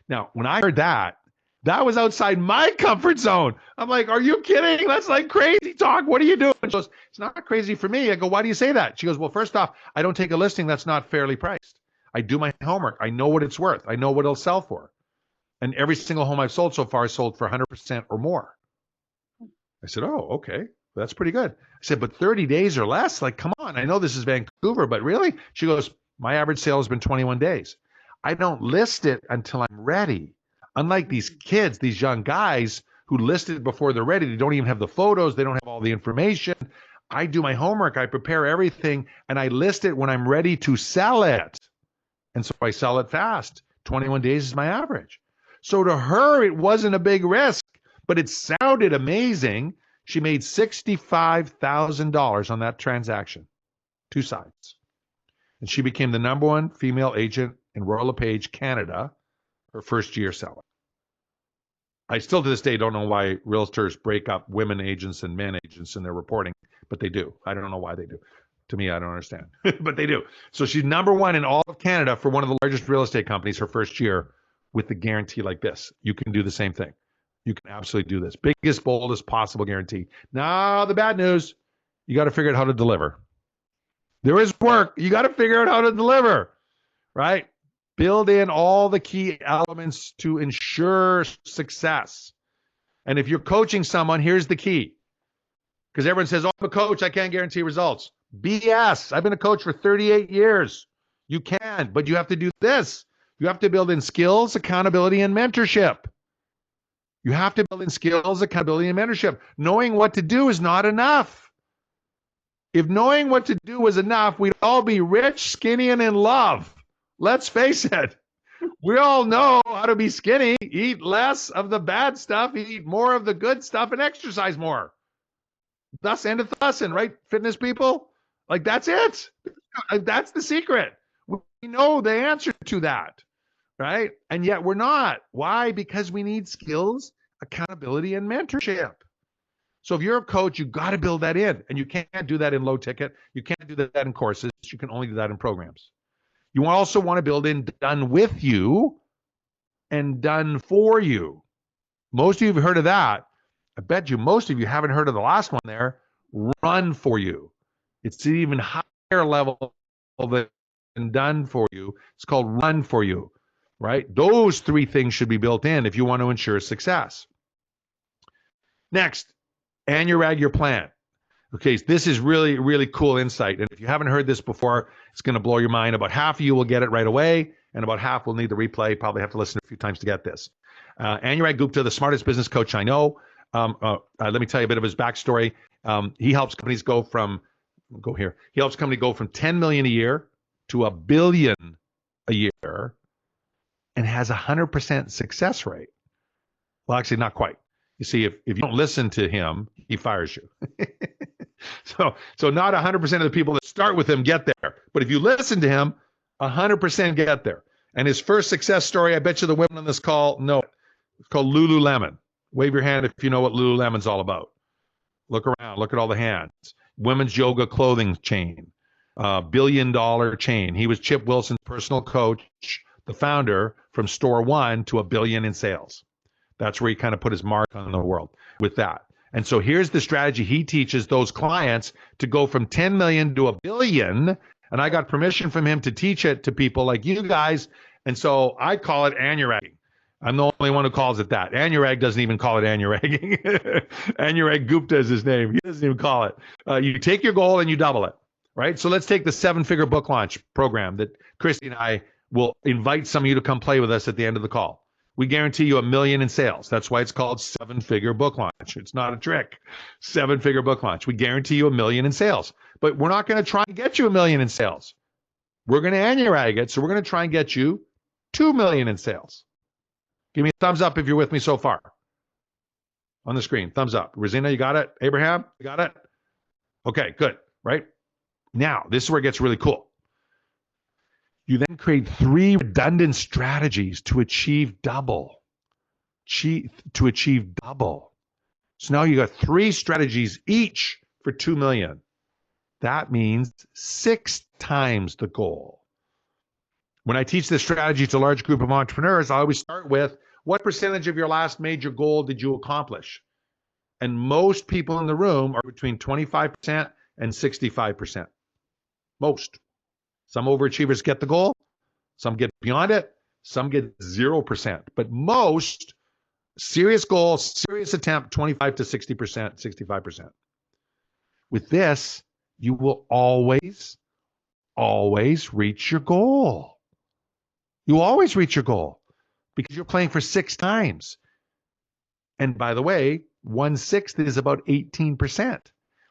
Now, when I heard that, that was outside my comfort zone. I'm like, are you kidding? That's like crazy talk. What are you doing? She goes, it's not crazy for me. I go, why do you say that? She goes, well, first off, I don't take a listing that's not fairly priced. I do my homework. I know what it's worth. I know what it'll sell for. And every single home I've sold so far is sold for 100% or more. I said, oh, okay. That's pretty good. I said, but 30 days or less? Like, come on. I know this is Vancouver, but really? She goes, my average sale has been 21 days. I don't list it until I'm ready. Unlike these kids, these young guys who list it before they're ready, they don't even have the photos, they don't have all the information. I do my homework, I prepare everything, and I list it when I'm ready to sell it. And so I sell it fast. 21 days is my average. So to her, it wasn't a big risk, but it sounded amazing. She made $65,000 on that transaction, two sides. And she became the number one female agent in Royal LePage, Canada, her first year selling. I still to this day don't know why realtors break up women agents and men agents in their reporting, but they do. I don't know why they do. To me, I don't understand, but they do. So she's number one in all of Canada for one of the largest real estate companies her first year with the guarantee like this. You can do the same thing. You can absolutely do this. Biggest, boldest possible guarantee. Now, the bad news, you got to figure out how to deliver. There is work. You got to figure out how to deliver, right? Build in all the key elements to ensure success. And if you're coaching someone, here's the key. Because everyone says, oh, I'm a coach, I can't guarantee results. BS. I've been a coach for 38 years. You can, but you have to do this. You have to build in skills, accountability, and mentorship. You have to build in skills, accountability, and mentorship. Knowing what to do is not enough. If knowing what to do was enough, we'd all be rich, skinny, and in love. Let's face it. We all know how to be skinny, eat less of the bad stuff, eat more of the good stuff, and exercise more. Thus endeth lesson, right, fitness people? Like, that's it. That's the secret. We know the answer to that. right? And yet we're not. Why? Because we need skills, accountability, and mentorship. So if you're a coach, you've got to build that in. And you can't do that in low ticket. You can't do that in courses. You can only do that in programs. You also want to build in done with you and done for you. Most of you have heard of that. I bet you most of you haven't heard of the last one there, run for you. It's an even higher level than done for you. It's called run for you, right? Those three things should be built in if you want to ensure success. Next, anurag your plan. Okay, so this is really, really cool insight. And if you haven't heard this before, it's going to blow your mind. About half of you will get it right away, and about half will need the replay. Probably have to listen a few times to get this. Anurag Gupta, the smartest business coach I know. Let me tell you a bit of his backstory. He helps companies go from, He helps companies go from 10 million a year to $1 billion a year, and has 100% success rate. Well, actually, not quite. You see, if you don't listen to him, he fires you. So not 100% of the people that start with him get there. But if you listen to him, 100% get there. And his first success story, I bet you the women on this call know it. It's called Lululemon. Wave your hand if you know what Lululemon's all about. Look around. Look at all the hands. Women's yoga clothing chain. $1 billion chain. He was Chip Wilson's personal coach, the founder, from store one to $1 billion in sales. That's where he kind of put his mark on the world with that. And so here's the strategy he teaches those clients to go from 10 million to $1 billion. And I got permission from him to teach it to people like you guys. And so I call it anuragging. I'm the only one who calls it that. Anurag doesn't even call it anuragging. Anurag Gupta is his name. He doesn't even call it. You take your goal and you double it, right? So let's take the 7-figure book launch program that Christie and I will invite some of you to come play with us at the end of the call. We guarantee you $1 million in sales. That's why it's called 7-figure book launch. It's not a trick. 7-figure book launch. We guarantee you $1 million in sales. But we're not going to try and get you $1 million in sales. We're going to anurag it. So we're going to try and get you $2 million in sales. Give me a thumbs up if you're with me so far. On the screen, thumbs up. Rosina, you got it? Abraham, you got it? Okay, good, right? Now, this is where it gets really cool. You then create 3 redundant strategies to achieve double. To achieve double. So now you got 3 strategies each for $2 million. That means 6 times the goal. When I teach this strategy to a large group of entrepreneurs, I always start with, what percentage of your last major goal did you accomplish? And most people in the room are between 25% and 65%. Most. Some overachievers get the goal. Some get beyond it. Some get 0%. But most, serious goal, serious attempt, 25 to 60%, 65%. With this, you will always reach your goal. You always reach your goal because you're playing for 6 times. And by the way, 1/6 is about 18%.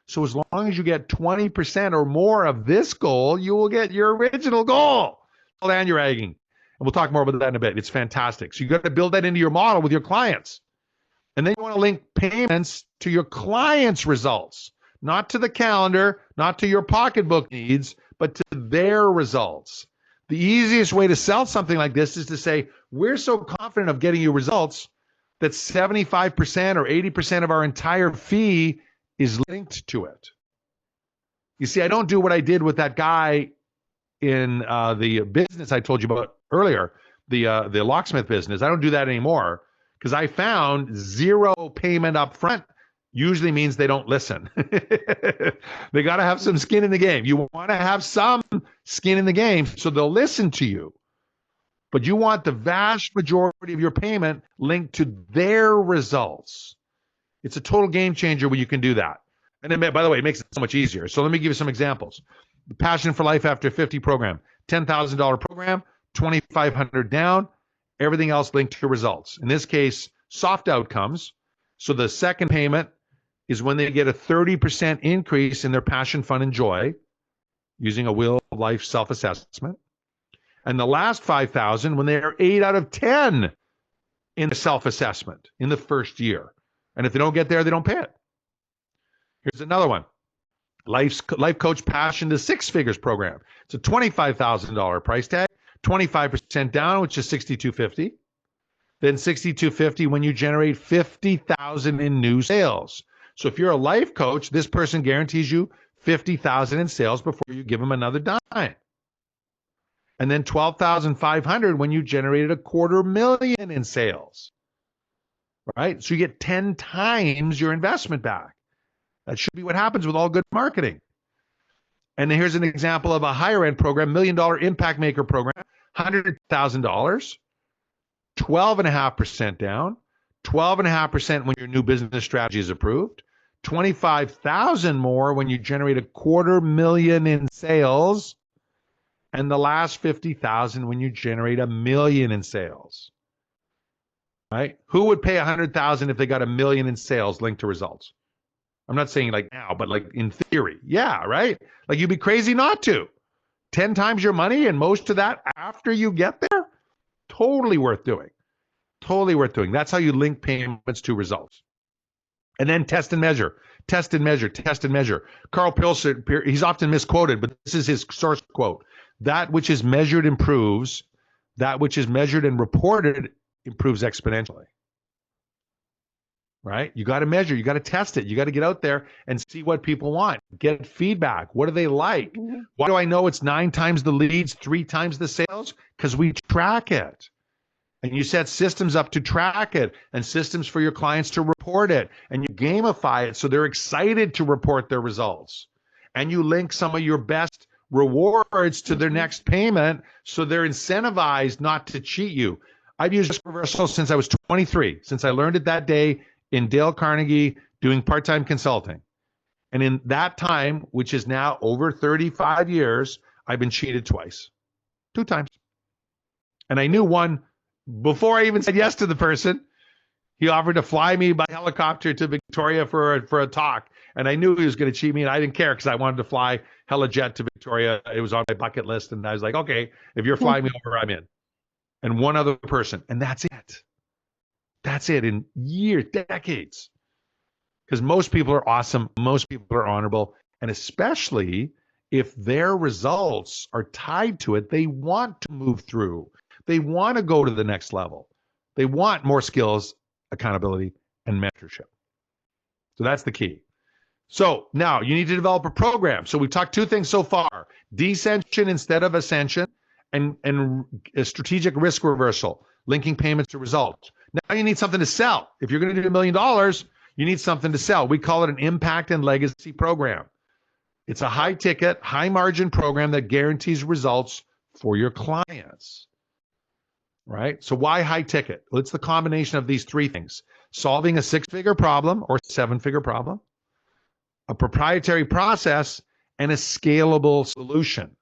So as long as you get 20% or more of this goal, you will get your original goal. It's called anuragging. And we'll talk more about that in a bit. It's fantastic. So you got to build that into your model with your clients. And then you want to link payments to your clients' results, not to the calendar, not to your pocketbook needs, but to their results. The easiest way to sell something like this is to say, we're so confident of getting you results that 75% or 80% of our entire fee is linked to it. You see, I don't do what I did with that guy in the business I told you about earlier, the locksmith business. I don't do that anymore because I found 0 payment up front usually means they don't listen. They got to have some skin in the game. You want to have some skin in the game so they'll listen to you. But you want the vast majority of your payment linked to their results. It's a total game changer when you can do that. And then, by the way, it makes it so much easier. So let me give you some examples. The Passion for Life After 50 program, $10,000 program, $2,500 down, everything else linked to results. In this case, soft outcomes. So the second payment is when they get a 30% increase in their passion, fun, and joy using a Wheel of Life self-assessment. And the last 5,000 when they are 8 out of 10 in the self-assessment in the first year. And if they don't get there, they don't pay it. Here's another one. Life Coach Passion to 6 Figures program. It's a $25,000 price tag. 25% down, which is 6,250. Then 6,250 when you generate 50,000 in new sales. So if you're a life coach, this person guarantees you 50,000 in sales before you give them another dime. And then 12,500 when you generated $250,000 in sales. Right? So you get 10 times your investment back. That should be what happens with all good marketing. And then here's an example of a higher end program, $1 Million Impact Maker program, $100,000, 12.5% down, 12.5% when your new business strategy is approved, 25,000 more when you generate $250,000 in sales, and the last 50,000 when you generate $1 million in sales. Right? Who would pay 100,000 if they got $1 million in sales linked to results? I'm not saying like now, but like in theory. Yeah, right? Like you'd be crazy not to. 10 times your money and most of that after you get there? Totally worth doing. Totally worth doing. That's how you link payments to results. And then test and measure. Test and measure. Test and measure. Carl Pilser, he's often misquoted, but this is his source quote. That which is measured improves. That which is measured and reported improves exponentially. Right? You got to measure, you got to test it, you got to get out there and see what people want, get feedback. What do they like? Mm-hmm. Why do I know it's 9 times the leads, 3 times the sales? Because we track it. And you set systems up to track it and systems for your clients to report it. And you gamify it so they're excited to report their results. And you link some of your best rewards to their next payment so they're incentivized not to cheat you. I've used risk reversal since I was 23, since I learned it that day in Dale Carnegie doing part-time consulting. And in that time, which is now over 35 years, I've been cheated twice. 2 times. And I knew one before I even said yes to the person. He offered to fly me by helicopter to Victoria for a talk. And I knew he was going to cheat me, and I didn't care because I wanted to fly helijet to Victoria. It was on my bucket list. And I was like, okay, if you're flying me over, I'm in. And one other person. And that's it. That's it in years, decades. Because most people are awesome. Most people are honorable. And especially if their results are tied to it, they want to move through. They want to go to the next level. They want more skills, accountability, and mentorship. So that's the key. So now you need to develop a program. So we've talked 2 things so far: descension instead of ascension, and a strategic risk reversal, linking payments to results. Now you need something to sell. If you're going to do $1 million, you need something to sell. We call it an impact and legacy program. It's a high ticket, high margin program that guarantees results for your clients. Right? So why high ticket? Well, it's the combination of these 3 things: solving a 6-figure problem or 7-figure problem, a proprietary process, and a scalable solution.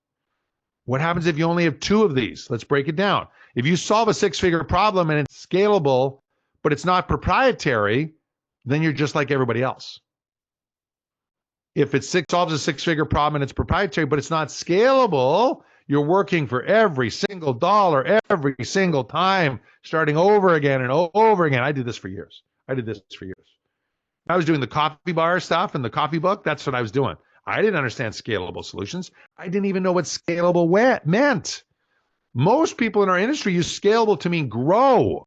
What happens if you only have 2 of these? Let's break it down. If you solve a 6-figure problem and it's scalable, but it's not proprietary, then you're just like everybody else. If it solves a 6-figure problem and it's proprietary, but it's not scalable, you're working for every single dollar, every single time, starting over again and over again. I did this for years. I was doing the coffee bar stuff and the coffee book. That's what I was doing. I didn't understand scalable solutions. I didn't even know what scalable meant. Most people in our industry use scalable to mean grow.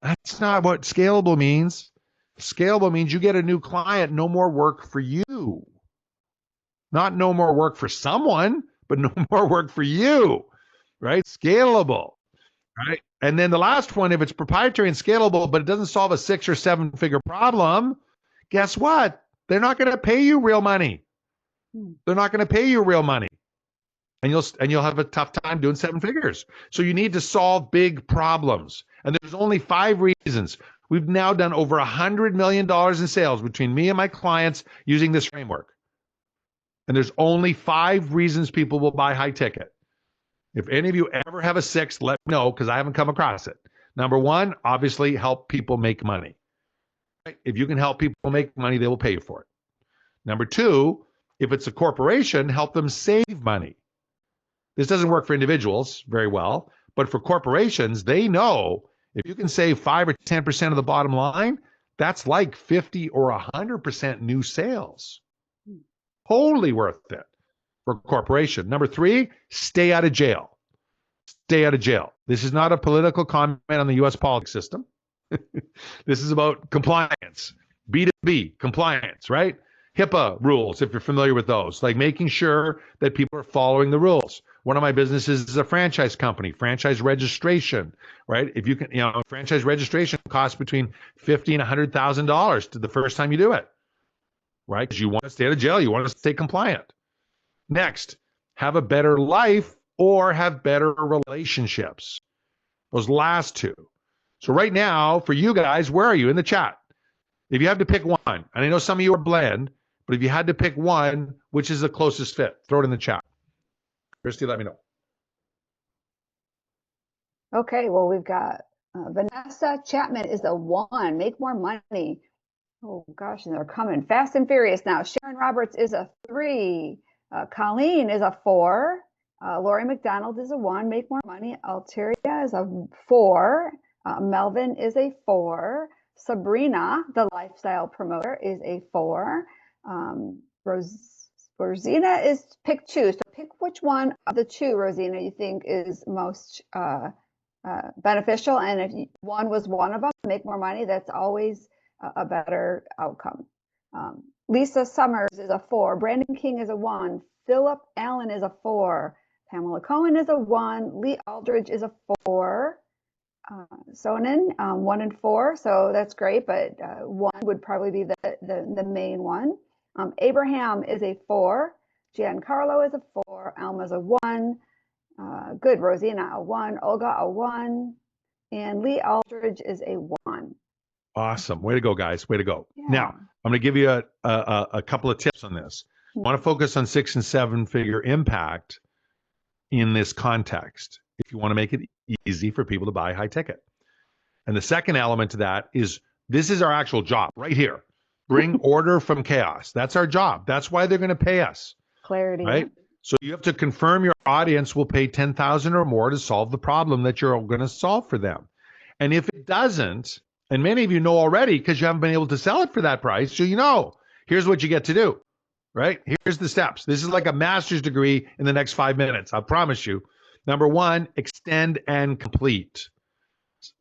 That's not what scalable means. Scalable means you get a new client, no more work for you. Not no more work for someone, but no more work for you, right? Scalable, right? And then the last one, if it's proprietary and scalable, but it doesn't solve a 6 or 7-figure problem, guess what? They're not going to pay you real money. They're not going to pay you real money. And you'll have a tough time doing 7 figures. So you need to solve big problems. And there's only 5 reasons. We've now done over $100 million in sales between me and my clients using this framework. And there's only 5 reasons people will buy high ticket. If any of you ever have a 6th, let me know, because I haven't come across it. Number 1, obviously help people make money. If you can help people make money, they will pay you for it. Number 2, if it's a corporation, help them save money. This doesn't work for individuals very well, but for corporations, they know if you can save 5 or 10% of the bottom line, that's like 50 or 100% new sales. Totally worth it for a corporation. Number 3, stay out of jail. stay out of jail. This is not a political comment on the U.S. politics system. This is about compliance, B2B compliance, right? HIPAA rules, if you're familiar with those, like making sure that people are following the rules. One of my businesses is a franchise company, franchise registration, right? If you can, franchise registration costs between $50,000 and $100,000 to the first time you do it, right? Because you want to stay out of jail, you want to stay compliant. Next, have a better life or have better relationships. Those last two. So right now, for you guys, where are you in the chat? If you have to pick one, and I know some of you are blend, but if you had to pick one, which is the closest fit? Throw it in the chat. Christy, let me know. Okay, well, we've got Vanessa Chapman is a 1. Make more money. Oh, gosh, and they're coming fast and furious now. Sharon Roberts is a 3. Colleen is a 4. Lori McDonald is a 1. Make more money. Alteria is a 4. Melvin is a 4. Sabrina, the lifestyle promoter, is a 4. Rosina is pick 2. So pick which one of the 2, Rosina, you think is most beneficial. And if 1 was one of them, make more money, that's always a better outcome. Lisa Summers is a 4. Brandon King is a 1. Philip Allen is a 4. Pamela Cohen is a 1. Lee Aldridge is a 4. Sonnen, 1 and 4. So that's great, but 1 would probably be the main one. Abraham is a 4. Giancarlo is a 4. Alma's a 1. Good. Rosina, a 1. Olga, a 1. And Lee Aldridge is a 1. Awesome. Way to go, guys. Way to go. Yeah. Now, I'm going to give you a couple of tips on this. I want to focus on 6 and 7 figure impact in this context if you want to make it easy for people to buy high ticket. And the second element to that is this is our actual job right here. Bring order from chaos. That's our job. That's why they're going to pay us. Clarity. Right? So you have to confirm your audience will pay $10,000 or more to solve the problem that you're going to solve for them. And if it doesn't, and many of you know already because you haven't been able to sell it for that price, so here's what you get to do, right? Here's the steps. This is like a master's degree in the next 5 minutes. I promise you. Number 1, extend and complete.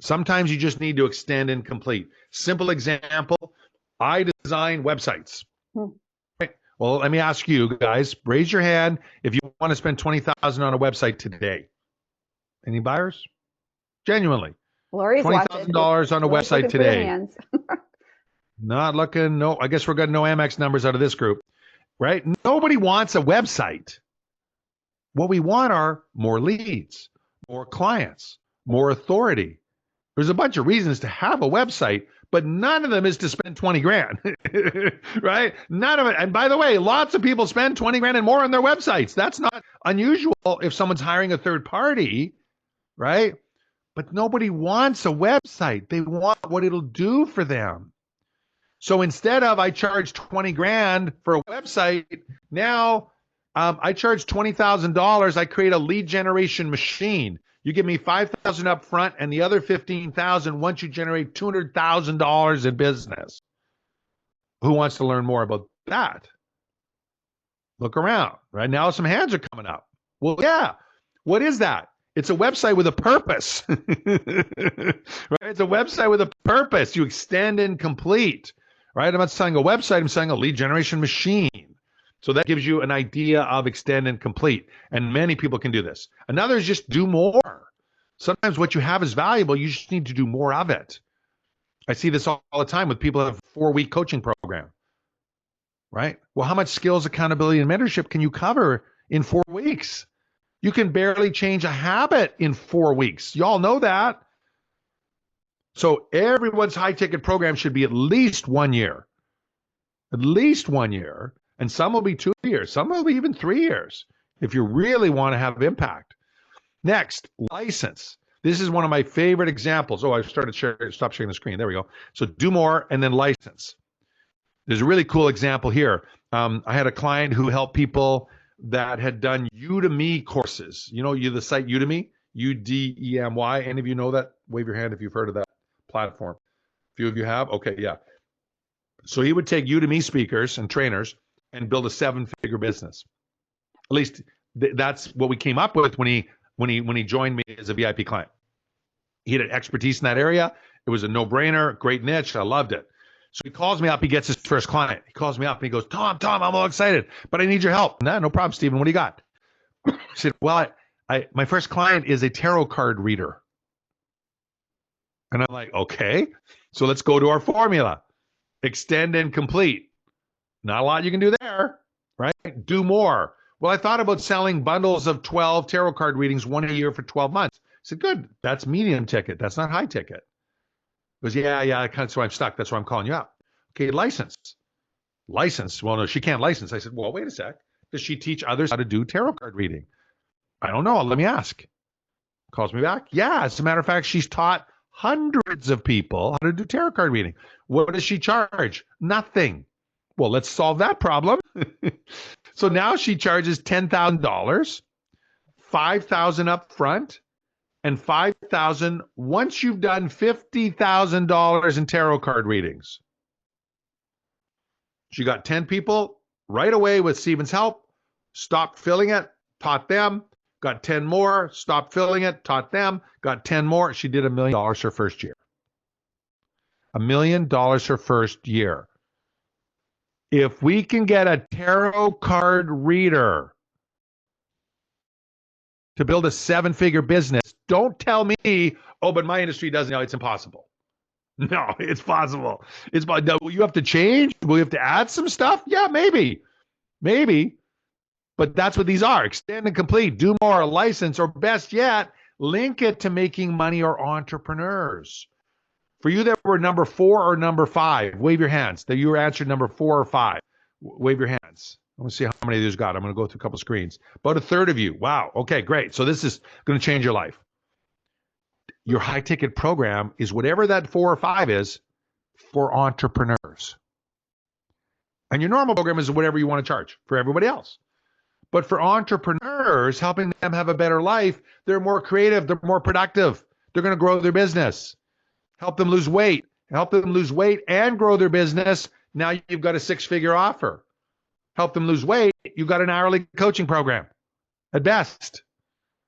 Sometimes you just need to extend and complete. Simple example, I design websites. Right? Well, let me ask you guys, raise your hand if you want to spend $20,000 on a website today. Any buyers? Genuinely. Lori's $20,000 on a website today. Not looking. No, I guess we're getting no Amex numbers out of this group, right? Nobody wants a website. What we want are more leads, more clients, more authority. There's a bunch of reasons to have a website, but none of them is to spend 20 grand, right? None of it. And by the way, lots of people spend 20 grand and more on their websites. That's not unusual if someone's hiring a third party, right? But nobody wants a website. They want what it'll do for them. So instead of I charge 20 grand for a website, now I charge $20,000. I create a lead generation machine. You give me $5,000 up front and the other $15,000 once you generate $200,000 in business. Who wants to learn more about that? Look around. Right now, some hands are coming up. Well, yeah. What is that? It's a website with a purpose. Right? It's a website with a purpose. You extend and complete. Right? I'm not selling a website. I'm selling a lead generation machine. So that gives you an idea of extend and complete. And many people can do this. Another is just do more. Sometimes what you have is valuable. You just need to do more of it. I see this all the time with people who have a 4-week coaching program. Right? Well, how much skills, accountability, and mentorship can you cover in 4 weeks? You can barely change a habit in 4 weeks. Y'all know that. So everyone's high ticket program should be at least 1 year. At least 1 year. And some will be 2 years. Some will be even 3 years if you really want to have impact. Next, license. This is one of my favorite examples. Oh, I stop sharing the screen. There we go. So do more and then license. There's a really cool example here. I had a client who helped people that had done Udemy courses. You know, the site Udemy, Udemy. Any of you know that? Wave your hand if you've heard of that platform. A few of you have? Okay, yeah. So he would take Udemy speakers and trainers and build a 7-figure business. At least that's what we came up with when he when he joined me as a VIP client. He had expertise in that area. It was a no-brainer, great niche. I loved it. So he calls me up. He gets his first client. He calls me up and he goes, Tom, I'm all excited, but I need your help. No problem, Stephen. What do you got? I said, well, my first client is a tarot card reader. And I'm like, okay, so let's go to our formula. Extend and complete. Not a lot you can do there, right? Do more. Well, I thought about selling bundles of 12 tarot card readings, one a year for 12 months. I said, good. That's medium ticket. That's not high ticket. He goes, yeah, that's why I'm stuck. That's why I'm calling you up. Okay, license. Well, no, she can't license. I said, well, wait a sec. Does she teach others how to do tarot card reading? I don't know. Let me ask. Calls me back. Yeah, as a matter of fact, she's taught hundreds of people how to do tarot card reading. What does she charge? Nothing. Well, let's solve that problem. So now she charges $10,000, $5,000 up front, and $5,000 once you've done $50,000 in tarot card readings. She got 10 people right away with Stephen's help, stopped filling it, taught them, got 10 more, stopped filling it, taught them, got 10 more. She did $1 million her first year. $1 million her first year. If we can get a tarot card reader to build a 7-figure business, don't tell me, oh, but my industry doesn't know. It's impossible. No, it's possible. Will you have to change? Will you have to add some stuff? Yeah, maybe. But that's what these are. Extend and complete. Do more, license, or best yet, link it to making money or entrepreneurs. For you that were number 4 or number 5, wave your hands. That you were answered number 4 or 5. Wave your hands. I want to see how many of these got. I'm going to go through a couple screens. About a third of you. Wow. Okay, great. So this is going to change your life. Your high ticket program is whatever that 4 or 5 is for entrepreneurs. And your normal program is whatever you want to charge for everybody else. But for entrepreneurs, helping them have a better life, they're more creative, they're more productive, they're going to grow their business. Help them lose weight and grow their business. Now you've got a 6-figure offer. Help them lose weight, you've got an hourly coaching program at best,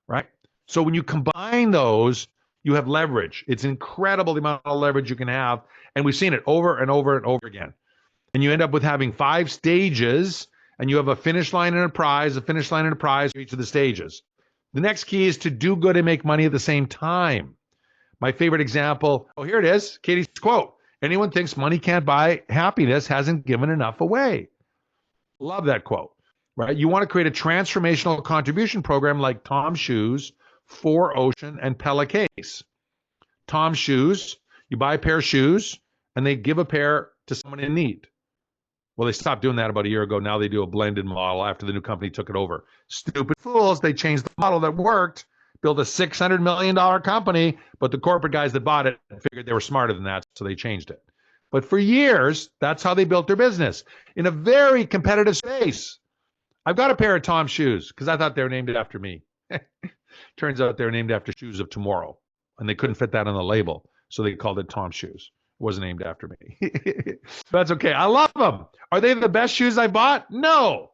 right? So when you combine those, you have leverage. It's incredible the amount of leverage you can have. And we've seen it over and over and over again. And you end up with having 5 stages, and you have a finish line and a prize for each of the stages. The next key is to do good and make money at the same time. My favorite example, here it is, Katie's quote. Anyone thinks money can't buy happiness hasn't given enough away. Love that quote, right? You want to create a transformational contribution program like Tom Shoes, 4Ocean, and Case. Tom Shoes, you buy a pair of shoes, and they give a pair to someone in need. Well, they stopped doing that about a year ago. Now they do a blended model after the new company took it over. Stupid fools. They changed the model that worked, built a $600 million company, but the corporate guys that bought it figured they were smarter than that, so they changed it. But for years, that's how they built their business, in a very competitive space. I've got a pair of Tom shoes because I thought they were named after me. Turns out they were named after Shoes of Tomorrow, and they couldn't fit that on the label, so they called it Tom Shoes. It wasn't named after me. That's okay. I love them. Are they the best shoes I bought? No.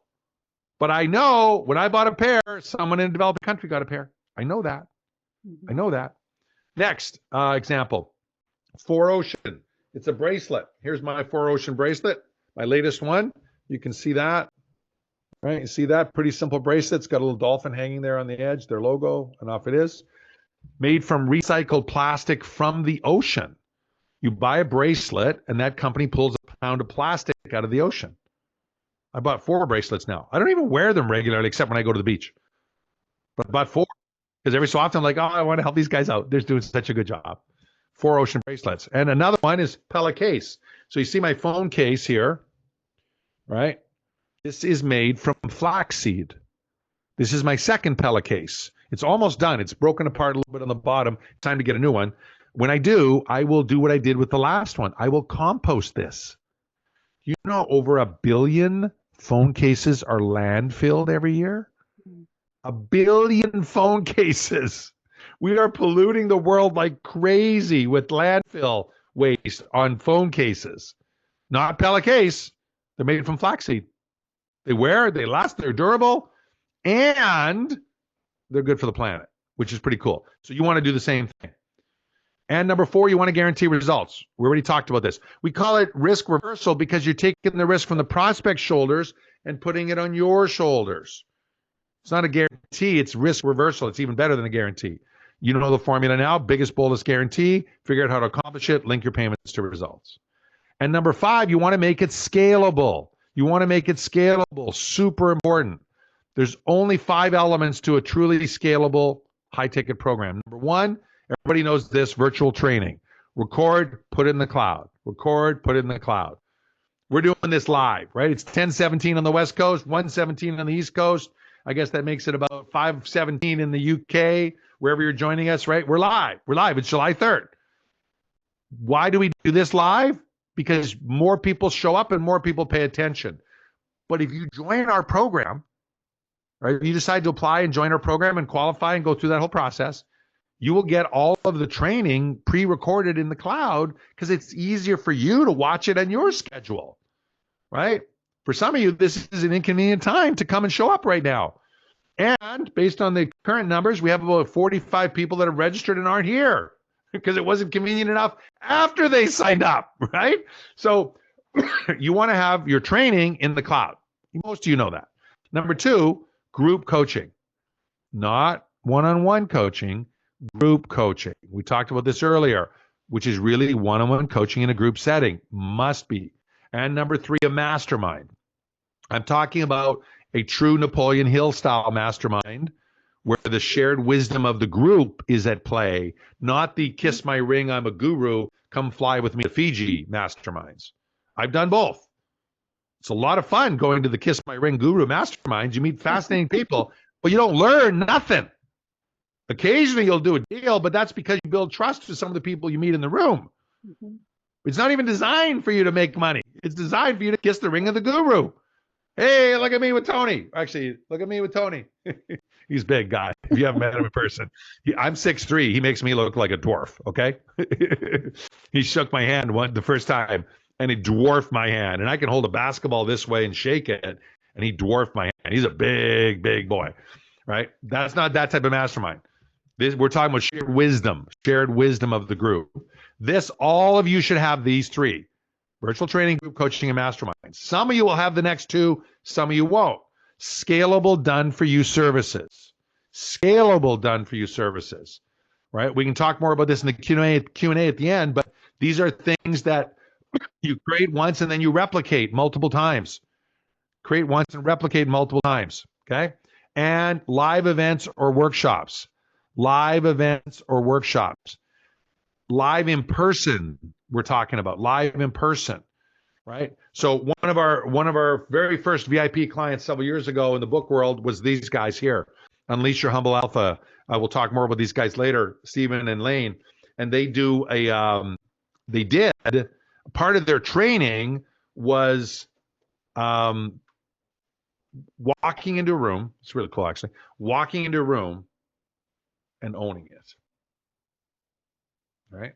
But I know when I bought a pair, someone in a developing country got a pair. I know that. I know that. Next example, 4Ocean. It's a bracelet. Here's my 4Ocean bracelet, my latest one. You can see that, right? You see that? Pretty simple bracelet. It's got a little dolphin hanging there on the edge, their logo, and off it is. Made from recycled plastic from the ocean. You buy a bracelet, and that company pulls a pound of plastic out of the ocean. I bought 4 bracelets now. I don't even wear them regularly except when I go to the beach. But I bought 4 because every so often I'm like, oh, I want to help these guys out. They're doing such a good job. 4Ocean bracelets. And another one is Case. So you see my phone case here, right? This is made from flaxseed. This is my second Case. It's almost done. It's broken apart a little bit on the bottom. Time to get a new one. When I do, I will do what I did with the last one. I will compost this. You know, over 1 billion phone cases are landfilled every year. 1 billion phone cases. We are polluting the world like crazy with landfill waste on phone cases. Not Case. They're made from flaxseed. They wear, they last, they're durable, and they're good for the planet. which is pretty cool. So you want to do the same thing. And number 4, you want to guarantee results. We already talked about this. We call it risk reversal because you're taking the risk from the prospect's shoulders and putting it on your shoulders. It's not a guarantee, it's risk reversal. It's even better than a guarantee. You know the formula now, biggest, boldest guarantee, figure out how to accomplish it, link your payments to results. And number 5, you want to make it scalable. You want to make it scalable, super important. There's only 5 elements to a truly scalable high-ticket program. Number 1, everybody knows this, virtual training. Record, put it in the cloud. Record, put it in the cloud. We're doing this live, right? It's 10:17 on the West Coast, 1:17 on the East Coast. I guess that makes it about 5:17 in the UK, wherever you're joining us, right? We're live. We're live. It's July 3rd. Why do we do this live? Because more people show up and more people pay attention. But if you join our program, right, if you decide to apply and join our program and qualify and go through that whole process, you will get all of the training pre-recorded in the cloud because it's easier for you to watch it on your schedule, right? For some of you, this is an inconvenient time to come and show up right now. And based on the current numbers, we have about 45 people that are registered and aren't here because it wasn't convenient enough after they signed up, right? So you want to have your training in the cloud. Most of you know that. Number 2, group coaching, not one-on-one coaching, group coaching. We talked about this earlier, which is really one-on-one coaching in a group setting. Must be. And number 3, a mastermind. I'm talking about a true Napoleon Hill style mastermind where the shared wisdom of the group is at play, not the kiss my ring, I'm a guru, come fly with me to Fiji masterminds. I've done both. It's a lot of fun going to the kiss my ring guru masterminds. You meet fascinating people, but you don't learn nothing. Occasionally you'll do a deal, but that's because you build trust with some of the people you meet in the room. Mm-hmm. It's not even designed for you to make money. It's designed for you to kiss the ring of the guru. Hey, look at me with Tony. Actually, look at me with Tony. He's a big guy. If you haven't met him in person, I'm 6'3". He makes me look like a dwarf. Okay. He shook my hand the first time and he dwarfed my hand. And I can hold a basketball this way and shake it. And he dwarfed my hand. He's a big, big boy. Right. That's not that type of mastermind. We're talking about shared wisdom of the group. All of you should have these 3. Virtual training, group coaching, and mastermind. Some of you will have the next 2. Some of you won't. Scalable, done-for-you services. Scalable, done-for-you services. Right? We can talk more about this in the Q&A at the end, but these are things that you create once and then you replicate multiple times. Create once and replicate multiple times. Okay? And live events or workshops. Live events or workshops. Live in person, we're talking about live in person, right? So one of our very first VIP clients several years ago in the book world was these guys here, Unleash Your Humble Alpha. I will talk more about these guys later, Stephen and Lane. And they did part of their training was walking into a room. It's really cool, actually. Walking into a room and owning it. Right?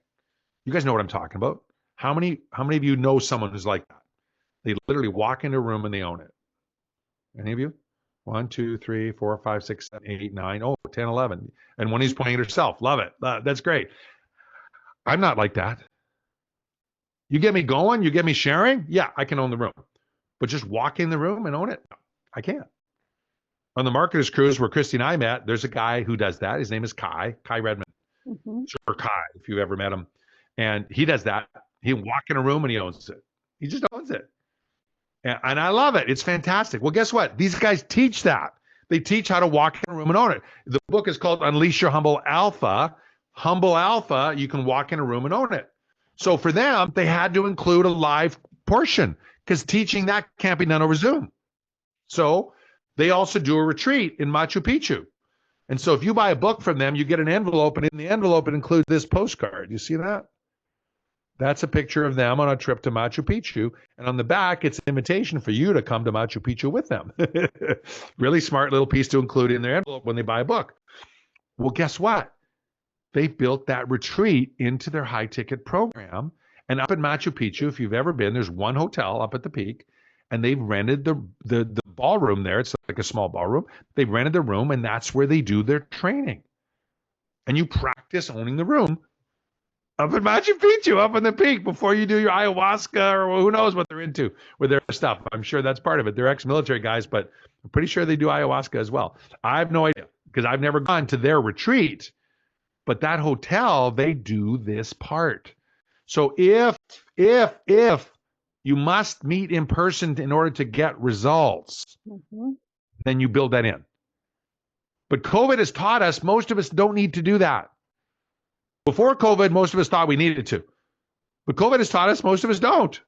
You guys know what I'm talking about. How many of you know someone who's like that? They literally walk into a room and they own it. Any of you? 1, 2, 3, 4, 5, 6, 7, 8, 9, 10, 11. And one who's pointing at herself. Love it. That's great. I'm not like that. You get me going, you get me sharing, yeah, I can own the room. But just walk in the room and own it, I can't. On the Marketers Cruise where Christie and I met, there's a guy who does that. His name is Kai Redmond. Mm-hmm. Sure, Kai, if you've ever met him. And he does that. He walk in a room and he owns it. He just owns it. And I love it. It's fantastic. Well, guess what? These guys teach that. They teach how to walk in a room and own it. The book is called Unleash Your Humble Alpha. Humble Alpha, you can walk in a room and own it. So for them, they had to include a live portion because teaching that can't be done over Zoom. So they also do a retreat in Machu Picchu. And so if you buy a book from them, you get an envelope, and in the envelope, it includes this postcard. You see that? That's a picture of them on a trip to Machu Picchu. And on the back, it's an invitation for you to come to Machu Picchu with them. Really smart little piece to include in their envelope when they buy a book. Well, guess what? They built that retreat into their high-ticket program. And up in Machu Picchu, if you've ever been, there's one hotel up at the peak, and they've rented the ballroom there. It's like a small ballroom. They've rented the room, and that's where they do their training. and you practice owning the room up at Machu Picchu, up in the peak, before you do your ayahuasca or who knows what they're into with their stuff. I'm sure that's part of it. They're ex-military guys, but I'm pretty sure they do ayahuasca as well. I have no idea because I've never gone to their retreat, but that hotel, they do this part. So if you must meet in person in order to get results, then you build that in. But COVID has taught us most of us don't need to do that. Before COVID, most of us thought we needed to. But COVID has taught us most of us don't.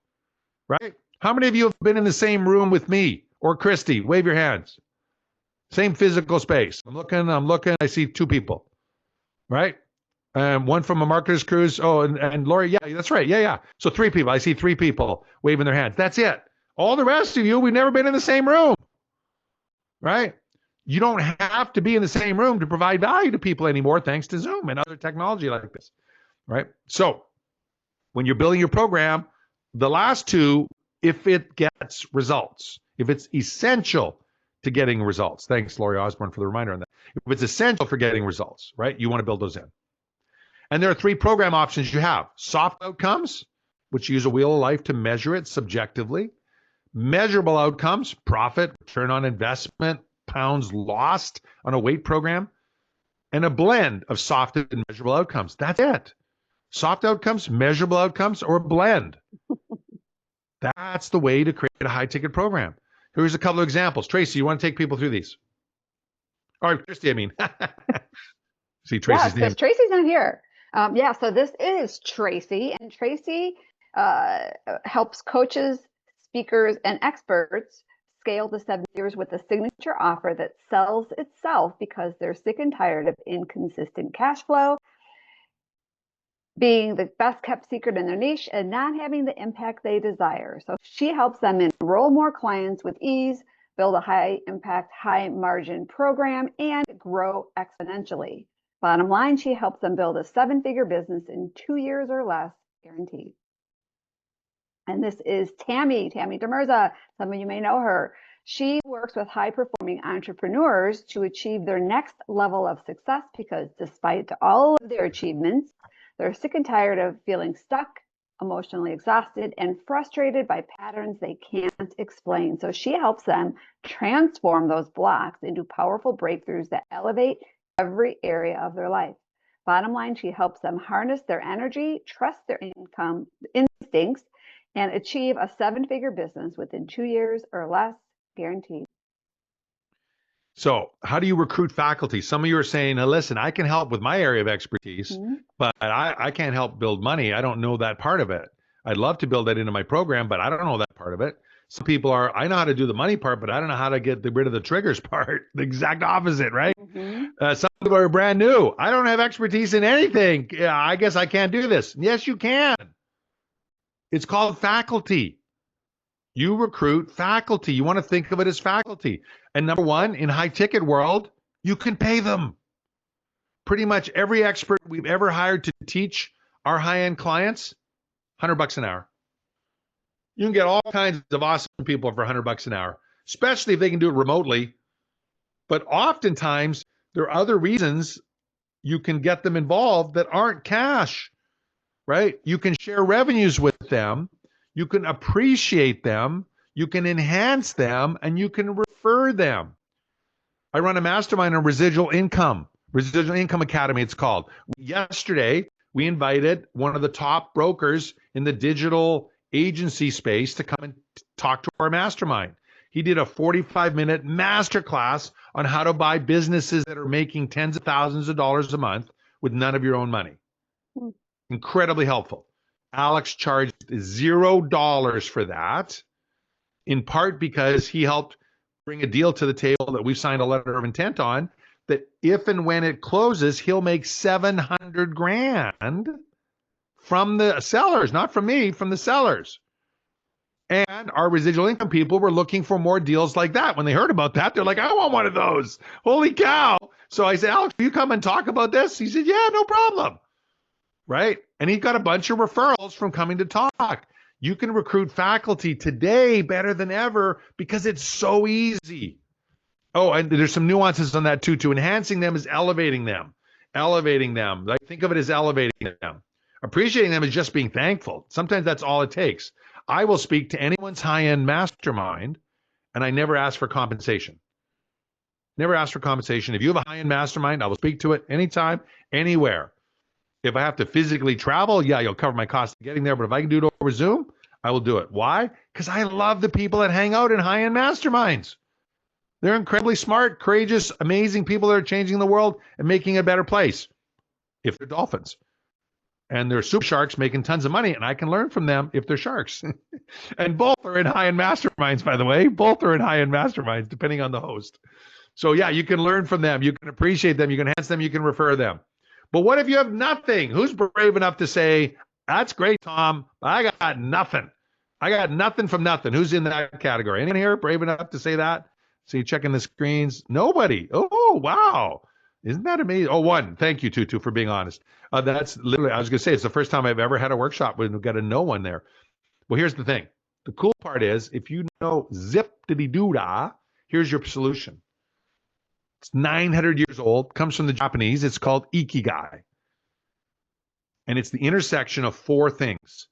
Right? How many of you have been in the same room with me or Christie? Wave your hands. Same physical space. I'm looking. I see 2 people. Right? One from a marketer's cruise. Oh, and Lori. Yeah, that's right. Yeah. So 3 people. I see 3 people waving their hands. That's it. All the rest of you, we've never been in the same room. Right? You don't have to be in the same room to provide value to people anymore, thanks to Zoom and other technology like this, right? So when you're building your program, the last 2, if it gets results, if it's essential to getting results, thanks, Lori Osborne, for the reminder on that. If it's essential for getting results, right, you want to build those in. And there are 3 program options you have. Soft outcomes, which use a wheel of life to measure it subjectively. Measurable outcomes, profit, return on investment, pounds lost on a weight program, and a blend of soft and measurable outcomes. That's it. Soft outcomes, measurable outcomes, or a blend. That's the way to create a high-ticket program. Here's a couple of examples. Tracy, you want to take people through these? All right, Christy, I mean. See Tracy's name. Because Tracy's not here. So this is Tracy, and Tracy helps coaches, speakers, and experts scale to 7 figures with a signature offer that sells itself because they're sick and tired of inconsistent cash flow, being the best kept secret in their niche, and not having the impact they desire. So she helps them enroll more clients with ease, build a high impact, high margin program, and grow exponentially. Bottom line, she helps them build a 7-figure business in 2 years or less, guaranteed. And this is Tammy Demirza. Some of you may know her. She works with high-performing entrepreneurs to achieve their next level of success because despite all of their achievements, they're sick and tired of feeling stuck, emotionally exhausted, and frustrated by patterns they can't explain. So she helps them transform those blocks into powerful breakthroughs that elevate every area of their life. Bottom line, she helps them harness their energy, trust their income instincts, and achieve a 7-figure business within 2 years or less, guaranteed. So how do you recruit faculty? Some of you are saying, now listen, I can help with my area of expertise, but I can't help build money. I don't know that part of it. I'd love to build that into my program, but I don't know that part of it. Some people are, I know how to do the money part, but I don't know how to get rid of the triggers part. The exact opposite, right? Some people are brand new. I don't have expertise in anything. Yeah, I guess I can't do this. Yes, you can. It's called faculty. You recruit faculty. You want to think of it as faculty. And number 1, in high ticket world, you can pay them. Pretty much every expert we've ever hired to teach our high-end clients, $100 an hour. You can get all kinds of awesome people for $100 an hour, especially if they can do it remotely. But oftentimes, there are other reasons you can get them involved that aren't cash, right? You can share revenues with them. You can appreciate them, you can enhance them, and you can refer them. I run a mastermind on residual income academy, it's called. Yesterday, we invited one of the top brokers in the digital agency space to come and talk to our mastermind. He did a 45-minute masterclass on how to buy businesses that are making tens of thousands of dollars a month with none of your own money. Incredibly helpful. Alex charged $0 for that, in part because he helped bring a deal to the table that we've signed a letter of intent on, that if and when it closes, he'll make $700,000 from the sellers, not from me, from the sellers. And our residual income people were looking for more deals like that. When they heard about that, they're like, I want one of those. Holy cow. So I said, Alex, will you come and talk about this? He said, yeah, no problem. Right? And he got a bunch of referrals from coming to talk. You can recruit faculty today better than ever because it's so easy. Oh, and there's some nuances on that too. To enhancing them is elevating them. elevating them. Like, think of it as elevating them. Appreciating them is just being thankful. Sometimes that's all it takes. I will speak to anyone's high-end mastermind, and I never ask for compensation. Never ask for compensation. If you have a high-end mastermind, I will speak to it anytime, anywhere. If I have to physically travel, yeah, you'll cover my cost of getting there. But if I can do it over Zoom, I will do it. Why? Because I love the people that hang out in high-end masterminds. They're incredibly smart, courageous, amazing people that are changing the world and making it a better place. If they're dolphins. And they're super sharks making tons of money, and I can learn from them if they're sharks. And both are in high-end masterminds, by the way. Both are in high-end masterminds, depending on the host. So yeah, you can learn from them. You can appreciate them. You can enhance them. You can refer them. But what if you have nothing? Who's brave enough to say, that's great, Tom, but I got nothing. I got nothing from nothing. Who's in that category? Anyone here brave enough to say that? See, checking the screens. Nobody. Oh, wow. Isn't that amazing? Oh, one. Thank you, Tutu, for being honest. That's literally, I was going to say, it's the first time I've ever had a workshop when we got a no one there. Well, here's the thing. The cool part is, if you know zip-diddy-doo-dah, here's your solution. It's 900 years old, comes from the Japanese. It's called Ikigai. And it's the intersection of four things.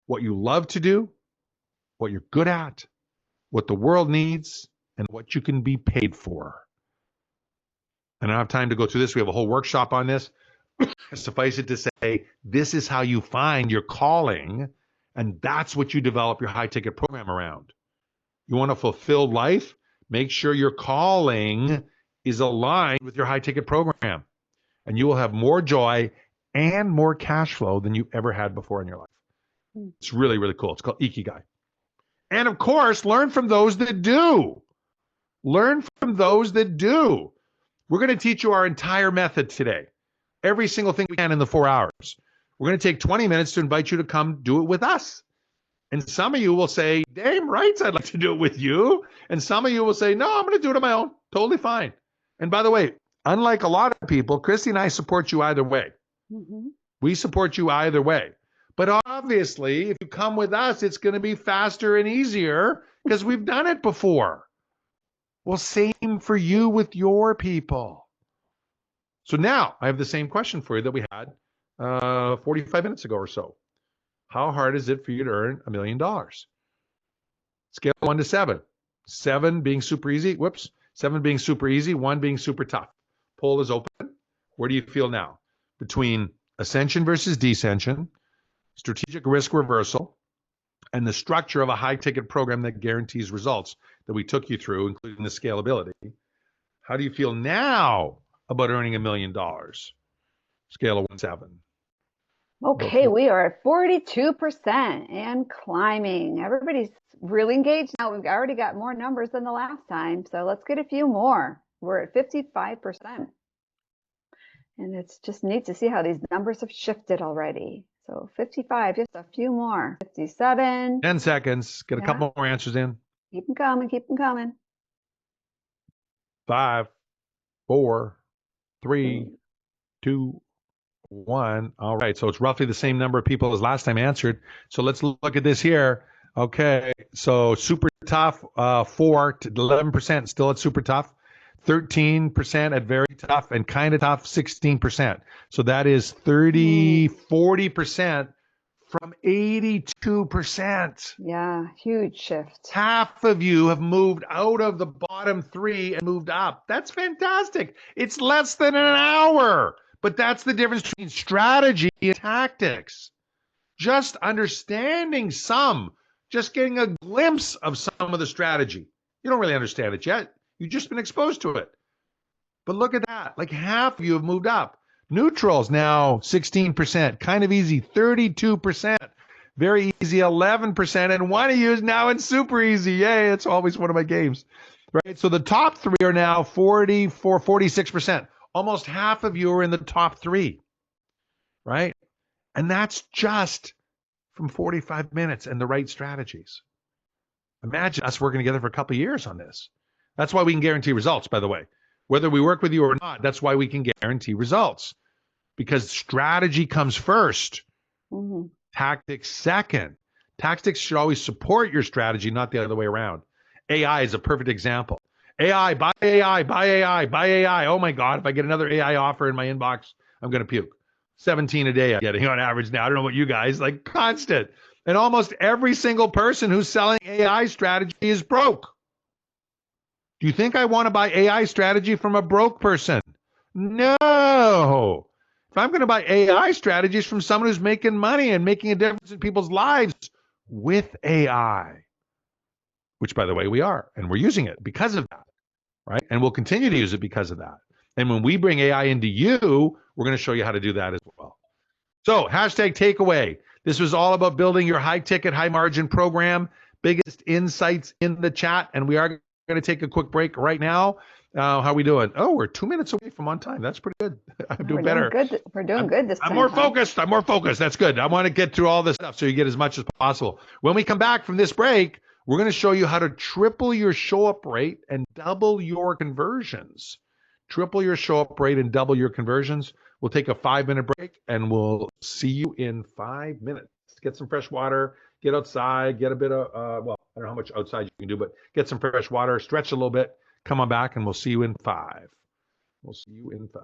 What you love to do, what you're good at, what the world needs, and what you can be paid for. I don't have time to go through this. We have a whole workshop on this. Suffice it to say, this is how you find your calling, and that's what you develop your high-ticket program around. You want a fulfilled life? Make sure your calling is aligned with your high-ticket program, and you will have more joy and more cash flow than you've ever had before in your life. It's really, really cool. It's called Ikigai. And of course, learn from those that do. Learn from those that do. We're going to teach you our entire method today. Every single thing we can in the 4 hours. We're going to take 20 minutes to invite you to come do it with us. And some of you will say, damn rights, I'd like to do it with you. And some of you will say, no, I'm going to do it on my own. Totally fine. And by the way, unlike a lot of people, Christy and I support you either way. Mm-hmm. We support you either way. But obviously, if you come with us, it's going to be faster and easier because we've done it before. Well, same for you with your people. So now I have the same question for you that we had 45 minutes ago or so. How hard is it for you to earn $1 million? Scale 1 to 7. 7 being super easy. Whoops. 7 being super easy. 1 being super tough. Poll is open. Where do you feel now? Between ascension versus descension, strategic risk reversal, and the structure of a high-ticket program that guarantees results that we took you through, including the scalability. How do you feel now about earning $1 million? Scale of 1 to 7. Okay, we are at 42% and climbing. Everybody's really engaged now. We've already got more numbers than the last time, so let's get a few more. We're at 55%. And it's just neat to see how these numbers have shifted already. So 55, just a few more. 57. 10 seconds. Get a couple more answers in. Keep them coming, keep them coming. 5, 4, 3, 2, 1. All right. So it's roughly the same number of people as last time answered. So let's look at this here. Okay. So super tough, 4 to 11%, still at super tough. 13% at very tough, and kind of tough, 16%. So that is 40% from 82%. Yeah, huge shift. Half of you have moved out of the bottom 3 and moved up. That's fantastic. It's less than an hour, but that's the difference between strategy and tactics. Just understanding just getting a glimpse of some of the strategy. You don't really understand it yet. You've just been exposed to it. But look at that. Like half of you have moved up. Neutrals now 16%. Kind of easy, 32%. Very easy, 11%. And one of you is now in super easy. Yay, it's always one of my games. Right? So the top 3 are now 46%. Almost half of you are in the top 3. Right? And that's just from 45 minutes and the right strategies. Imagine us working together for a couple of years on this. That's why we can guarantee results, by the way. Whether we work with you or not, that's why we can guarantee results. Because strategy comes first. Mm-hmm. Tactics second. Tactics should always support your strategy, not the other way around. AI is a perfect example. AI, buy AI, buy AI, buy AI. Oh my God, if I get another AI offer in my inbox, I'm going to puke. 17 a day I'm getting on average now. I don't know what you guys, like constant. And almost every single person who's selling AI strategy is broke. Do you think I want to buy AI strategy from a broke person? No. If I'm going to buy AI strategies from someone who's making money and making a difference in people's lives with AI, which by the way, we are, and we're using it because of that, right? And we'll continue to use it because of that. And when we bring AI into you, we're going to show you how to do that as well. So hashtag takeaway. This was all about building your high ticket, high margin program. Biggest insights in the chat. And we are going to take a quick break right now. How are we doing? Oh, we're 2 minutes away from on time. That's pretty good. I'm doing better. Good. We're doing good this time. I'm more focused. I'm more focused. That's good. I want to get through all this stuff so you get as much as possible. When we come back from this break, we're going to show you how to triple your show up rate and double your conversions. Triple your show up rate and double your conversions. We'll take a 5-minute break and we'll see you in 5 minutes. Get some fresh water, get outside, get a bit of, well, I don't know how much outside you can do, but get some fresh water, stretch a little bit, come on back, and we'll see you in 5. We'll see you in 5.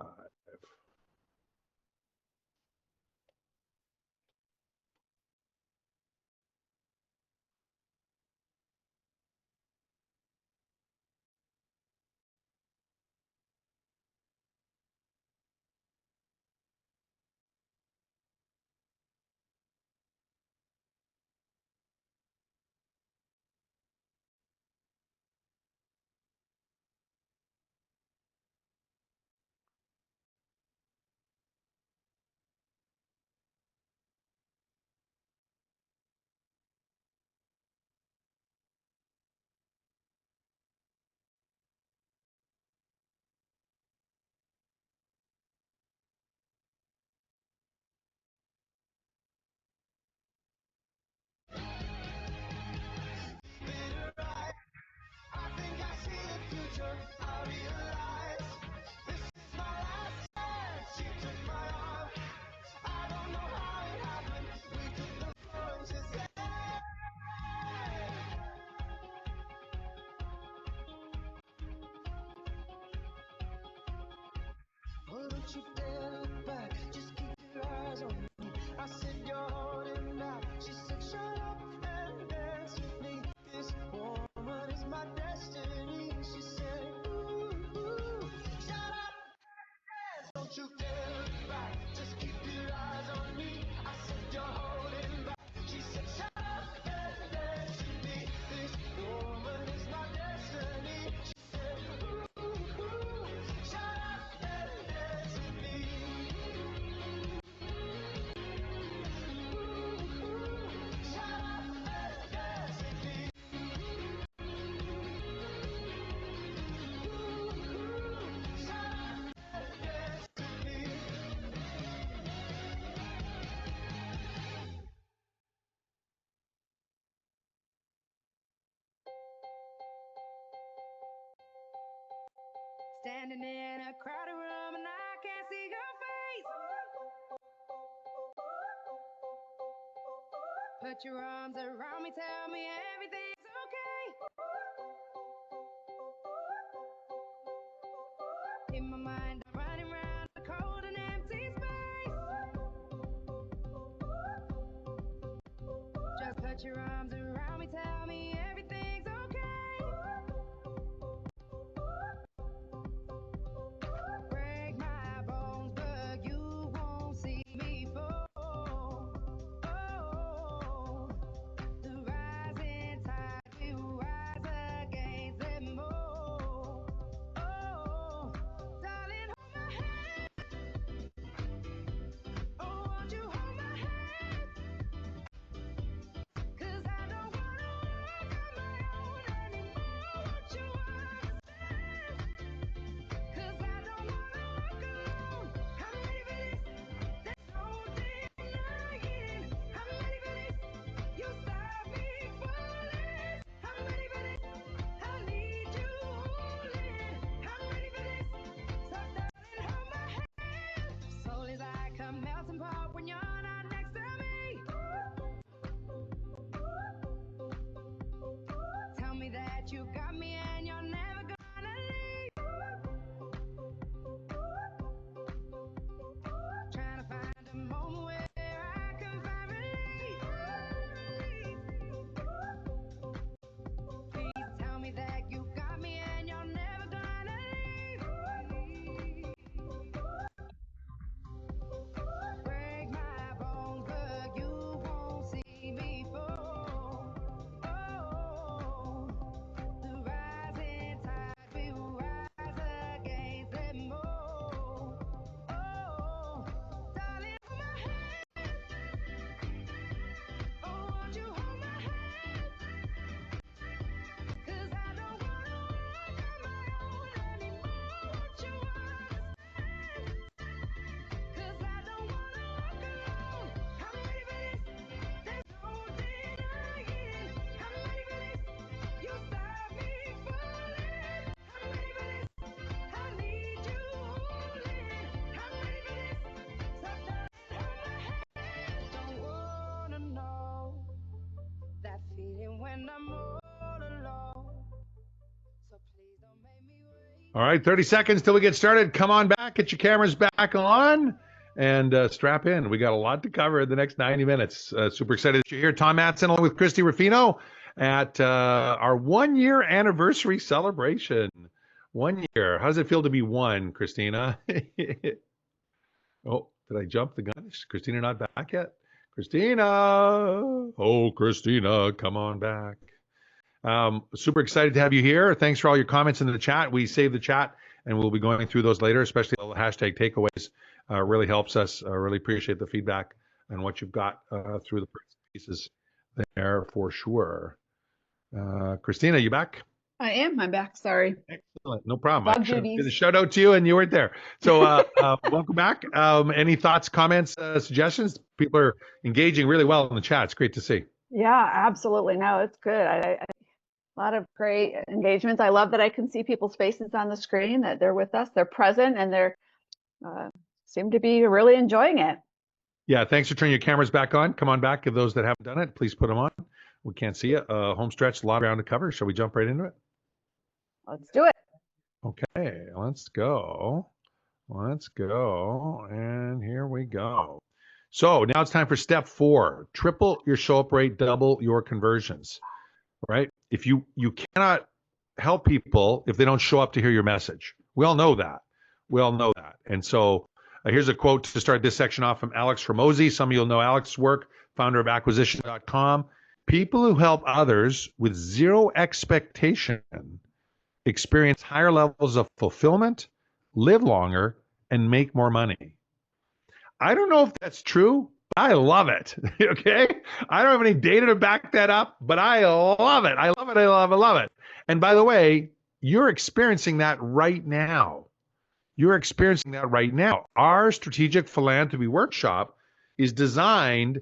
Don't you dare look back, just keep your eyes on me. I said you're holding back. She said shut up and dance with me. This woman is my destiny. She said ooh, ooh, shut up and dance. Don't you dare look back, just keep your eyes on me. I said you're holding back. She said shut up and dance with me. This woman is my destiny. She said ooh, ooh, shut up and dance with me. Standing in a crowded room and I can't see your face. Put your arms around me, tell me everything's okay. In my mind, I'm running around a cold and empty space. Just put your arms around me, tell me everything's okay. Break my bones, but you won't see me fall. Oh, the rising tide will rise against them all. Oh, darling, hold my hand. Oh, won't you hold my hand? 'Cause I don't wanna walk on my own anymore. Won't you understand? 'Cause I don't wanna walk alone. I'm ready for this. There's no denying. I'm ready for this. You stop me falling. I'm ready for this. I need you holding. I'm ready for this. So darling, hold my hand. Soul is like a melting pot when you're not next to me. Tell me that you got me and you're never gonna All right, 30 seconds till we get started. Come on back, get your cameras back on, and strap in. We got a lot to cover in the next 90 minutes. Super excited that you're here. Tom Matzen along with Christie Ruffino at our 1 year anniversary celebration. 1 year. How does it feel to be one, Christina? Oh, did I jump the gun? Is Christina not back yet? Christina! Oh, Christina, come on back. Super excited to have you here. Thanks for all your comments in the chat. We saved the chat, and we'll be going through those later, especially all the hashtag takeaways. Really helps us. Really appreciate the feedback and what you've got through the pieces there for sure. Christina, you back? I am. I'm back. Sorry. Excellent. No problem. Dog I should duties. give a shout out to you, and you weren't there. So welcome back. Any thoughts, comments, suggestions? People are engaging really well in the chat. It's great to see. Yeah, absolutely. No, it's good. A lot of great engagements. I love that I can see people's faces on the screen, that they're with us, they're present, and they're seem to be really enjoying it. Yeah, thanks for turning your cameras back on. Come on back. If those that haven't done it, please put them on. We can't see it. Home stretch, a lot of ground to cover. Shall we jump right into it? Let's do it. Okay, let's go. Let's go. And here we go. So now it's time for step 4. Triple your show-up rate, double your conversions, right? If you cannot help people if they don't show up to hear your message. We all know that. We all know that. And so here's a quote to start this section off from Alex Ramosi. Some of you'll know Alex's work, founder of acquisition.com. People who help others with zero expectation experience higher levels of fulfillment, live longer, and make more money. I don't know if that's true, but I love it. Okay? I don't have any data to back that up, but I love it. I love it. I love it. I love it. And by the way, you're experiencing that right now. You're experiencing that right now. Our strategic philanthropy workshop is designed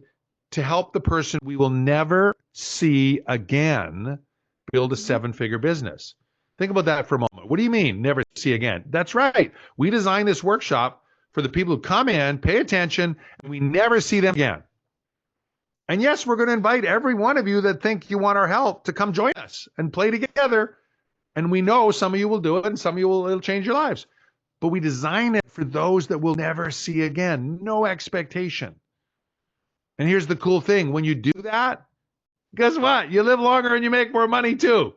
to help the person we will never see again build a 7-figure business. Think about that for a moment. What do you mean, never see again? That's right. We designed this workshop for the people who come in, pay attention, and we never see them again. And yes, we're going to invite every one of you that think you want our help to come join us and play together. And we know some of you will do it and some of you will, it'll change your lives. But we design it for those that we'll never see again. No expectation. And here's the cool thing. When you do that, guess what? You live longer and you make more money too.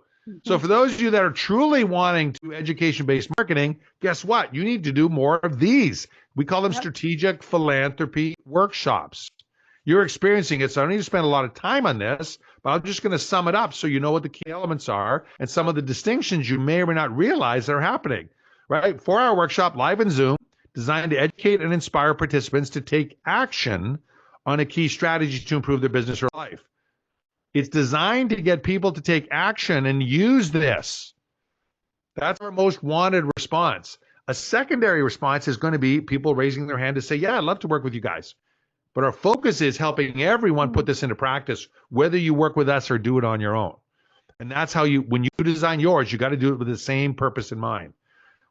So for those of you that are truly wanting to do education-based marketing, guess what? You need to do more of these. We call them strategic philanthropy workshops. You're experiencing it, so I don't need to spend a lot of time on this, but I'm just going to sum it up so you know what the key elements are and some of the distinctions you may or may not realize that are happening. Right? 4-hour workshop live in Zoom, designed to educate and inspire participants to take action on a key strategy to improve their business or life. It's designed to get people to take action and use this. That's our most wanted response. A secondary response is going to be people raising their hand to say, yeah, I'd love to work with you guys. But our focus is helping everyone put this into practice, whether you work with us or do it on your own. And that's how when you design yours, you got to do it with the same purpose in mind.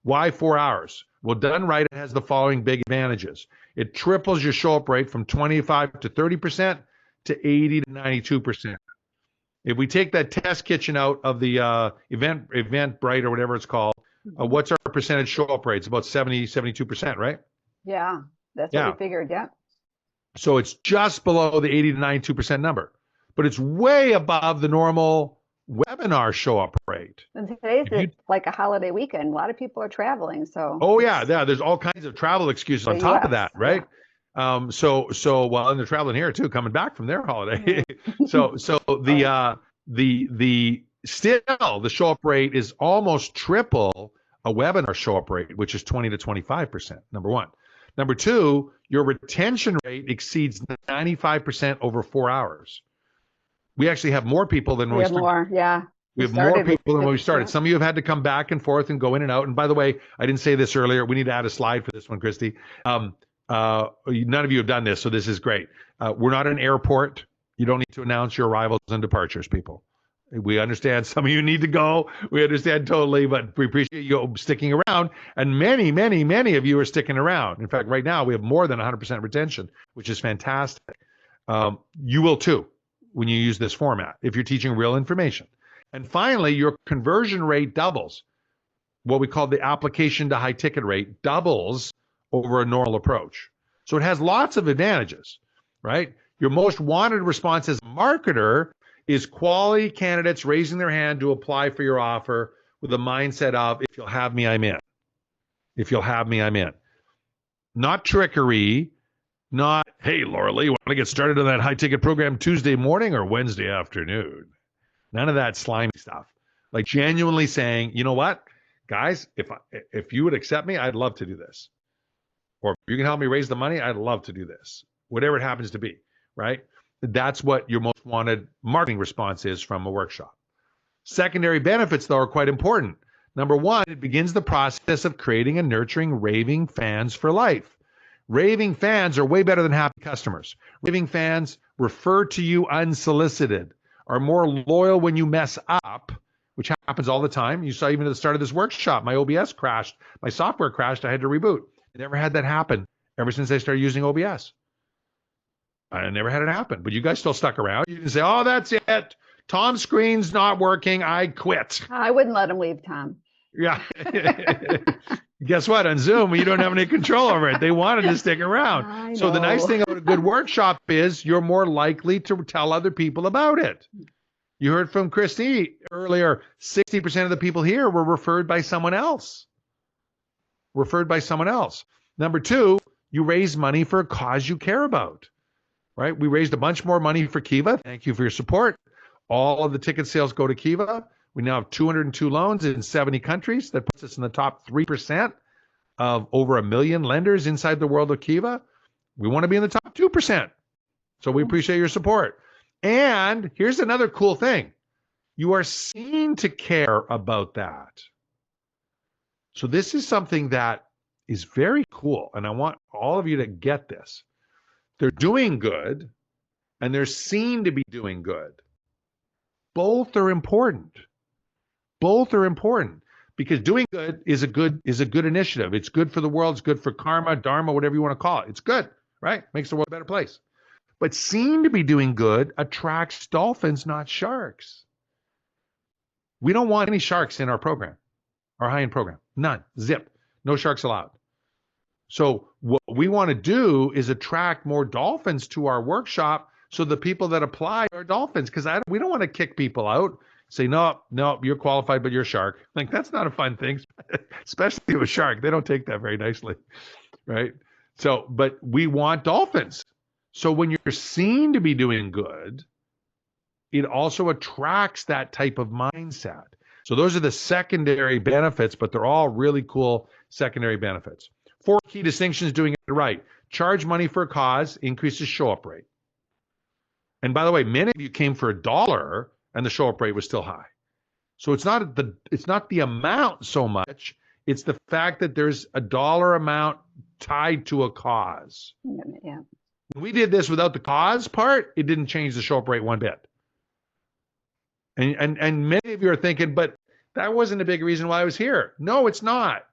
Why 4 hours? Well, done right, it has the following big advantages. It triples your show-up rate from 25 to 30% to 80 to 92%. If we take that test kitchen out of the Eventbrite or whatever it's called, what's our percentage show-up rate? It's about 70, 72%, right? Yeah, that's what we figured. Yeah. So it's just below the 80 to 92% number, but it's way above the normal webinar show-up rate. And today's like a holiday weekend. A lot of people are traveling, so. Oh yeah, there's all kinds of travel excuses on top of that, right? Yeah. So well, and they're traveling here too, coming back from their holiday. so the show-up rate is almost triple a webinar show-up rate, which is 20 to 25%. Number one. Number two, your retention rate exceeds 95% over 4 hours. We actually have more people than when we started. More, yeah. We have more people than when we started. Some of you have had to come back and forth and go in and out. And by the way, I didn't say this earlier. We need to add a slide for this one, Christy. None of you have done this, so this is great. We're not an airport. You don't need to announce your arrivals and departures, people. We understand some of you need to go. We understand totally, but we appreciate you sticking around. And many, many, many of you are sticking around. In fact, right now we have more than 100% retention, which is fantastic. You will too when you use this format if you're teaching real information. And finally, your conversion rate doubles. what we call the application to high ticket rate doubles over a normal approach. So it has lots of advantages, right? Your most wanted response as a marketer is quality candidates raising their hand to apply for your offer with a mindset of, if you'll have me, I'm in. If you'll have me, I'm in. Not trickery, not, hey, Laura Lee, want to get started on that high ticket program Tuesday morning or Wednesday afternoon? None of that slimy stuff. Like genuinely saying, you know what, guys, if you would accept me, I'd love to do this. Or if you can help me raise the money, I'd love to do this. Whatever it happens to be, right? That's what your most wanted marketing response is from a workshop. Secondary benefits, though, are quite important. Number one, it begins the process of creating and nurturing raving fans for life. Raving fans are way better than happy customers. Raving fans refer to you unsolicited, are more loyal when you mess up, which happens all the time. You saw even at the start of this workshop, my OBS crashed, my software crashed, I had to reboot. I never had that happen ever since I started using OBS. I never had it happen, but you guys still stuck around. You didn't say, oh, that's it. Tom's screen's not working. I quit. I wouldn't let him leave, Tom. Yeah. Guess what? On Zoom, you don't have any control over it. They wanted to stick around. So the nice thing about a good workshop is you're more likely to tell other people about it. You heard from Christie earlier, 60% of the people here were referred by someone else. Referred by someone else. Number two, you raise money for a cause you care about. Right? We raised a bunch more money for Kiva. Thank you for your support. All of the ticket sales go to Kiva. We now have 202 loans in 70 countries. That puts us in the top 3% of over 1 million lenders inside the world of Kiva. We want to be in the top 2%. So we appreciate your support. And here's another cool thing. You are seen to care about that. So this is something that is very cool. And I want all of you to get this. They're doing good, and they're seen to be doing good. Both are important. Both are important because doing good is a good initiative. It's good for the world. It's good for karma, dharma, whatever you want to call it. It's good, right? Makes the world a better place. But seen to be doing good attracts dolphins, not sharks. We don't want any sharks in our program, our high-end program. None. Zip. No sharks allowed. So what we want to do is attract more dolphins to our workshop so the people that apply are dolphins, because we don't want to kick people out, say, no, you're qualified, but you're a shark. Like, that's not a fun thing, especially with a shark. They don't take that very nicely, right? So, but we want dolphins. So when you're seen to be doing good, it also attracts that type of mindset. So those are the secondary benefits, but they're all really cool secondary benefits. 4 key distinctions doing it right. Charge money for a cause, increases show-up rate. And by the way, many of you came for $1 and the show-up rate was still high. So it's not the amount so much, it's the fact that there's a dollar amount tied to a cause. Yeah. When we did this without the cause part, it didn't change the show-up rate one bit. And many of you are thinking, but that wasn't a big reason why I was here. No, it's not.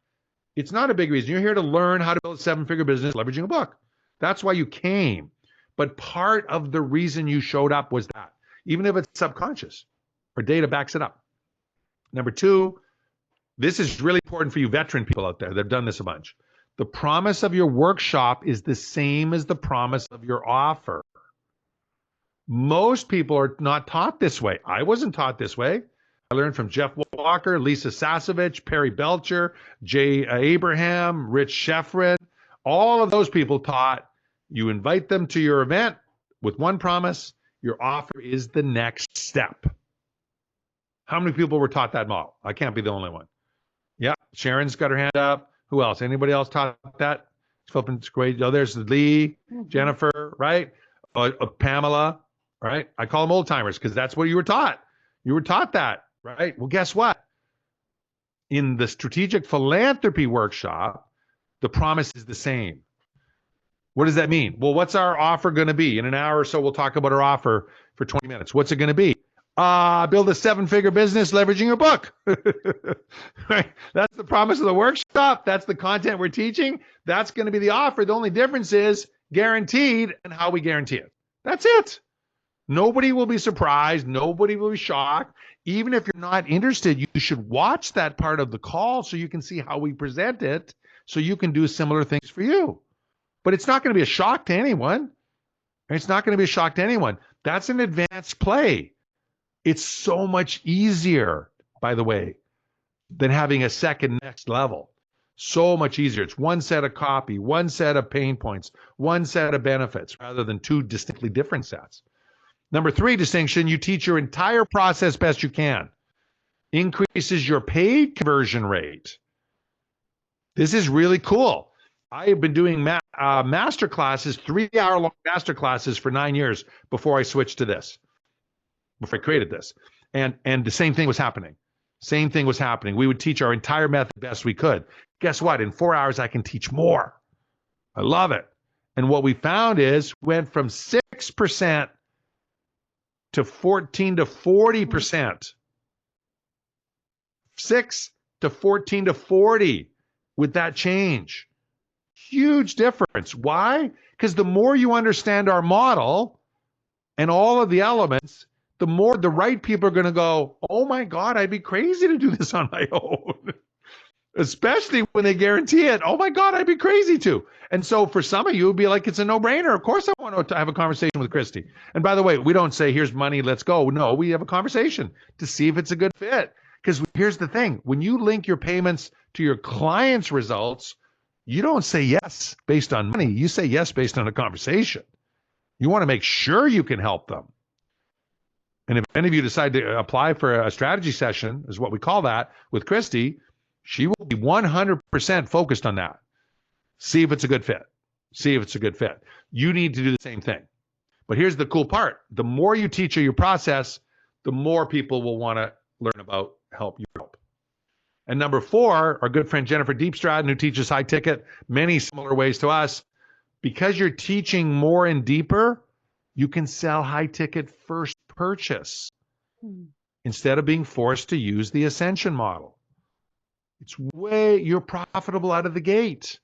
It's not a big reason. You're here to learn how to build a 7-figure business leveraging a book. That's why you came. But part of the reason you showed up was that, even if it's subconscious or data backs it up. Number 2, this is really important for you veteran people out there that have done this a bunch. The promise of your workshop is the same as the promise of your offer. Most people are not taught this way. I wasn't taught this way. I learned from Jeff Walker, Lisa Sasevich, Perry Belcher, Jay Abraham, Rich Sheffrin. All of those people taught you invite them to your event with one promise. Your offer is the next step. How many people were taught that model? I can't be the only one. Yeah, Sharon's got her hand up. Who else? Anybody else taught that? It's great. Oh, there's Lee, Jennifer, right? Pamela, right? I call them old timers because that's what you were taught. You were taught that, right? Well, guess what? In the strategic philanthropy workshop, the promise is the same. What does that mean? Well, what's our offer going to be? In an hour or so, we'll talk about our offer for 20 minutes. What's it going to be? Build a 7-figure business leveraging your book. Right? That's the promise of the workshop. That's the content we're teaching. That's going to be the offer. The only difference is guaranteed and how we guarantee it. That's it. Nobody will be surprised. Nobody will be shocked. Even if you're not interested, you should watch that part of the call so you can see how we present it, so you can do similar things for you. But it's not going to be a shock to anyone. It's not going to be a shock to anyone. That's an advanced play. It's so much easier, by the way, than having a second next level. So much easier. It's one set of copy, one set of pain points, one set of benefits, rather than two distinctly different sets. Number 3 distinction, you teach your entire process best you can. Increases your paid conversion rate. This is really cool. I have been doing master classes, 3-hour-long master classes for 9 years before I switched to this, before I created this. And the same thing was happening. Same thing was happening. We would teach our entire method best we could. Guess what? In 4 hours, I can teach more. I love it. And what we found is went from 6% to 14 to 40%. 6 to 14 to 40 with that change. Huge difference. Why? Because the more you understand our model and all of the elements, the more the right people are going to go, oh my God, I'd be crazy to do this on my own. Especially when they guarantee it. Oh my God, I'd be crazy to. And so for some of you, it'd be like, it's a no-brainer. Of course I want to have a conversation with Christie. And by the way, we don't say, here's money, let's go. No, we have a conversation to see if it's a good fit. Because here's the thing. When you link your payments to your client's results, you don't say yes based on money. You say yes based on a conversation. You want to make sure you can help them. And if any of you decide to apply for a strategy session, is what we call that, with Christie, she will be 100% focused on that. See if it's a good fit. See if it's a good fit. You need to do the same thing. But here's the cool part. The more you teach her your process, the more people will want to learn about help you help. And number 4, our good friend Jennifer Deepstratton, who teaches high ticket, many similar ways to us. Because you're teaching more and deeper, you can sell high ticket first purchase instead of being forced to use the ascension model. You're profitable out of the gate.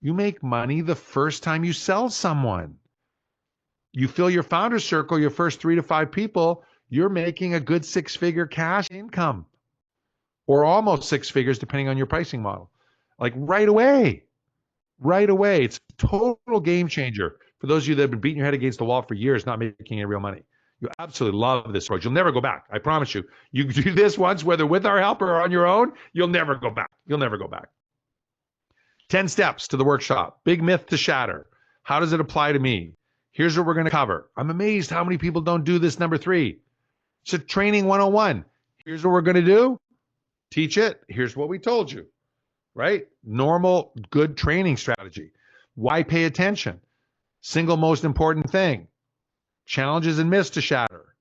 You make money the first time you sell someone. You fill your founder circle, your first 3 to 5 people, you're making a good 6-figure cash income, or almost 6 figures, depending on your pricing model. Like right away. It's a total game changer for those of you that have been beating your head against the wall for years, not making any real money. You absolutely love this approach. You'll never go back. I promise you. You do this once, whether with our help or on your own, you'll never go back. 10 steps to the workshop. Big myth to shatter. How does it apply to me? Here's what we're going to cover. I'm amazed how many people don't do this. Number 3. It's a training 101. Here's what we're going to do. Teach it. Here's what we told you. Right? Normal, good training strategy. Why pay attention? Single most important thing. Challenges and myths to shatter.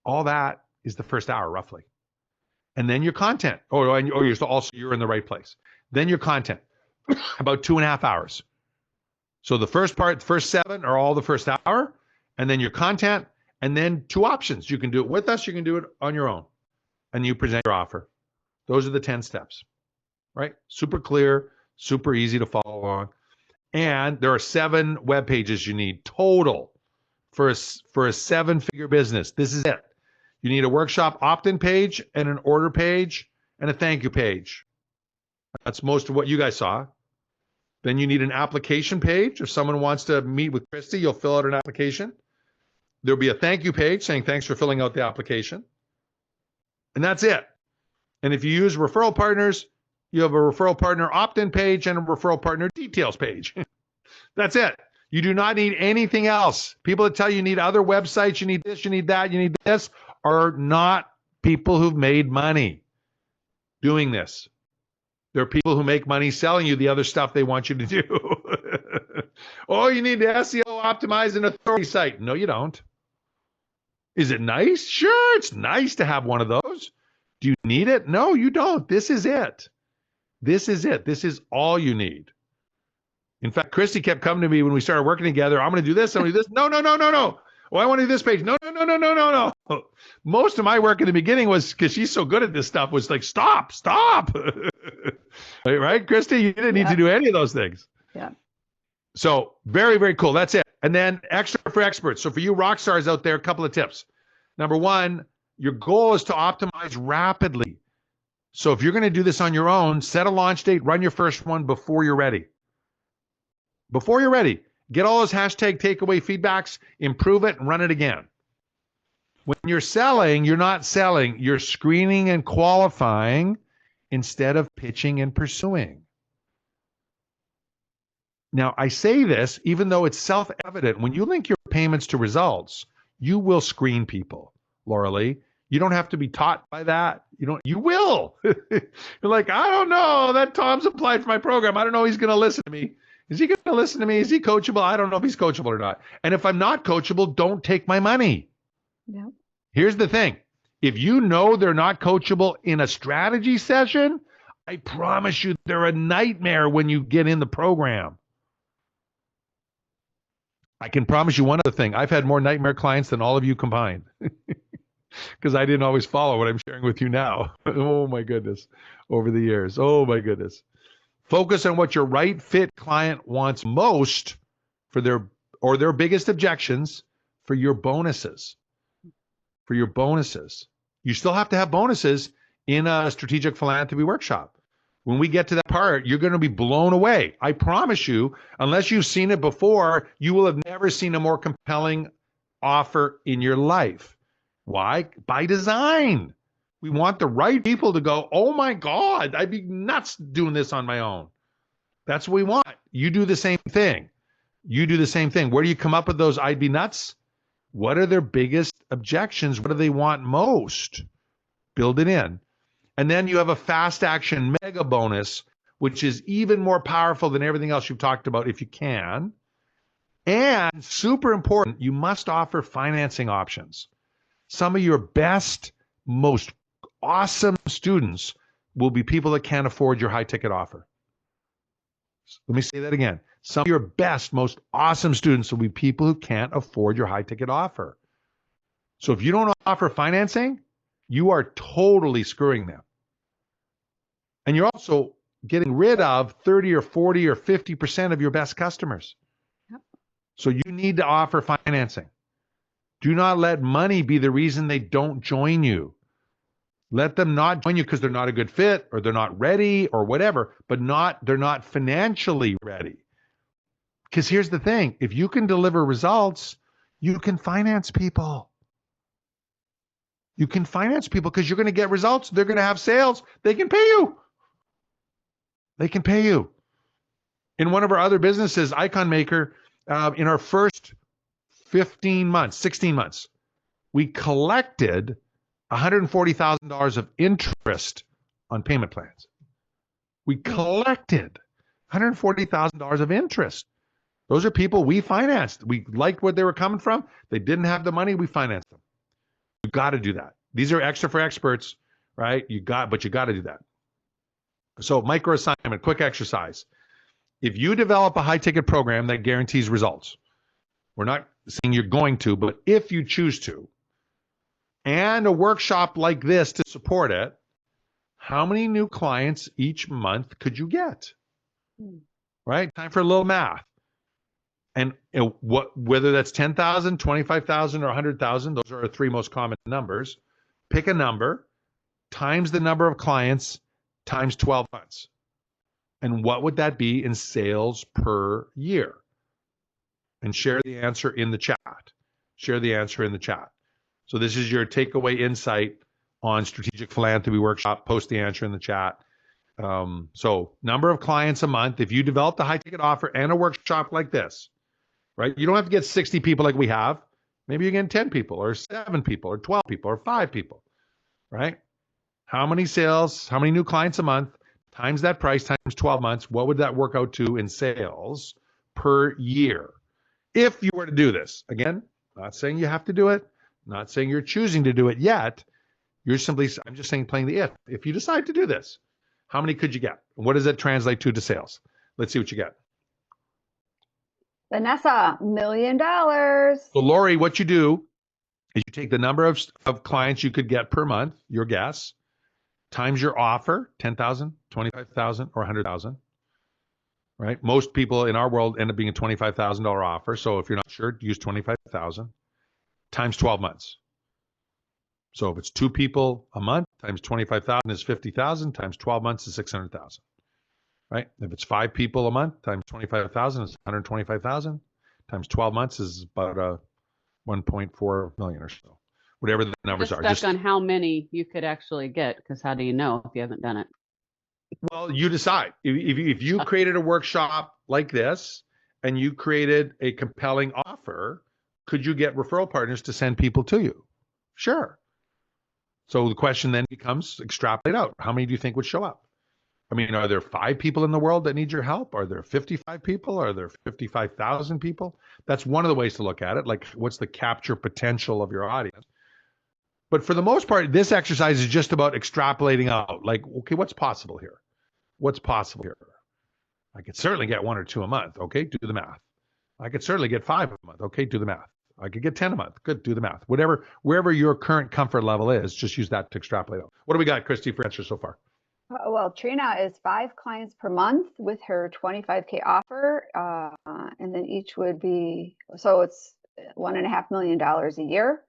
All that is the first hour, roughly. And then your content. You're in the right place. Then your content. About 2.5 hours. So the first part, the first 7 are all the first hour. And then your content. And then 2 options. You can do it with us. You can do it on your own. And you present your offer. Those are the 10 steps. Right? Super clear, super easy to follow along. And there are 7 web pages you need total for a 7-figure business. This is it. You need a workshop opt-in page and an order page and a thank you page. That's most of what you guys saw. Then you need an application page. If someone wants to meet with Christie, you'll fill out an application. There'll be a thank you page saying thanks for filling out the application. And that's it. And if you use referral partners, you have a referral partner opt-in page and a referral partner details page. That's it. You do not need anything else. People that tell you need other websites, you need this, you need that, you need this, are not people who've made money doing this. There are people who make money selling you the other stuff they want you to do. Oh, you need the SEO optimize an authority site. No, you don't. Is it nice? Sure, it's nice to have one of those. Do you need it? No, you don't. This is it. This is it. This is all you need. In fact, Christie kept coming to me when we started working together. I'm going to do this. I'm going to do this. No. Oh, I want to do this page. No. Most of my work in the beginning was, because she's so good at this stuff, was like, stop. Right, Christie? You didn't need to do any of those things. Yeah. So very, very cool. That's it. And then extra for experts. So for you rock stars out there, a couple of tips. Number one, your goal is to optimize rapidly. So if you're going to do this on your own, set a launch date, run your first one before you're ready. Before you're ready, get all those hashtag takeaway feedbacks, improve it, and run it again. When you're selling, you're not selling. You're screening and qualifying instead of pitching and pursuing. Now, I say this, even though it's self-evident, when you link your payments to results, you will screen people, Laura Lee. You don't have to be taught by that. You will. You're like, I don't know, that Tom's applied for my program. I don't know if he's going to listen to me. Is he going to listen to me? Is he coachable? I don't know if he's coachable or not. And if I'm not coachable, don't take my money. Yeah. Here's the thing. If you know they're not coachable in a strategy session, I promise you they're a nightmare when you get in the program. I can promise you one other thing. I've had more nightmare clients than all of you combined because I didn't always follow what I'm sharing with you now. Oh my goodness. Over the years. Oh my goodness. Focus on what your right fit client wants most for their biggest objections for your bonuses. For your bonuses. You still have to have bonuses in a strategic philanthropy workshop. When we get to that part, you're going to be blown away. I promise you, unless you've seen it before, you will have never seen a more compelling offer in your life. Why? By design. We want the right people to go, oh my God, I'd be nuts doing this on my own. That's what we want. You do the same thing. You do the same thing. Where do you come up with those I'd be nuts? What are their biggest objections? What do they want most? Build it in. And then you have a fast action mega bonus, which is even more powerful than everything else you've talked about if you can. And super important, you must offer financing options. Some of your best, most awesome students will be people that can't afford your high ticket offer. Let me say that again. Some of your best, most awesome students will be people who can't afford your high ticket offer. So if you don't offer financing, you are totally screwing them. And you're also getting rid of 30 or 40 or 50% of your best customers. Yep. So you need to offer financing. Do not let money be the reason they don't join you. Let them not join you because they're not a good fit or they're not ready or whatever, but they're not financially ready. Because here's the thing, if you can deliver results, you can finance people. You can finance people because you're going to get results. They're going to have sales. They can pay you. They can pay you. In one of our other businesses, Icon Maker, in our first 15 months, 16 months, we collected $140,000 of interest on payment plans. We collected $140,000 of interest. Those are people we financed. We liked what they were coming from. They didn't have the money. We financed them. You got to do that. These are extra for experts, right? But you got to do that. So micro assignment, quick exercise. If you develop a high ticket program that guarantees results, we're not saying you're going to, but if you choose to, and a workshop like this to support it, how many new clients each month could you get? Right? Time for a little math. And whether that's 10,000, 25,000, or 100,000, those are our three most common numbers. Pick a number, times the number of clients, times 12 months. And what would that be in sales per year? And share the answer in the chat. Share the answer in the chat. So this is your takeaway insight on Strategic Philanthropy Workshop. Post the answer in the chat. So number of clients a month. If you develop the high ticket offer and a workshop like this, right? You don't have to get 60 people like we have. Maybe you get 10 people or 7 people or 12 people or 5 people, right? How many sales, how many new clients a month, times that price, times 12 months, what would that work out to in sales per year? If you were to do this, again, not saying you have to do it, not saying you're choosing to do it yet. I'm just saying playing the if. If you decide to do this, how many could you get? What does that translate to sales? Let's see what you get. Vanessa, $1 million. So Lori, what you do is you take the number of clients you could get per month, your guess, times your offer, 10,000, 25,000, or 100,000, right? Most people in our world end up being a $25,000 offer. So if you're not sure, use 25,000 times 12 months. So if it's 2 people a month times 25,000 is 50,000 times 12 months is 600,000, right? If it's 5 people a month times 25,000 is 125,000 times 12 months is about 1.4 million or so, whatever the numbers are. Just on how many you could actually get, because how do you know if you haven't done it? Well, you decide. If you created a workshop like this and you created a compelling offer, could you get referral partners to send people to you? Sure. So the question then becomes extrapolate out. How many do you think would show up? I mean, are there 5 people in the world that need your help? Are there 55 people? Are there 55,000 people? That's one of the ways to look at it. Like, what's the capture potential of your audience? But for the most part, this exercise is just about extrapolating out. Like, okay, what's possible here? What's possible here? I could certainly get 1 or 2 a month. Okay, do the math. I could certainly get 5 a month. Okay, do the math. I could get 10 a month. Good, do the math. Whatever, wherever your current comfort level is, just use that to extrapolate out. What do we got, Christy, for answers so far? Well, Trina is 5 clients per month with her 25K offer, and then each would be, so it's $1.5 million a year.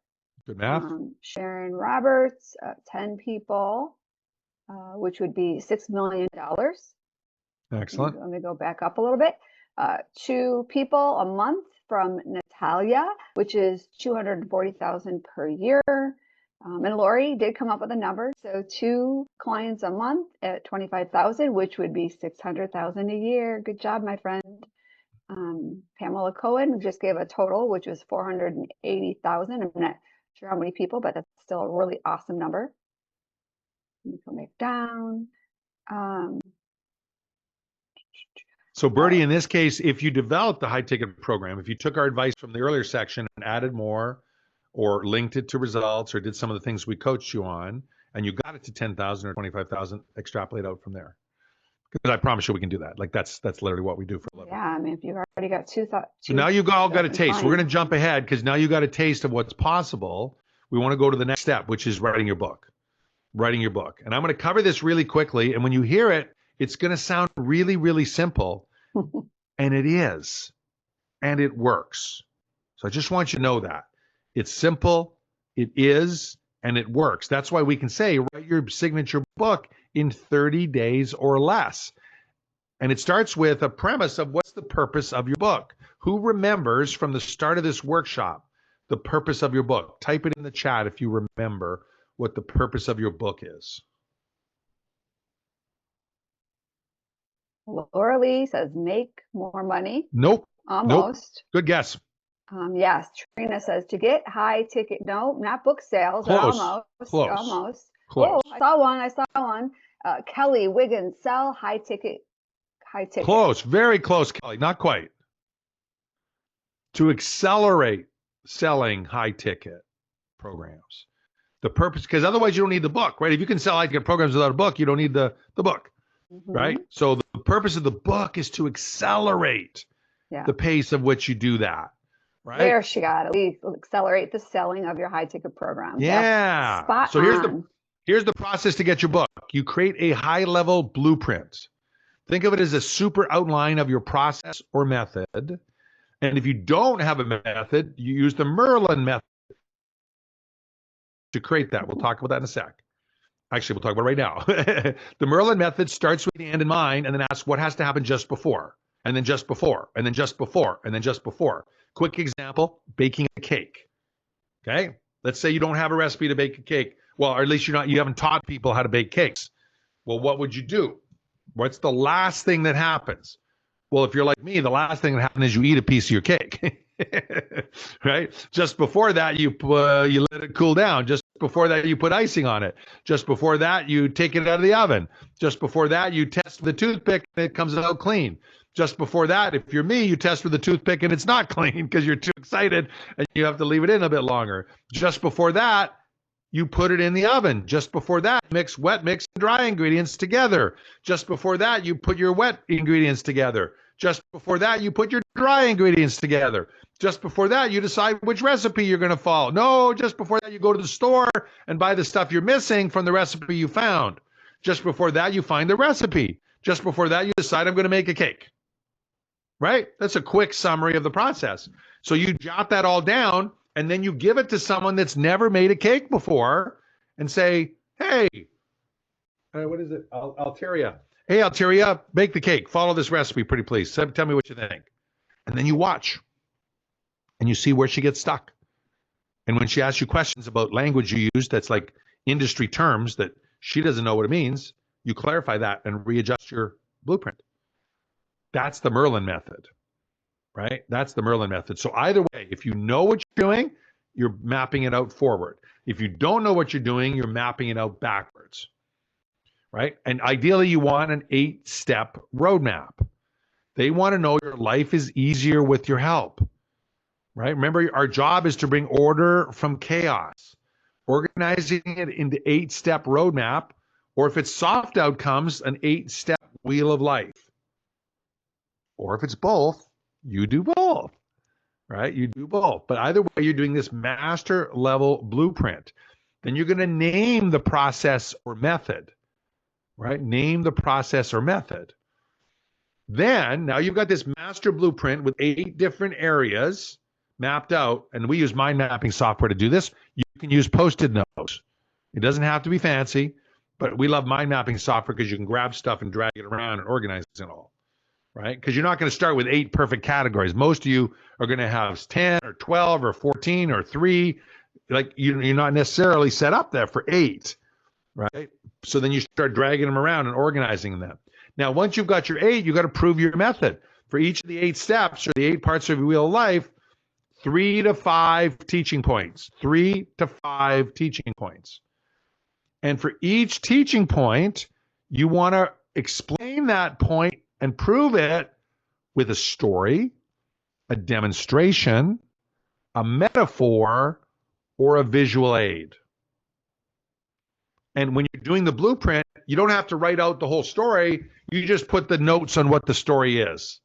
Good math. Sharon Roberts, 10 people, which would be $6 million. Excellent. Let me go back up a little bit. 2 people a month from Natalia, which is $240,000 per year. And Lori did come up with a number. So 2 clients a month at $25,000, which would be $600,000 a year. Good job, my friend. Pamela Cohen just gave a total, which was $480,000. I'm not sure how many people, but that's still a really awesome number. Let me go back down. So Bertie, in this case, if you developed the high ticket program, if you took our advice from the earlier section and added more or linked it to results or did some of the things we coached you on, and you got it to 10,000 or 25,000, extrapolate out from there. Because I promise you we can do that. Like that's literally what we do for a living. Yeah, I mean, if you've already got 2 thoughts. So now you've all got a taste. We're going to jump ahead because now you got a taste of what's possible. We want to go to the next step, which is writing your book. Writing your book. And I'm going to cover this really quickly. And when you hear it, it's going to sound really, really simple. And it is. And it works. So I just want you to know that. It's simple, it is, and it works. That's why we can say write your signature book in 30 days or less. And it starts with a premise of what's the purpose of your book. Who remembers from the start of this workshop the purpose of your book? Type it in the chat if you remember what the purpose of your book is. Laura Lee says make more money. Nope. Almost. Nope. Good guess. Yes. Trina says to get high ticket. No, not book sales. Close. Almost. Close. Almost. Close. Oh, I saw one. Kelly Wiggins, sell high ticket. Close. Very close, Kelly. Not quite. To accelerate selling high ticket programs. The purpose, because otherwise you don't need the book, right? If you can sell high ticket programs without a book, you don't need the book. Right? So the purpose of the book is to accelerate the pace of which you do that. Right? There she got it. Accelerate the selling of your high ticket program. Yeah. Spot so on. here's the process to get your book. You create a high level blueprint. Think of it as a super outline of your process or method. And if you don't have a method, you use the Merlin method to create that. We'll talk about that in a sec. Actually, we'll talk about it right now. The Merlin method starts with the end in mind and then asks what has to happen just before, and then just before, and then just before, and then just before. Quick example, baking a cake. Okay? Let's say you don't have a recipe to bake a cake. Well, or at least you haven't taught people how to bake cakes. Well, what would you do? What's the last thing that happens? Well, if you're like me, the last thing that happens is you eat a piece of your cake. Right? Just before that, you let it cool down. Just before that, you put icing on it. Just before that, you take it out of the oven. Just before that, you test with a toothpick and it comes out clean. Just before that, if you're me, you test with a toothpick and it's not clean because you're too excited and you have to leave it in a bit longer. Just before that, you put it in the oven. Just before that, mix and dry ingredients together. Just before that, you put your wet ingredients together. Just before that, you put your dry ingredients together. Just before that, you decide which recipe you're going to follow. No, just before that, you go to the store and buy the stuff you're missing from the recipe you found. Just before that, you find the recipe. Just before that, you decide I'm going to make a cake. right? That's a quick summary of the process. So you jot that all down, and then you give it to someone that's never made a cake before and say, hey, what is it? Alteria. Hey, Alteria, bake the cake. Follow this recipe, pretty please. Tell me what you think. And then you watch and you see where she gets stuck. And when she asks you questions about language you use that's like industry terms that she doesn't know what it means, you clarify that and readjust your blueprint. That's the Merlin method, right? That's the Merlin method. So either way, if you know what you're doing, you're mapping it out forward. If you don't know what you're doing, you're mapping it out backwards, right? And ideally, you want an 8-step roadmap. They want to know your life is easier with your help, right? Remember, our job is to bring order from chaos. Organizing it into 8-step roadmap, or if it's soft outcomes, an 8-step wheel of life. Or if it's both, you do both, right? You do both. But either way, you're doing this master level blueprint. Then you're going to name the process or method, right? Name the process or method. Then, now you've got this master blueprint with 8 different areas mapped out, and we use mind mapping software to do this. You can use Post-it notes. It doesn't have to be fancy, but we love mind mapping software because you can grab stuff and drag it around and organize it all, right? Because you're not going to start with 8 perfect categories. Most of you are going to have 10 or 12 or 14 or 3. Like you're not necessarily set up there for 8, right? So then you start dragging them around and organizing them. Now, once you've got your 8, you've got to prove your method. For each of the 8 steps or the 8 parts of your wheel of life, 3 to 5 teaching points. 3 to 5 teaching points. And for each teaching point, you want to explain that point and prove it with a story, a demonstration, a metaphor, or a visual aid. And when you're doing the blueprint, you don't have to write out the whole story. You just put the notes on what the story is.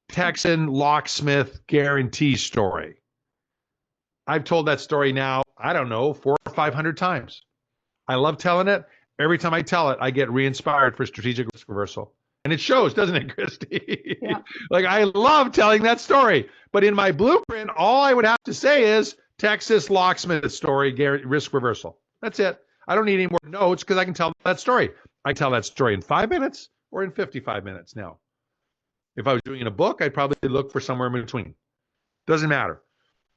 Texan locksmith guarantee story. I've told that story now, I don't know, 400 or 500 times. I love telling it. Every time I tell it, I get re-inspired for strategic risk reversal. And it shows, doesn't it, Christy? Yeah. Like, I love telling that story. But in my blueprint, all I would have to say is Texas locksmith story, risk reversal. That's it. I don't need any more notes because I can tell that story. I tell that story in 5 minutes or in 55 minutes now. If I was doing a book, I'd probably look for somewhere in between. Doesn't matter,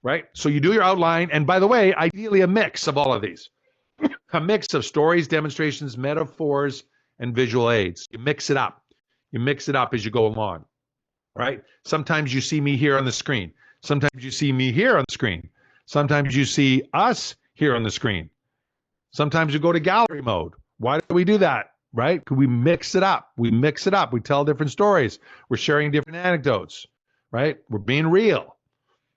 right? So you do your outline. And by the way, ideally a mix of all of these. A mix of stories, demonstrations, metaphors, and visual aids. You mix it up. You mix it up as you go along, right? Sometimes you see me here on the screen. Sometimes you see me here on the screen. Sometimes you see us here on the screen. Sometimes you go to gallery mode. Why do we do that, right? Because we mix it up. We mix it up. We tell different stories. We're sharing different anecdotes, right? We're being real,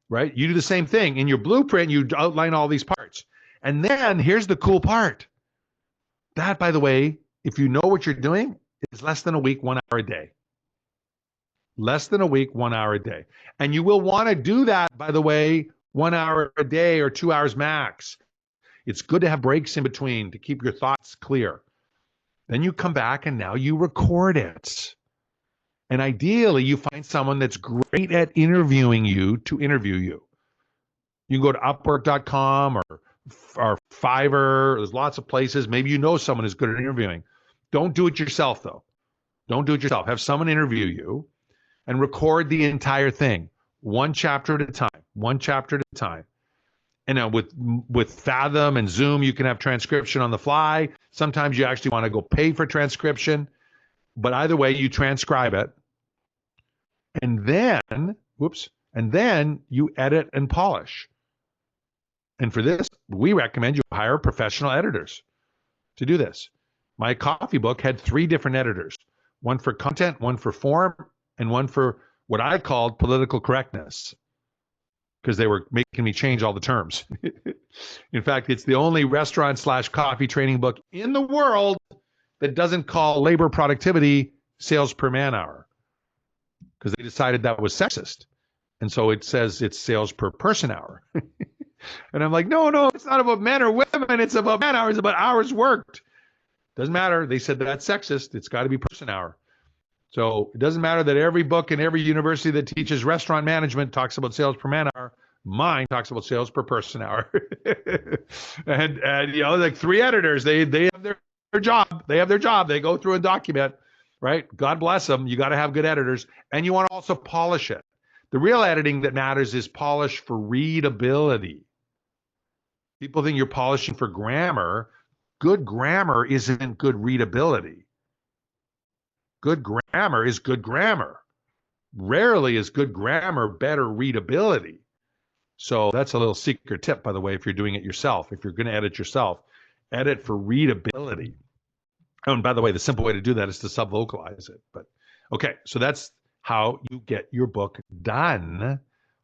right? You do the same thing. In your blueprint, you outline all these parts. And then here's the cool part. That, by the way, if you know what you're doing, is less than a week, 1 hour a day. Less than a week, 1 hour a day. And you will want to do that, by the way, 1 hour a day or 2 hours max. It's good to have breaks in between to keep your thoughts clear. Then you come back and now you record it. And ideally, you find someone that's great at interviewing you to interview you. You can go to Upwork.com or Fiverr. There's lots of places. Maybe you know someone who's good at interviewing. Don't do it yourself, though. Don't do it yourself. Have someone interview you and record the entire thing, 1 chapter at a time, 1 chapter at a time. And with Fathom and Zoom, you can have transcription on the fly. Sometimes you actually want to go pay for transcription. But either way, you transcribe it. And then you edit and polish. And for this, we recommend you hire professional editors to do this. My coffee book had 3 different editors, one for content, one for form, and one for what I called political correctness, because they were making me change all the terms. In fact, it's the only restaurant/coffee training book in the world that doesn't call labor productivity sales per man hour, because they decided that was sexist. And so it says it's sales per person hour. And I'm like, no, it's not about men or women. It's about man hours, about hours worked. Doesn't matter. They said that's sexist. It's got to be person hour. So it doesn't matter that every book in every university that teaches restaurant management talks about sales per man hour. Mine talks about sales per person hour. and you know, like 3 editors, they have their job. They have their job. They go through and document, right? God bless them. You got to have good editors, and you want to also polish it. The real editing that matters is polish for readability. People think you're polishing for grammar. Good grammar isn't good readability. Good grammar is good grammar. Rarely is good grammar better readability. So that's a little secret tip, by the way, if you're doing it yourself. If you're going to edit yourself, edit for readability. Oh, and by the way, the simple way to do that is to sub-vocalize it. But okay, so that's how you get your book done.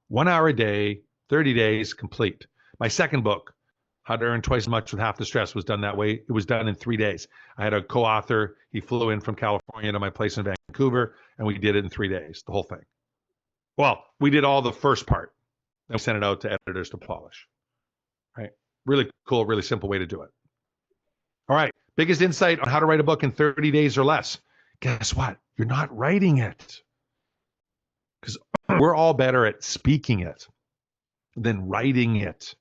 1 hour a day, 30 days, complete. My second book, How to Earn Twice as Much with Half the Stress, was done that way. It was done in 3 days. I had a co-author. He flew in from California to my place in Vancouver, and we did it in 3 days, the whole thing. Well, we did all the first part. Then we sent it out to editors to polish. Right? Really cool, really simple way to do it. All right. Biggest insight on how to write a book in 30 days or less. Guess what? You're not writing it. Because we're all better at speaking it than writing it.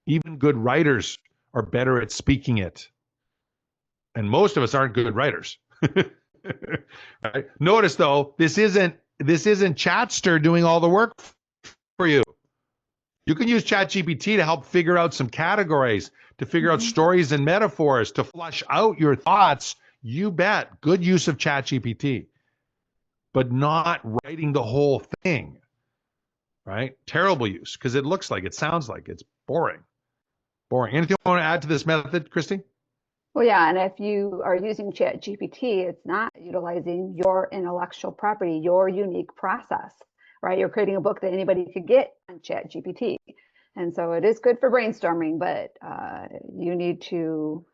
Even good writers are better at speaking it. And most of us aren't good writers. Right? Notice though, this isn't Chatster doing all the work for you. You can use ChatGPT to help figure out some categories, to figure out stories and metaphors, to flush out your thoughts. You bet. Good use of ChatGPT. But not writing the whole thing. Right? Terrible use, because it looks like, it sounds like it's boring. Boring. Anything you want to add to this method, Christy? Well, yeah, and if you are using ChatGPT, it's not utilizing your intellectual property, your unique process, right? You're creating a book that anybody could get on ChatGPT. And so it is good for brainstorming, but you need to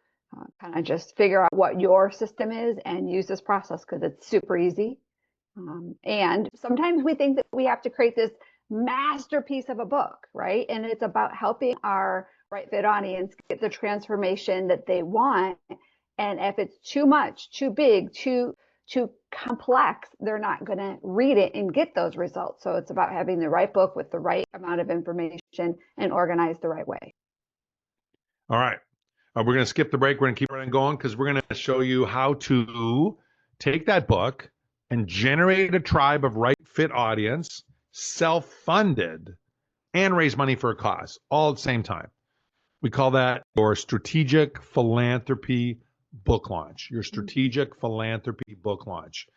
kind of just figure out what your system is and use this process because it's super easy. And sometimes we think that we have to create this masterpiece of a book, right? And it's about helping our right fit audience get the transformation that they want. And if it's too much, too big, too complex, they're not going to read it and get those results. So it's about having the right book with the right amount of information and organized the right way. All right. We're going to skip the break. We're going to keep running going because we're going to show you how to take that book and generate a tribe of right fit audience, self-funded, and raise money for a cause all at the same time. We call that your strategic philanthropy book launch. Your strategic philanthropy book launch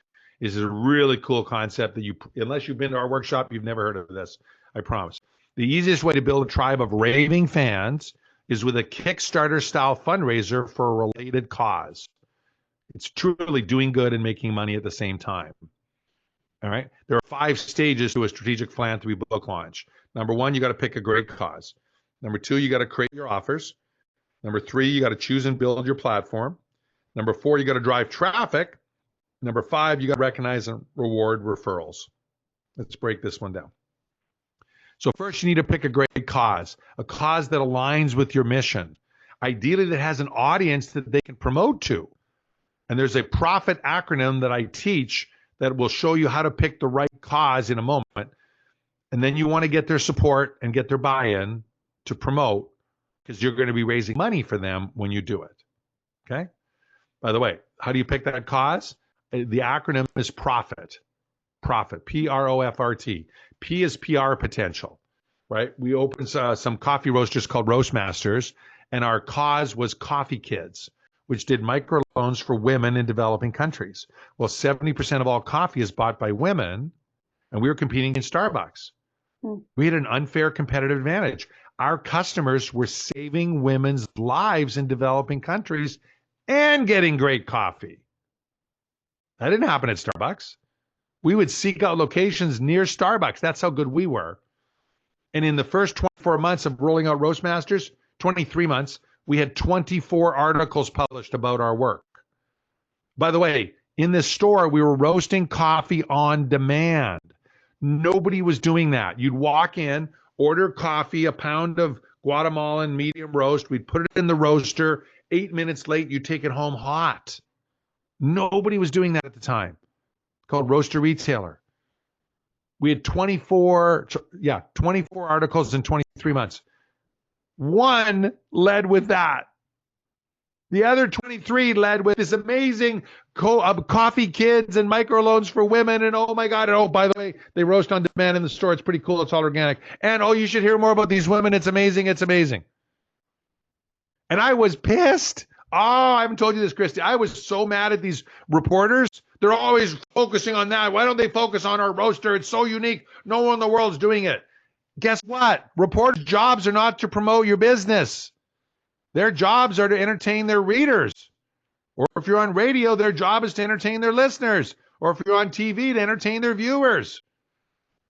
is a really cool concept that unless you've been to our workshop, you've never heard of this. I promise. The easiest way to build a tribe of raving fans is with a Kickstarter style fundraiser for a related cause. It's truly doing good and making money at the same time. All right. There are 5 stages to a strategic philanthropy book launch. Number 1, you got to pick a great cause. Number 2, you got to create your offers. Number 3, you got to choose and build your platform. Number 4, you got to drive traffic. Number 5, you got to recognize and reward referrals. Let's break this one down. So first, you need to pick a great cause, a cause that aligns with your mission, ideally that has an audience that they can promote to. And there's a profit acronym that I teach that will show you how to pick the right cause in a moment. And then you want to get their support and get their buy-in to promote because you're going to be raising money for them when you do it. Okay? By the way, how do you pick that cause? The acronym is PROFIT. Profit, P-R-O-F-R-T. P is PR potential, right? We opened some coffee roasters called Roastmasters, and our cause was Coffee Kids, which did microloans for women in developing countries. Well, 70% of all coffee is bought by women, and we were competing in Starbucks. We had an unfair competitive advantage. Our customers were saving women's lives in developing countries and getting great coffee. That didn't happen at Starbucks. We would seek out locations near Starbucks. That's how good we were. And in the first 24 months of rolling out Roastmasters, 23 months, we had 24 articles published about our work. By the way, in this store, we were roasting coffee on demand. Nobody was doing that. You'd walk in, order coffee, a pound of Guatemalan medium roast. We'd put it in the roaster. 8 minutes late, you take it home hot. Nobody was doing that at the time. called Roaster Retailer. We had 24 articles in 23 months. One led with that. The other 23 led with this amazing coffee kids and microloans for women. And oh my God. And oh, by the way, they roast on demand in the store. It's pretty cool. It's all organic. And oh, you should hear more about these women. It's amazing. It's amazing. And I was pissed. Oh, I haven't told you this, Christy. I was so mad at these reporters. They're always focusing on that. Why don't they focus on our roaster? It's so unique. No one in the world's doing it. Guess what? Reporters' jobs are not to promote your business. Their jobs are to entertain their readers. Or if you're on radio, their job is to entertain their listeners. Or if you're on TV, to entertain their viewers.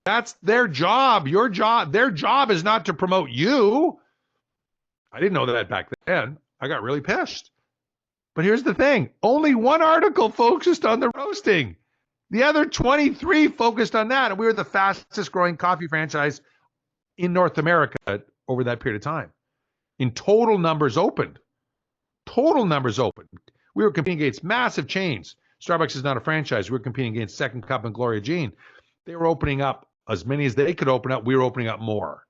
That's their job. Your job, their job is not to promote you. I didn't know that back then. I got really pissed. But here's the thing. Only one article focused on the roasting. The other 23 focused on that. And we were the fastest growing coffee franchise in North America over that period of time. In total numbers opened. Total numbers opened. We were competing against massive chains. Starbucks is not a franchise. We were competing against Second Cup and Gloria Jean. They were opening up as many as they could open up. We were opening up more.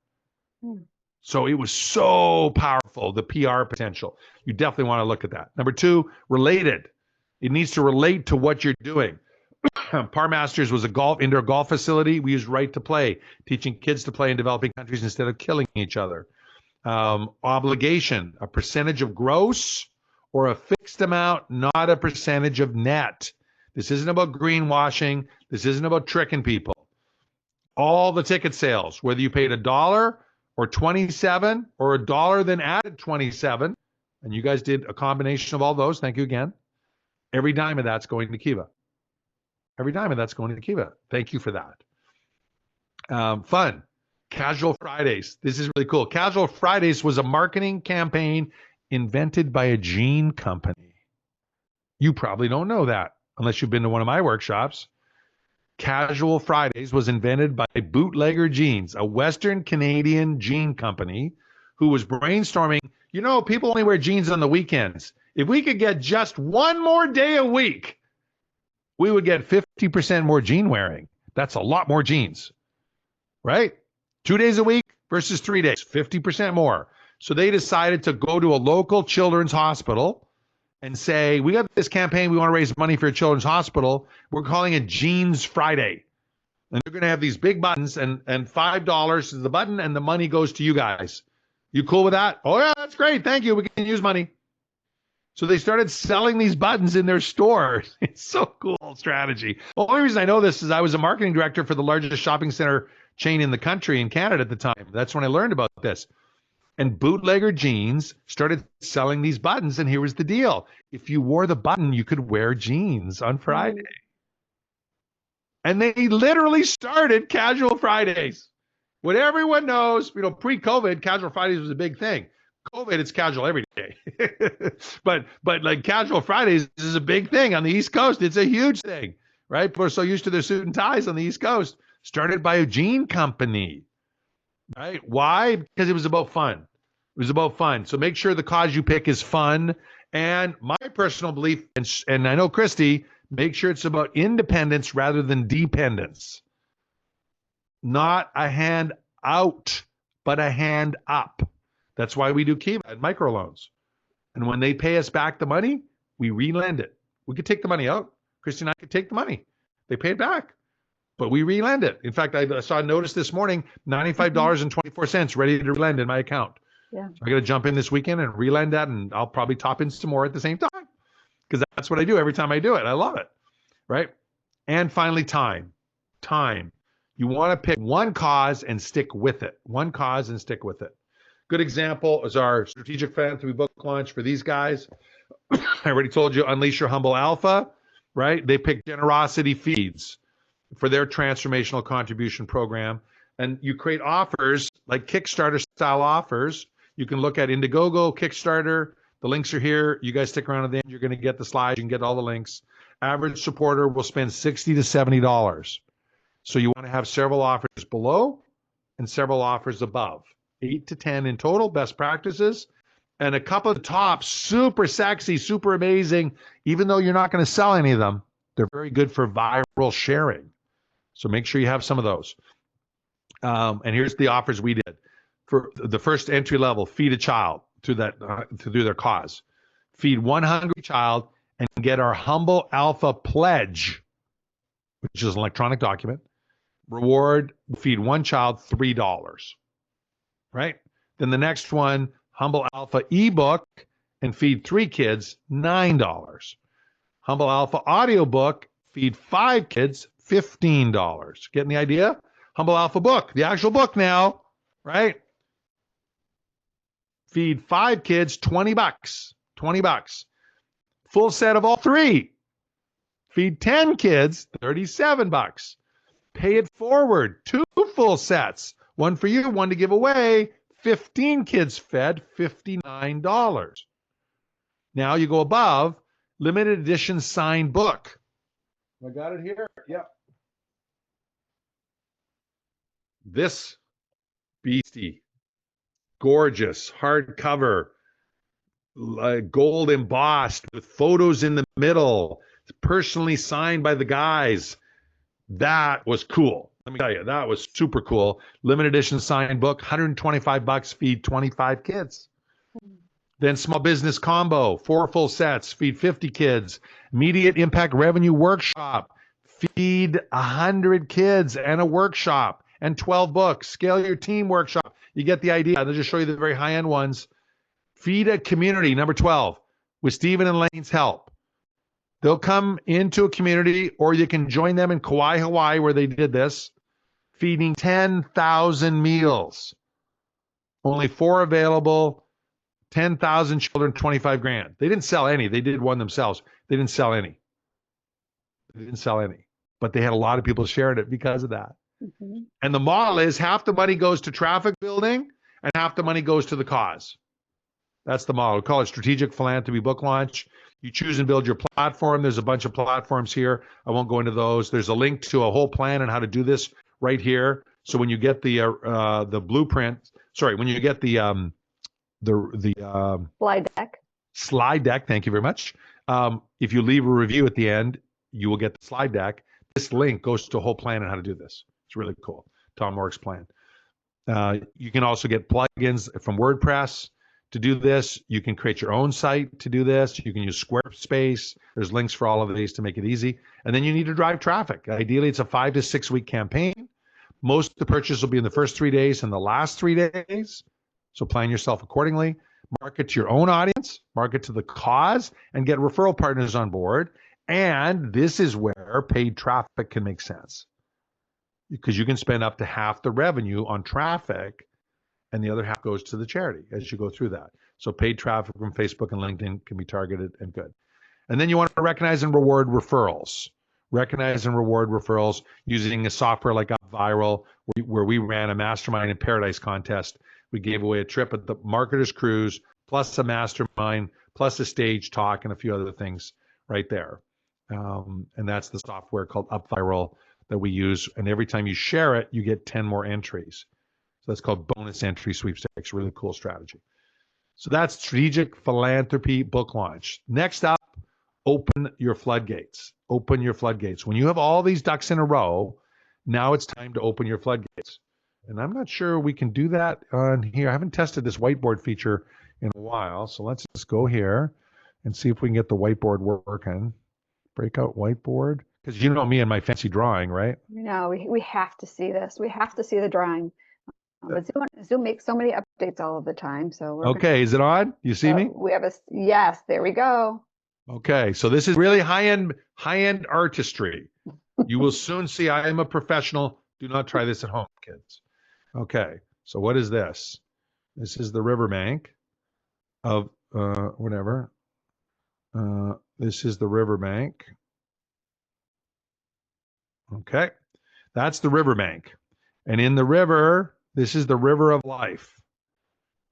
So it was so powerful, the PR potential. You definitely want to look at that. Number two, related. It needs to relate to what you're doing. Par Masters was a indoor golf facility. We used Right to Play, teaching kids to play in developing countries instead of killing each other. Obligation, a percentage of gross or a fixed amount, not a percentage of net. This isn't about greenwashing. This isn't about tricking people. All the ticket sales, whether you paid $1 or 27 or $1 then added 27, and you guys did a combination of all those. Thank you again. Every dime of that's going to Kiva. Every dime of that's going to Kiva. Thank you for that. Fun. Casual Fridays. This is really cool. Casual Fridays was a marketing campaign invented by a jean company. You probably don't know that unless you've been to one of my workshops. Casual Fridays was invented by Bootlegger Jeans, a Western Canadian jean company who was brainstorming, people only wear jeans on the weekends. If we could get just one more day a week, we would get 50% more jean wearing. That's a lot more jeans, right? 2 days a week versus 3 days, 50% more. So they decided to go to a local children's hospital and say, we got this campaign. We want to raise money for a children's hospital. We're calling it Jeans Friday. And they're going to have these big buttons and $5 is the button and the money goes to you guys. You cool with that? Oh, yeah, that's great. Thank you. We can use money. So they started selling these buttons in their stores. It's so cool strategy. The only reason I know this is I was a marketing director for the largest shopping center chain in the country in Canada at the time. That's when I learned about this. And Bootlegger Jeans started selling these buttons, and here was the deal. If you wore the button, you could wear jeans on Friday. And they literally started Casual Fridays. What everyone knows, pre-COVID, Casual Fridays was a big thing. COVID, it's casual every day. but like Casual Fridays is a big thing on the East Coast. It's a huge thing, right? People are so used to their suit and ties on the East Coast. Started by a jean company, right? Why? Because it was about fun. It was about fun. So make sure the cause you pick is fun. And my personal belief, and I know Christy, make sure it's about independence rather than dependence. Not a hand out, but a hand up. That's why we do Kiva and microloans. And when they pay us back the money, we relend it. We could take the money out. Christy and I could take the money. They pay it back. But we relend it. In fact, I saw a notice this morning, $95.24 ready to relend in my account. Yeah. So I got to jump in this weekend and relend that, and I'll probably top in some more at the same time because that's what I do every time I do it. I love it, right? And finally, time. Time. You want to pick one cause and stick with it. One cause and stick with it. Good example is our strategic philanthropy book launch for these guys. I already told you, Unleash Your Humble Alpha, right? They picked Generosity Feeds for their transformational contribution program. And you create offers like Kickstarter style offers. You can look at Indiegogo, Kickstarter. The links are here. You guys stick around at the end. You're going to get the slides. You can get all the links. Average supporter will spend $60 to $70. So you want to have several offers below and several offers above. 8 to 10 in total, best practices. And a couple of the tops, super sexy, super amazing, even though you're not going to sell any of them. They're very good for viral sharing. So make sure you have some of those. And here's the offers we did. For the first entry level, feed a child to do their cause. Feed one hungry child and get our Humble Alpha Pledge, which is an electronic document. Reward, feed one child $3, right? Then the next one, Humble Alpha ebook, and feed 3 kids $9. Humble Alpha audiobook, feed 5 kids $15. Getting the idea? Humble Alpha book, the actual book now, right? Feed 5 kids $20. $20. Full set of all 3. Feed 10 kids $37. Pay it forward, 2 full sets. One for you, one to give away. 15 kids fed, $59. Now you go above, limited edition signed book. I got it here. Yep. This beastie, gorgeous, hardcover, gold embossed with photos in the middle. It's personally signed by the guys. That was cool. Let me tell you, that was super cool. Limited edition signed book, $125, feed 25 kids. Then small business combo, 4 full sets, feed 50 kids. Immediate impact revenue workshop, feed 100 kids and a workshop and 12 books. Scale your team workshop. You get the idea. I'll just show you the very high-end ones. Feed a community, number 12, with Stephen and Lane's help. They'll come into a community, or you can join them in Kauai, Hawaii, where they did this, feeding 10,000 meals. Only 4 available, 10,000 children, 25 grand. They didn't sell any. They did one themselves. They didn't sell any. But they had a lot of people sharing it because of that. Mm-hmm. And the model is half the money goes to traffic building and half the money goes to the cause. That's the model. We call it Strategic Philanthropy Book Launch. You choose and build your platform. There's a bunch of platforms here. I won't go into those. There's a link to a whole plan on how to do this right here. So when you get the blueprint, when you get the slide deck, thank you very much. If you leave a review at the end, you will get the slide deck. This link goes to a whole plan on how to do this. It's really cool. Tom Morrick's plan. You can also get plugins from WordPress to do this. You can create your own site to do this. You can use Squarespace. There's links for all of these to make it easy. And then you need to drive traffic. Ideally, it's a 5 to 6 week campaign. Most of the purchase will be in the first 3 days and the last 3 days. So plan yourself accordingly. Market to your own audience, market to the cause, and get referral partners on board. And this is where paid traffic can make sense, because you can spend up to half the revenue on traffic and the other half goes to the charity as you go through that. So paid traffic from Facebook and LinkedIn can be targeted and good. And then you want to recognize and reward referrals. Recognize and reward referrals using a software like UpViral, where we ran a Mastermind in Paradise contest. We gave away a trip at the Marketers Cruise, plus a mastermind, plus a stage talk, and a few other things right there. And that's the software called UpViral that we use. And every time you share it, you get 10 more entries. So that's called bonus entry sweepstakes. Really cool strategy. So that's Strategic Philanthropy Book Launch. Next up, open your floodgates. Open your floodgates. When you have all these ducks in a row, now it's time to open your floodgates. And I'm not sure we can do that on here. I haven't tested this whiteboard feature in a while. So let's just go here and see if we can get the whiteboard working. Breakout whiteboard. Because you know me and my fancy drawing, right? No, we have to see this. We have to see the drawing. But Zoom makes so many updates all of the time. So we're okay, is it on? You see me? We have yes, there we go. Okay, so this is really high-end artistry. You will soon see I am a professional. Do not try this at home, kids. Okay, so what is this? This is the riverbank of whatever. This is the riverbank. Okay, that's the riverbank. And in the river, this is the river of life.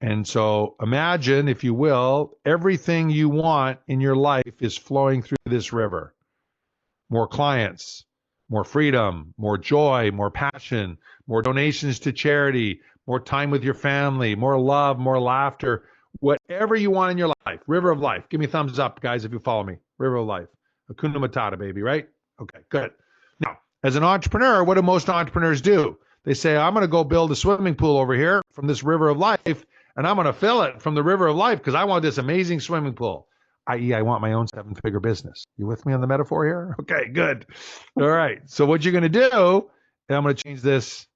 And so imagine, if you will, everything you want in your life is flowing through this river. More clients, more freedom, more joy, more passion, more donations to charity, more time with your family, more love, more laughter, whatever you want in your life. River of life. Give me a thumbs up, guys, if you follow me. River of life. Hakuna Matata, baby, right? Okay, good. Now, as an entrepreneur, what do most entrepreneurs do? They say, I'm going to go build a swimming pool over here from this river of life, and I'm going to fill it from the river of life because I want this amazing swimming pool, i.e., I want my own 7-figure business. You with me on the metaphor here? Okay, good. All right. So what you're going to do, and I'm going to change this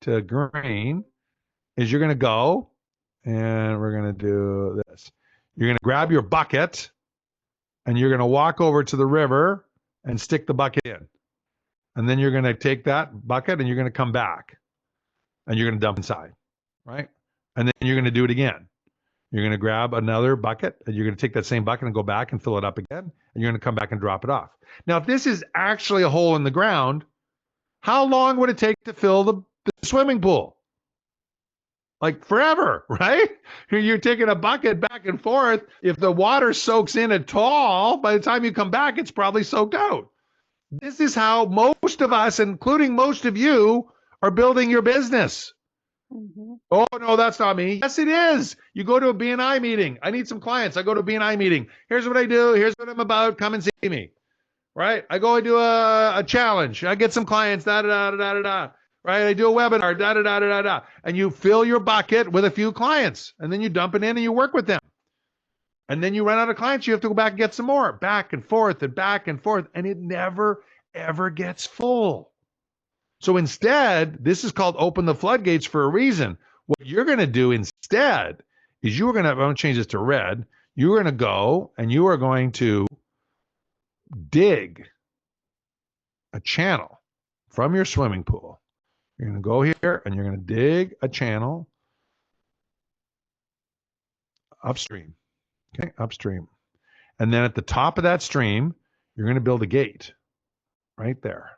to green, is you're going to go, and we're going to do this. You're going to grab your bucket, and you're going to walk over to the river and stick the bucket in. And then you're going to take that bucket and you're going to come back and you're going to dump inside, right? And then you're going to do it again. You're going to grab another bucket and you're going to take that same bucket and go back and fill it up again. And you're going to come back and drop it off. Now, if this is actually a hole in the ground, how long would it take to fill the swimming pool? Like forever, right? You're taking a bucket back and forth. If the water soaks in at all, by the time you come back, it's probably soaked out. This is how most of us, including most of you, are building your business. Mm-hmm. Oh, no, that's not me. Yes, it is. You go to a BNI meeting. I need some clients. I go to a BNI meeting. Here's what I do. Here's what I'm about. Come and see me. Right? I go and do a challenge. I get some clients. Da-da-da-da-da-da. Right? I do a webinar. Da-da-da-da-da-da. And you fill your bucket with a few clients. And then you dump it in and you work with them. And then you run out of clients, you have to go back and get some more, back and forth and back and forth, and it never, ever gets full. So instead, this is called open the floodgates for a reason. What you're going to do instead is I'm going to change this to red. You're going to go and you are going to dig a channel from your swimming pool. You're going to go here and you're going to dig a channel upstream. Okay, upstream. And then at the top of that stream, you're going to build a gate right there.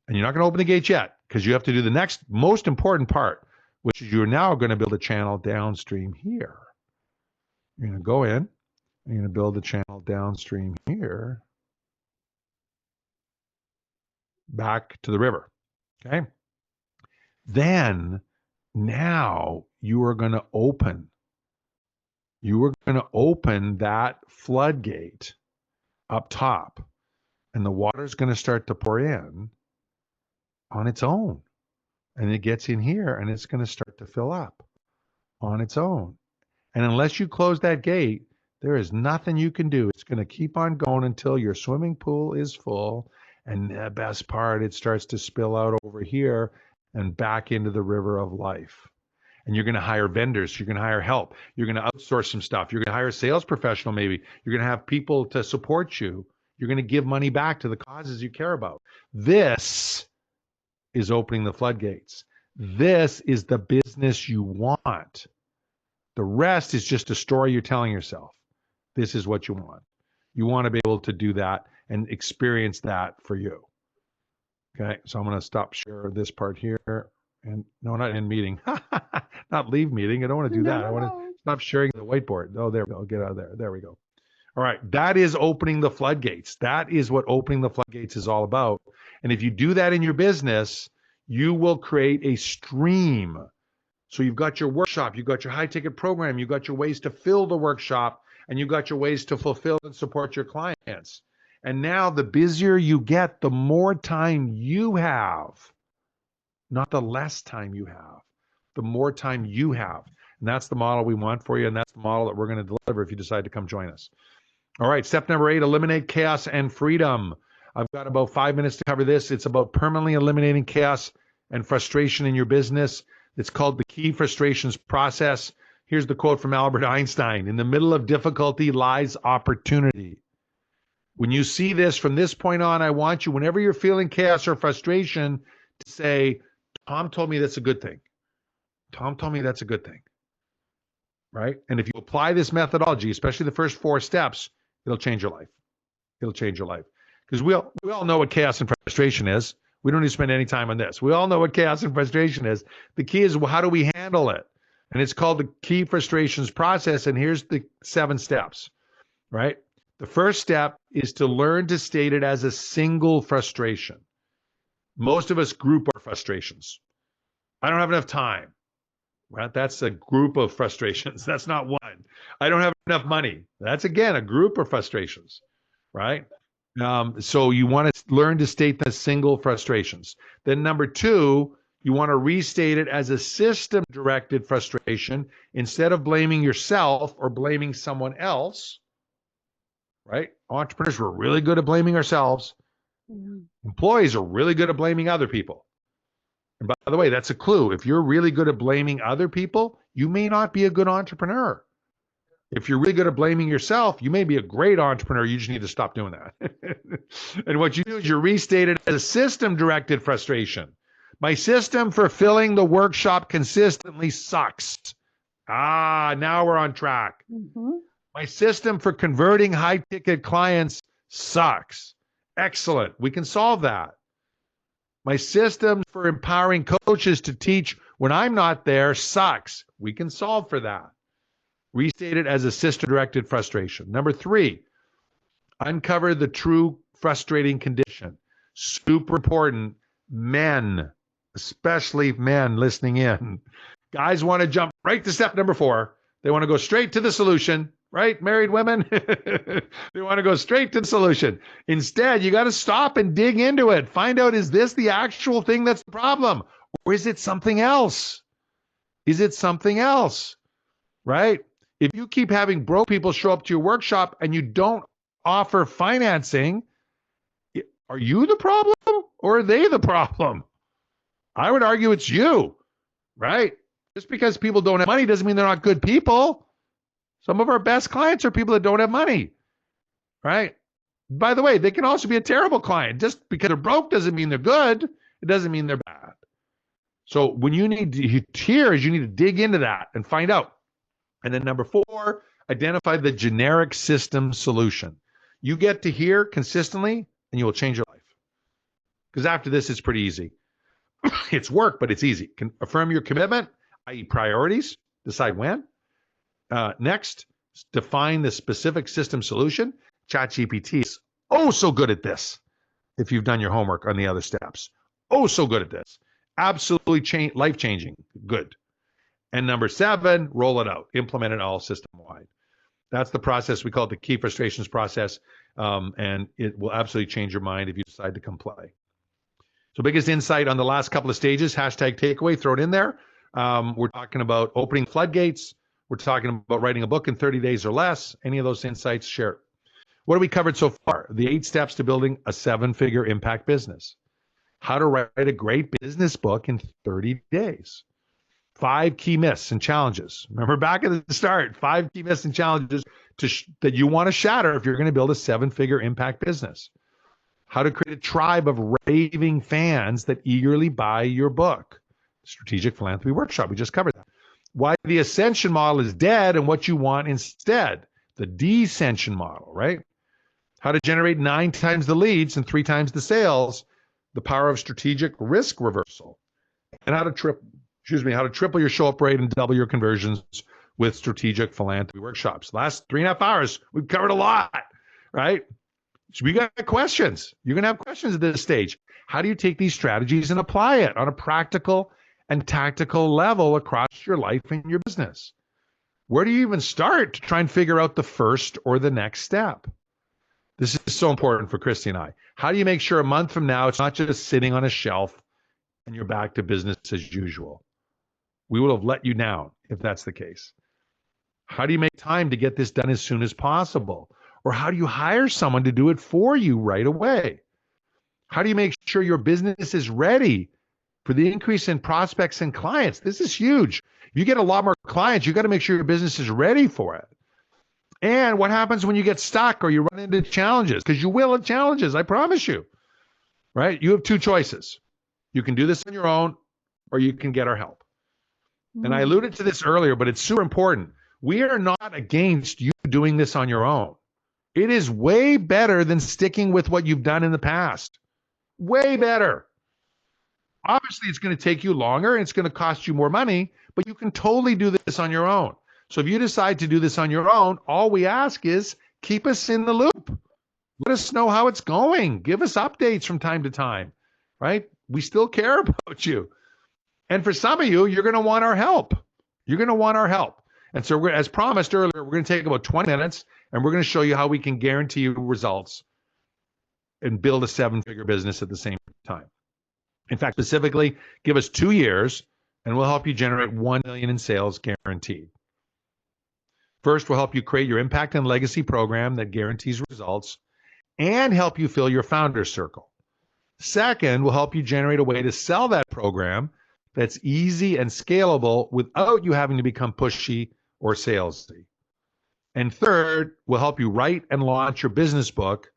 And you're not going to open the gate yet because you have to do the next most important part, which is you're now going to build a channel downstream here. You're going to go in, and you're going to build a channel downstream here, back to the river. Okay? Then, now you are going to open. You are going to open that floodgate up top, and the water's going to start to pour in on its own. And it gets in here, and it's going to start to fill up on its own. And unless you close that gate, there is nothing you can do. It's going to keep on going until your swimming pool is full. And the best part, it starts to spill out over here and back into the river of life. And you're going to hire vendors. You're going to hire help. You're going to outsource some stuff. You're going to hire a sales professional maybe. You're going to have people to support you. You're going to give money back to the causes you care about. This is opening the floodgates. This is the business you want. The rest is just a story you're telling yourself. This is what you want. You want to be able to do that and experience that for you. Okay, so I'm going to stop share this part here. And no, not end meeting. Not leave meeting. I don't want to do that. I want to stop sharing the whiteboard. Oh, there we go. Get out of there. There we go. All right. That is opening the floodgates. That is what opening the floodgates is all about. And if you do that in your business, you will create a stream. So you've got your workshop, you've got your high ticket program, you've got your ways to fill the workshop, and you've got your ways to fulfill and support your clients. And now the busier you get, the more time you have. Not the less time you have, the more time you have. And that's the model we want for you. And that's the model that we're going to deliver if you decide to come join us. All right. Step number 8, eliminate chaos and freedom. I've got about 5 minutes to cover this. It's about permanently eliminating chaos and frustration in your business. It's called the key frustrations process. Here's the quote from Albert Einstein. In the middle of difficulty lies opportunity. When you see this from this point on, I want you, whenever you're feeling chaos or frustration, to say, Tom told me that's a good thing. Tom told me that's a good thing. Right? And if you apply this methodology, especially the first 4 steps, it'll change your life. It'll change your life. Because we all know what chaos and frustration is. We don't need to spend any time on this. We all know what chaos and frustration is. The key is, well, how do we handle it? And it's called the key frustrations process. And here's the 7 steps, right? The first step is to learn to state it as a single frustration. Most of us group our frustrations. I don't have enough time. Right? That's a group of frustrations. That's not one. I don't have enough money. That's, again, a group of frustrations. right? So you want to learn to state the single frustrations. Then number two, you want to restate it as a system-directed frustration instead of blaming yourself or blaming someone else, right? Entrepreneurs, we're really good at blaming ourselves. Employees are really good at blaming other people. And by the way, that's a clue. If you're really good at blaming other people, you may not be a good entrepreneur. If you're really good at blaming yourself, you may be a great entrepreneur. You just need to stop doing that. And what you do is you restate it as a system-directed frustration. My system for filling the workshop consistently sucks. Now we're on track. My system for converting high-ticket clients sucks. Excellent. We can solve that. My system for empowering coaches to teach when I'm not there sucks. We can solve for that. Restate it as a system-directed frustration. Number three, uncover the true frustrating condition. Super important. Men, especially men listening in. Guys want to jump right to step number four. They want to go straight to the solution, right? Married women, they want to go straight to the solution. Instead, you got to stop and dig into it. Find out, is this the actual thing that's the problem? Or is it something else? Is it something else? Right? If you keep having broke people show up to your workshop and you don't offer financing, are you the problem or are they the problem? I would argue it's you, right? Just because people don't have money doesn't mean they're not good people. Some of our best clients are people that don't have money, right? By the way, they can also be a terrible client. Just because they're broke doesn't mean they're good. It doesn't mean they're bad. So when you need to hear is you need to dig into that and find out. And then number four, identify the generic system solution. You get to hear consistently and you will change your life. Because after this, it's pretty easy. It's work, but it's easy. Affirm your commitment, i.e. priorities, decide when. Next, define the specific system solution. ChatGPT is so good at this if you've done your homework on the other steps. So good at this. Absolutely life-changing. Good. And number seven, roll it out. Implement it all system-wide. That's the process. We call it the key frustrations process, and it will absolutely change your mind if you decide to come play. So biggest insight on the last couple of stages, hashtag takeaway, throw it in there. We're talking about opening floodgates. We're talking about writing a book in 30 days or less. Any of those insights, share. What have we covered so far? The 8 steps to building a 7-figure impact business. How to write a great business book in 30 days. 5 key myths and challenges. Remember back at the start, 5 key myths and challenges that you want to shatter if you're going to build a 7-figure impact business. How to create a tribe of raving fans that eagerly buy your book. Strategic Philanthropy Workshop. We just covered that. Why the ascension model is dead and what you want instead. The descension model, right? How to generate 9 times the leads and 3 times the sales. The power of strategic risk reversal. And how to triple your show-up rate and double your conversions with strategic philanthropy workshops. Last 3.5 hours, we've covered a lot, right? So we got questions. You're going to have questions at this stage. How do you take these strategies and apply it on a practical and tactical level across your life and your business? Where do you even start to try and figure out the first or the next step? This is so important for Christy and I. How do you make sure a month from now, it's not just sitting on a shelf and you're back to business as usual? We will have let you down if that's the case. How do you make time to get this done as soon as possible? Or how do you hire someone to do it for you right away? How do you make sure your business is ready for the increase in prospects and clients? This is huge. If you get a lot more clients, you got to make sure your business is ready for it. And what happens when you get stuck or you run into challenges? Because you will have challenges, I promise you. Right? You have 2 choices. You can do this on your own or you can get our help. And I alluded to this earlier, but it's super important. We are not against you doing this on your own. It is way better than sticking with what you've done in the past. Way better. Obviously, it's going to take you longer and it's going to cost you more money, but you can totally do this on your own. So if you decide to do this on your own, all we ask is keep us in the loop. Let us know how it's going. Give us updates from time to time, right? We still care about you. And for some of you, you're going to want our help. You're going to want our help. And so as promised earlier, we're going to take about 20 minutes and we're going to show you how we can guarantee you results and build a 7-figure business at the same time. In fact, specifically, give us 2 years and we'll help you generate 1 million in sales guaranteed. First, we'll help you create your impact and legacy program that guarantees results and help you fill your founder circle. Second, we'll help you generate a way to sell that program that's easy and scalable without you having to become pushy or salesy. And third, we'll help you write and launch your business book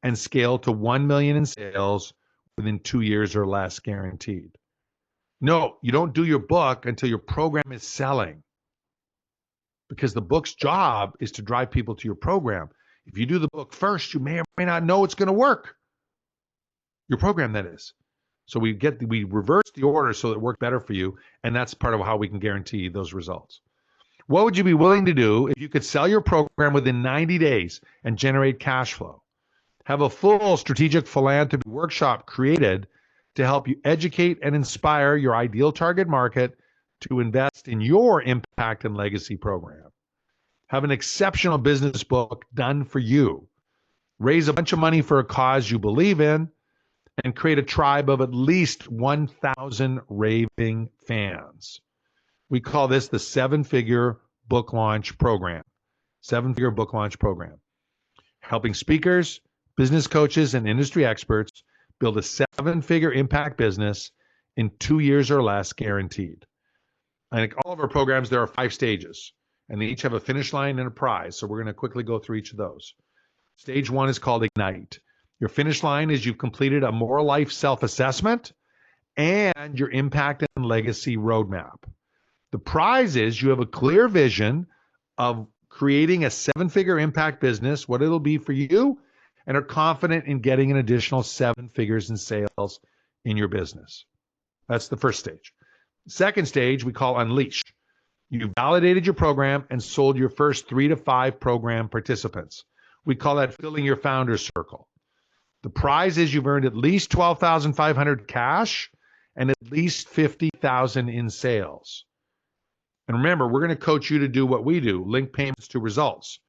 and scale to 1 million in sales within 2 years or less guaranteed. No, you don't do your book until your program is selling, because the book's job is to drive people to your program. If you do the book first, you may or may not know it's going to work. Your program, that is. So we reverse the order so that it works better for you, and that's part of how we can guarantee those results. What would you be willing to do if you could sell your program within 90 days and generate cash flow? Have a full strategic philanthropy workshop created to help you educate and inspire your ideal target market to invest in your impact and legacy program. Have an exceptional business book done for you. Raise a bunch of money for a cause you believe in, and create a tribe of at least 1,000 raving fans. We call this the 7-figure book launch program. 7-figure book launch program. Helping speakers, business coaches, and industry experts build a 7-figure impact business in 2 years or less guaranteed. I think all of our programs, there are 5 stages, and they each have a finish line and a prize. So we're going to quickly go through each of those. Stage 1 is called Ignite. Your finish line is you've completed a more life self-assessment and your impact and legacy roadmap. The prize is you have a clear vision of creating a 7-figure impact business, what it'll be for you, and are confident in getting an additional 7 figures in sales in your business. That's the first stage. Second stage we call Unleash. You've validated your program and sold your first 3 to 5 program participants. We call that filling your founder circle. The prize is you've earned at least $12,500 cash and at least $50,000 in sales. And remember, we're going to coach you to do what we do, link payments to results.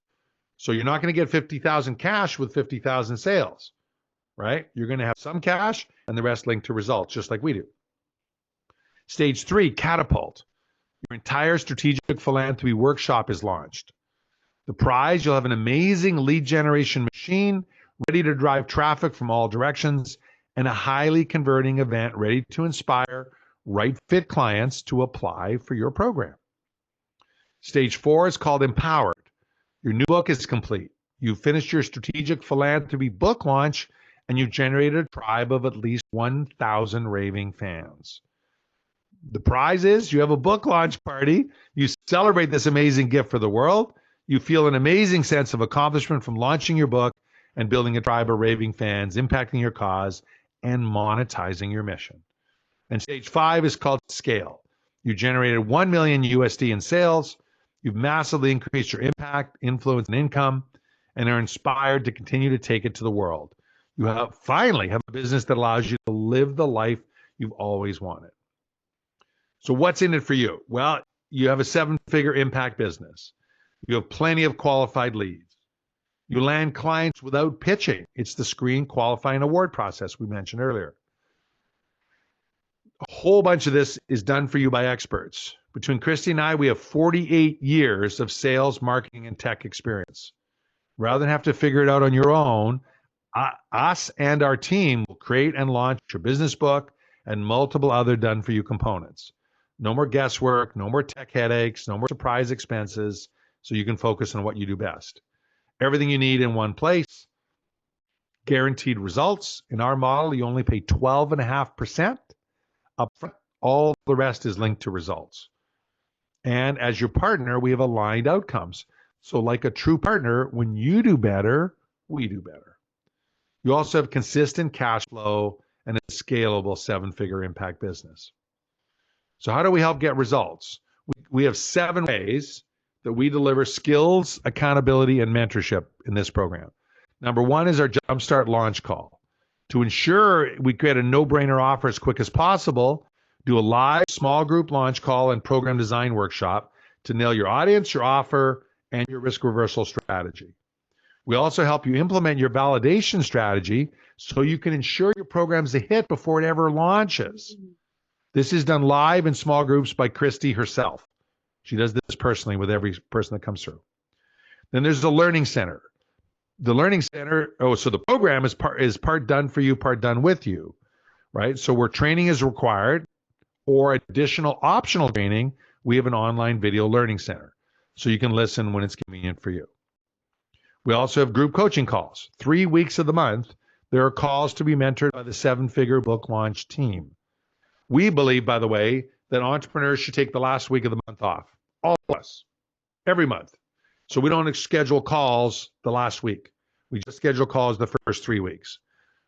So you're not going to get $50,000 cash with $50,000 sales, right? You're going to have some cash and the rest linked to results, just like we do. Stage 3, Catapult. Your entire strategic philanthropy workshop is launched. The prize, you'll have an amazing lead generation machine ready to drive traffic from all directions and a highly converting event ready to inspire right fit clients to apply for your program. Stage 4 is called Empowered. Your new book is complete. You've finished your strategic philanthropy book launch and you've generated a tribe of at least 1,000 raving fans. The prize is you have a book launch party. You celebrate this amazing gift for the world. You feel an amazing sense of accomplishment from launching your book and building a tribe of raving fans, impacting your cause, and monetizing your mission. And stage 5 is called Scale. You generated 1 million USD in sales. You've massively increased your impact, influence, and income, and are inspired to continue to take it to the world. You finally have a business that allows you to live the life you've always wanted. So what's in it for you? Well, you have a 7-figure impact business. You have plenty of qualified leads. You land clients without pitching. It's the screen qualifying award process we mentioned earlier. A whole bunch of this is done for you by experts. Between Christie and I, we have 48 years of sales, marketing, and tech experience. Rather than have to figure it out on your own, us and our team will create and launch your business book and multiple other done-for-you components. No more guesswork, no more tech headaches, no more surprise expenses, so you can focus on what you do best. Everything you need in one place. Guaranteed results. In our model, you only pay 12.5% upfront. All the rest is linked to results. And as your partner, we have aligned outcomes. So like a true partner, when you do better, we do better. You also have consistent cash flow and a scalable 7-figure impact business. So how do we help get results? We have 7 ways that we deliver skills, accountability, and mentorship in this program. Number 1 is our Jumpstart launch call. To ensure we create a no-brainer offer as quick as possible, do a live small group launch call and program design workshop to nail your audience, your offer, and your risk reversal strategy. We also help you implement your validation strategy so you can ensure your program's a hit before it ever launches. This is done live in small groups by Christie herself. She does this personally with every person that comes through. Then there's the Learning Center. The Learning Center, so the program is part done for you, part done with you, right? So where training is required or additional optional training, we have an online video learning center. So you can listen when it's convenient for you. We also have group coaching calls. 3 weeks of the month, there are calls to be mentored by the 7-figure book launch team. We believe, by the way, that entrepreneurs should take the last week of the month off. All of us. Every month. So we don't schedule calls the last week. We just schedule calls the first 3 weeks.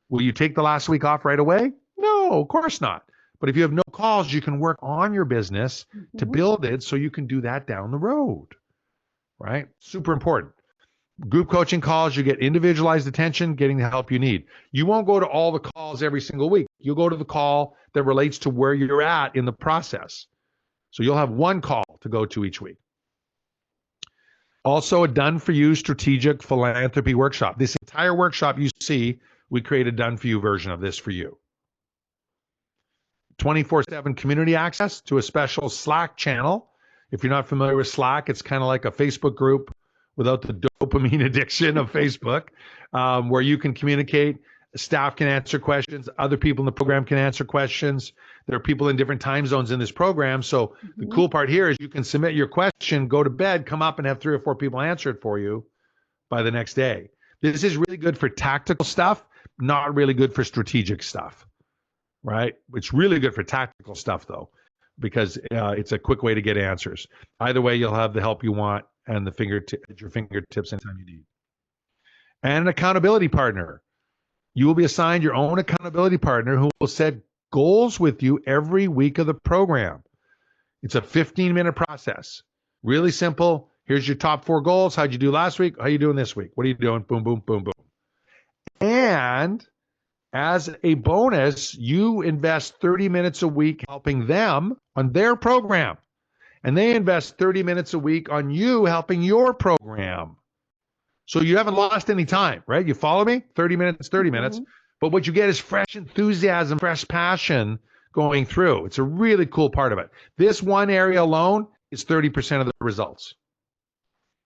Will you take the last week off right away? No, of course not. But if you have no calls, you can work on your business to build it so you can do that down the road. Right? Super important. Group coaching calls, you get individualized attention, getting the help you need. You won't go to all the calls every single week. You'll go to the call that relates to where you're at in the process. So you'll have one call to go to each week. Also, a done-for-you strategic philanthropy workshop. This entire workshop you see, we create a done-for-you version of this for you. 24/7 community access to a special Slack channel. If you're not familiar with Slack, it's kind of like a Facebook group without the dopamine addiction of Facebook, where you can communicate. Staff can answer questions. Other people in the program can answer questions. There are people in different time zones in this program. So the cool part here is you can submit your question, go to bed, come up and have 3 or 4 people answer it for you by the next day. This is really good for tactical stuff, not really good for strategic stuff, right? It's really good for tactical stuff, though, because it's a quick way to get answers. Either way, you'll have the help you want and at your fingertips anytime you need. And an accountability partner. You will be assigned your own accountability partner who will set goals with you every week of the program. It's a 15-minute process. Really simple. Here's your top 4 goals. How'd you do last week? How you doing this week? What are you doing? Boom, boom, boom, boom. And as a bonus, you invest 30 minutes a week helping them on their program. And they invest 30 minutes a week on you helping your program. So you haven't lost any time, right? You follow me? 30 minutes, 30 minutes. But what you get is fresh enthusiasm, fresh passion going through. It's a really cool part of it. This one area alone is 30% of the results.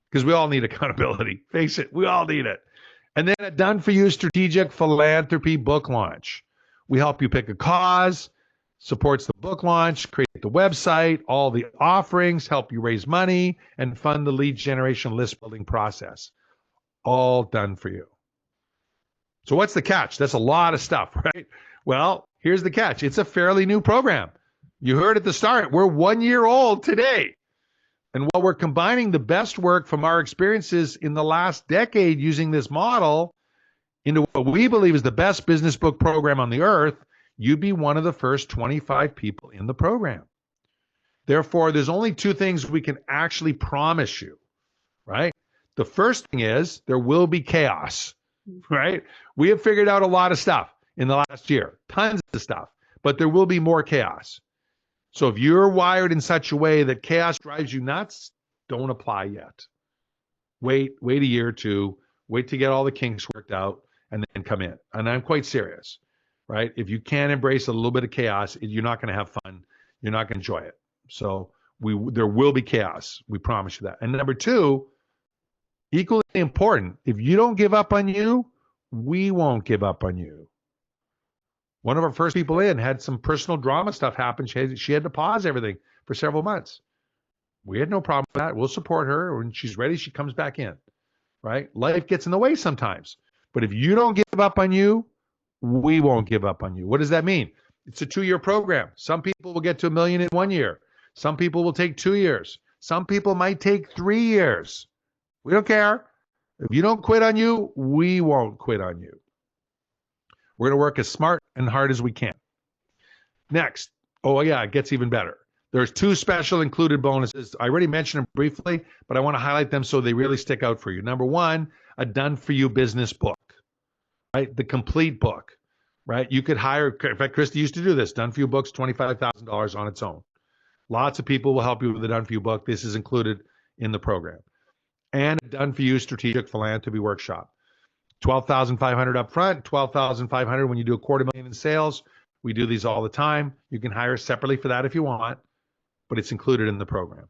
Because we all need accountability. Face it, we all need it. And then a done-for-you strategic philanthropy book launch. We help you pick a cause, supports the book launch, create the website, all the offerings, help you raise money, and fund the lead generation list building process. All done for you. So what's the catch? That's a lot of stuff, right? Well, here's the catch. It's a fairly new program. You heard at the start, we're 1 year old today. And while we're combining the best work from our experiences in the last decade using this model into what we believe is the best business book program on the earth, you'd be one of the first 25 people in the program. Therefore, there's only 2 things we can actually promise you, right? The first thing is there will be chaos, right? We have figured out a lot of stuff in the last year, tons of stuff, but there will be more chaos. So if you're wired in such a way that chaos drives you nuts, don't apply yet. Wait a year or 2, wait to get all the kinks worked out, and then come in. And I'm quite serious, right? If you can't embrace a little bit of chaos, you're not going to have fun. You're not going to enjoy it. So there will be chaos. We promise you that. And number 2, equally important, if you don't give up on you, we won't give up on you. One of our first people in had some personal drama stuff happen. She had to pause everything for several months. We had no problem with that. We'll support her. When she's ready, she comes back in, right? Life gets in the way sometimes. But if you don't give up on you, we won't give up on you. What does that mean? It's a 2-year program. Some people will get to $1 million in 1 year. Some people will take 2 years. Some people might take 3 years. We don't care. If you don't quit on you, we won't quit on you. We're going to work as smart and hard as we can. Next. Oh, yeah, it gets even better. There's 2 special included bonuses. I already mentioned them briefly, but I want to highlight them so they really stick out for you. Number 1, a done-for-you business book, right? The complete book, right? You could hire, in fact, Christie used to do this, done-for-you books, $25,000 on its own. Lots of people will help you with the Done For You book. This is included in the program. And a Done For You strategic philanthropy workshop. $12,500 up front, $12,500 when you do $250,000 in sales. We do these all the time. You can hire separately for that if you want, but it's included in the program.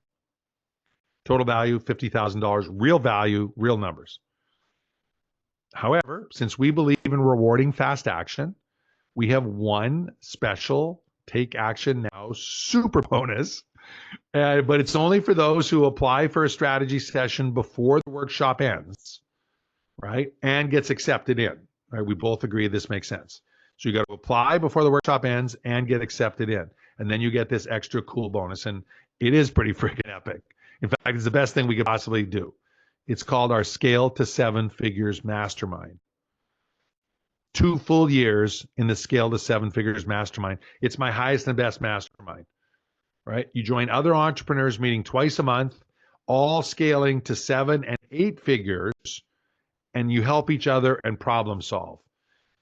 Total value, $50,000, real value, real numbers. However, since we believe in rewarding fast action, we have one special Take Action Now super bonus, but it's only for those who apply for a strategy session before the workshop ends, right? And gets accepted in, right? We both agree this makes sense. So you got to apply before the workshop ends and get accepted in. And then you get this extra cool bonus. And it is pretty freaking epic. In fact, it's the best thing we could possibly do. It's called our Scale to Seven Figures Mastermind. 2 full years in the Scale to Seven Figures Mastermind. It's my highest and best mastermind, right? You join other entrepreneurs meeting twice a month, all scaling to 7 and 8 figures, and you help each other and problem solve.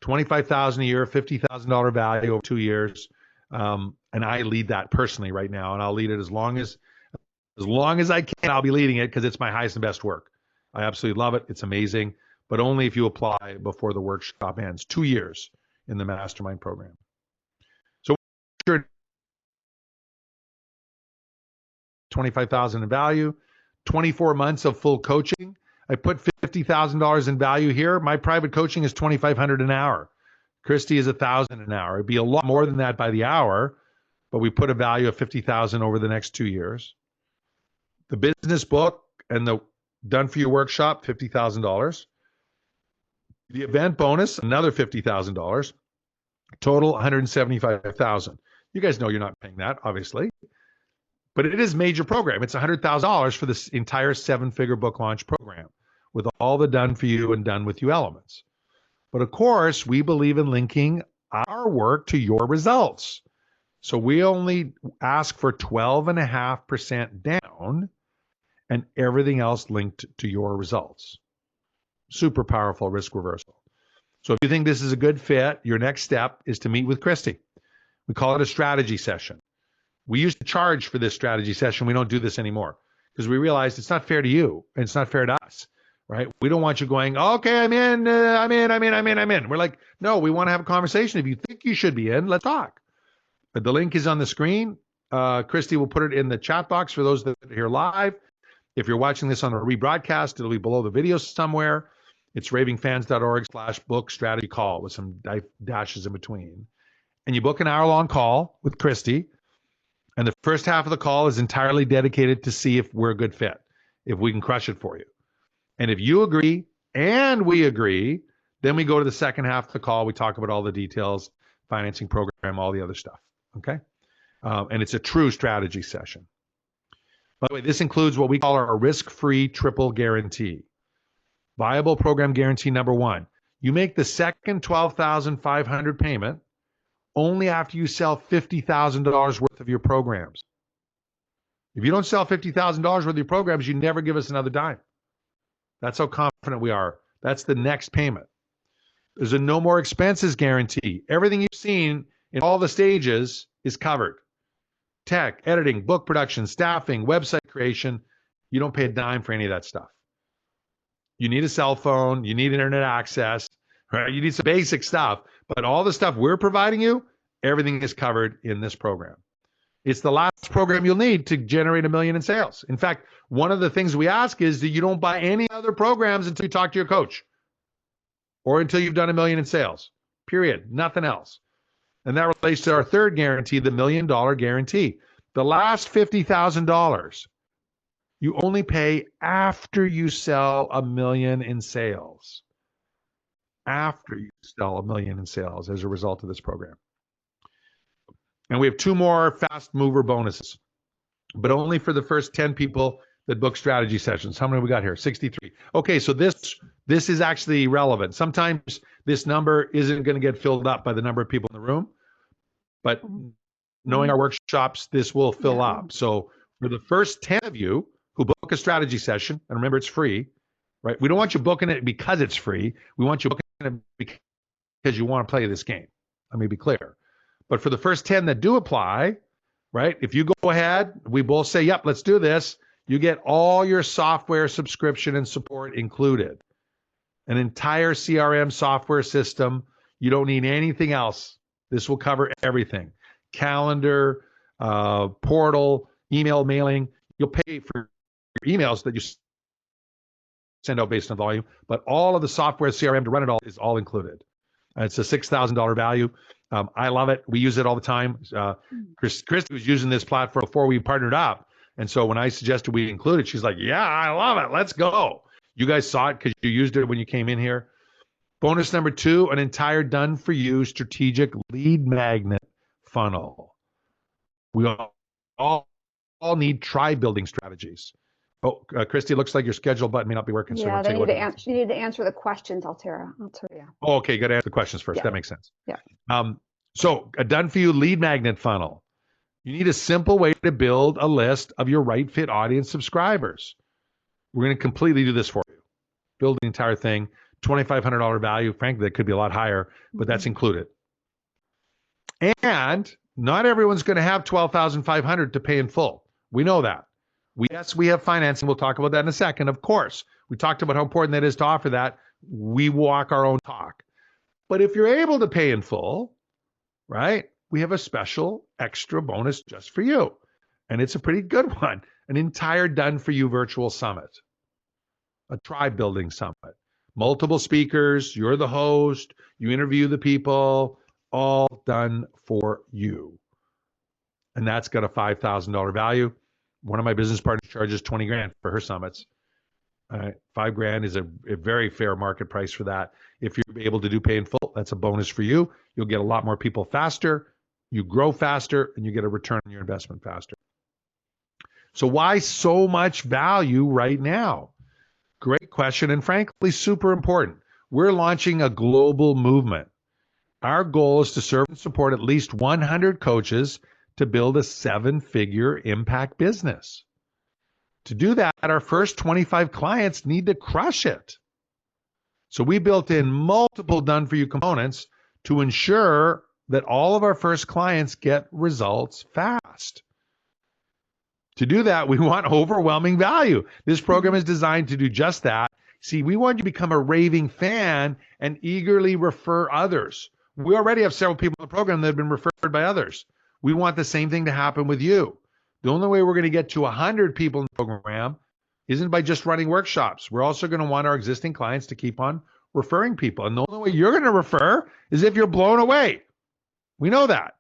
$25,000 a year, $50,000 value over 2 years. And I lead that personally right now, and I'll lead it as long as I can. I'll be leading it because it's my highest and best work. I absolutely love it. It's amazing, but only if you apply before the workshop ends. 2 years in the mastermind program. So $25,000 in value, 24 months of full coaching. I put $50,000 in value here. My private coaching is $2,500 an hour. Christie is $1,000 an hour. It'd be a lot more than that by the hour, but we put a value of $50,000 over the next 2 years. The business book and the Done For You workshop, $50,000. The event bonus, another $50,000. Total, $175,000. You guys know you're not paying that, obviously, but it is a major program. It's $100,000 for this entire 7-figure book launch program with all the Done For You and Done With You elements. But of course, we believe in linking our work to your results. So we only ask for 12.5% down and everything else linked to your results. Super powerful risk reversal. So if you think this is a good fit, your next step is to meet with Christie. We call it a strategy session. We used to charge for this strategy session. We don't do this anymore because we realized it's not fair to you and it's not fair to us, right? We don't want you going, okay, I'm in. We're like, no, we want to have a conversation. If you think you should be in, let's talk. But the link is on the screen. Christie will put it in the chat box for those that are here live. If you're watching this on a rebroadcast, it'll be below the video somewhere. It's ravingfans.org/book strategy call with some dashes in between. And you book an hour-long call with Christie. And the first half of the call is entirely dedicated to see if we're a good fit, if we can crush it for you. And if you agree and we agree, then we go to the second half of the call. We talk about all the details, financing program, all the other stuff. Okay? And it's a true strategy session. By the way, this includes what we call our risk-free triple guarantee. Viable program guarantee number 1. You make the second $12,500 payment only after you sell $50,000 worth of your programs. If you don't sell $50,000 worth of your programs, you never give us another dime. That's how confident we are. That's the next payment. There's a no more expenses guarantee. Everything you've seen in all the stages is covered. Tech, editing, book production, staffing, website creation. You don't pay a dime for any of that stuff. You need a cell phone. You need internet access. Right? You need some basic stuff. But all the stuff we're providing you, everything is covered in this program. It's the last program you'll need to generate $1 million in sales. In fact, one of the things we ask is that you don't buy any other programs until you talk to your coach or until you've done $1 million in sales, period. Nothing else. And that relates to our third guarantee, the $1 million guarantee. The last $50,000, you only pay after you sell $1 million in sales. After you sell $1 million in sales as a result of this program. And we have 2 more fast mover bonuses, but only for the first 10 people that book strategy sessions. How many we got here? 63. Okay, so this is actually relevant. Sometimes this number isn't going to get filled up by the number of people in the room, but knowing our workshops, this will fill up. So for the first 10 of you who book a strategy session, and remember it's free, right? We don't want you booking it because it's free. We want you booking it because you want to play this game. Let me be clear. But for the first 10 that do apply, right? If you go ahead, we both say, yep, let's do this. You get all your software subscription and support included. An entire CRM software system. You don't need anything else. This will cover everything. Calendar, portal, email mailing. You'll pay for your emails that you send out based on volume, but all of the software CRM to run it all is all included. It's a $6,000 value. I love it. We use it all the time. Christie was using this platform before we partnered up. And so when I suggested we include it, she's like, yeah, I love it. Let's go. You guys saw it because you used it when you came in here. Bonus number 2, an entire done-for-you strategic lead magnet funnel. We all need tribe-building strategies. Oh, Christie, it looks like your schedule button may not be working. Yeah, So you need to answer the questions, Altera. Yeah. Oh, okay, got to answer the questions first. Yeah. That makes sense. Yeah. So a done-for-you lead magnet funnel. You need a simple way to build a list of your right fit audience subscribers. We're going to completely do this for you. Build the entire thing. $2,500 value. Frankly, that could be a lot higher, but that's included. And not everyone's going to have $12,500 to pay in full. We know that. Yes, we have financing. We'll talk about that in a second. Of course, we talked about how important that is to offer that. We walk our own talk. But if you're able to pay in full, right, we have a special extra bonus just for you. And it's a pretty good one. An entire done-for-you virtual summit. A tribe building summit. Multiple speakers, you're the host, you interview the people, all done for you. And that's got a $5,000 value. One of my business partners charges 20 grand for her summits. $5 grand is a very fair market price for that. If you're able to do pay in full, that's a bonus for you. You'll get a lot more people faster, you grow faster, and you get a return on your investment faster. So why so much value right now? Great question, and frankly, super important. We're launching a global movement. Our goal is to serve and support at least 100 coaches to build a 7-figure impact business. To do that, our first 25 clients need to crush it. So we built in multiple done-for-you components to ensure that all of our first clients get results fast. To do that, we want overwhelming value. This program is designed to do just that. See, we want you to become a raving fan and eagerly refer others. We already have several people in the program that have been referred by others. We want the same thing to happen with you. The only way we're going to get to 100 people in the program isn't by just running workshops. We're also going to want our existing clients to keep on referring people. And the only way you're going to refer is if you're blown away. We know that.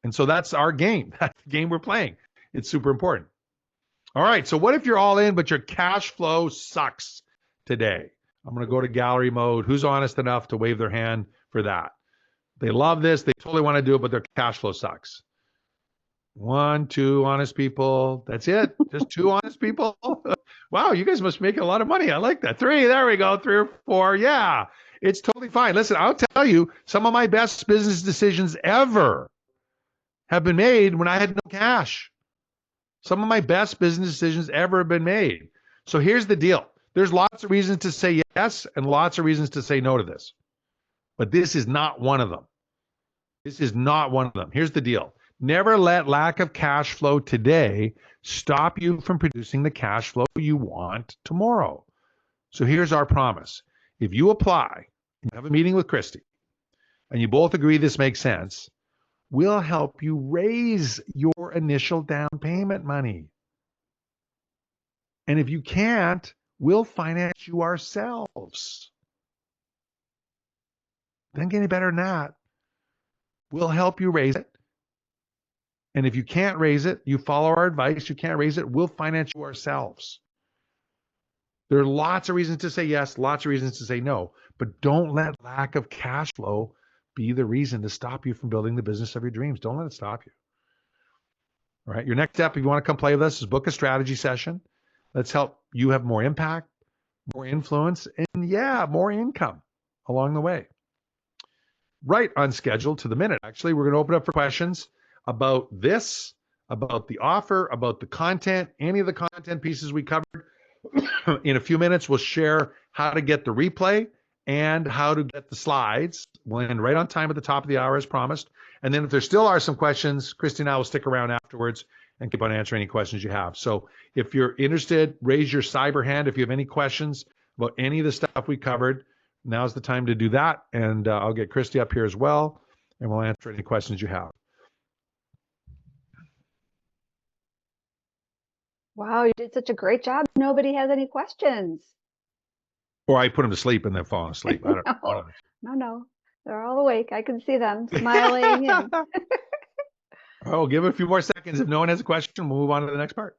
And so that's our game. That's the game we're playing. It's super important. All right. So what if you're all in, but your cash flow sucks today? I'm going to go to gallery mode. Who's honest enough to wave their hand for that? They love this. They totally want to do it, but their cash flow sucks. 1, 2 honest people. That's it. Just 2 honest people. Wow, you guys must make a lot of money. I like that. 3. There we go. 3 or 4. Yeah, it's totally fine. Listen, I'll tell you, some of my best business decisions ever have been made when I had no cash. Some of my best business decisions ever have been made. So here's the deal. There's lots of reasons to say yes and lots of reasons to say no to this. But this is not one of them. This is not one of them. Here's the deal. Never let lack of cash flow today stop you from producing the cash flow you want tomorrow. So here's our promise. If you apply, you have a meeting with Christie, and you both agree this makes sense, we'll help you raise your initial down payment money. And if you can't, we'll finance you ourselves. Doesn't get any better than that. We'll help you raise it. And if you can't raise it, you follow our advice, you can't raise it, we'll finance you ourselves. There are lots of reasons to say yes, lots of reasons to say no, but don't let lack of cash flow be the reason to stop you from building the business of your dreams. Don't let it stop you. All right. Your next step, if you want to come play with us, is book a strategy session. Let's help you have more impact, more influence, and yeah, more income along the way. Right on schedule to the minute. Actually, we're going to open up for questions about this, about the offer, about the content, any of the content pieces we covered. In a few minutes, we'll share how to get the replay and how to get the slides. We'll end right on time at the top of the hour as promised. And then if there still are some questions, Christy and I will stick around afterwards and keep on answering any questions you have. So if you're interested, raise your cyber hand if you have any questions about any of the stuff we covered. Now's the time to do that. And I'll get Christy up here as well, and we'll answer any questions you have. Wow, you did such a great job. Nobody has any questions. Or I put them to sleep and then fall asleep. I don't know. No. They're all awake. I can see them smiling. And... Oh, give it a few more seconds. If no one has a question, we'll move on to the next part.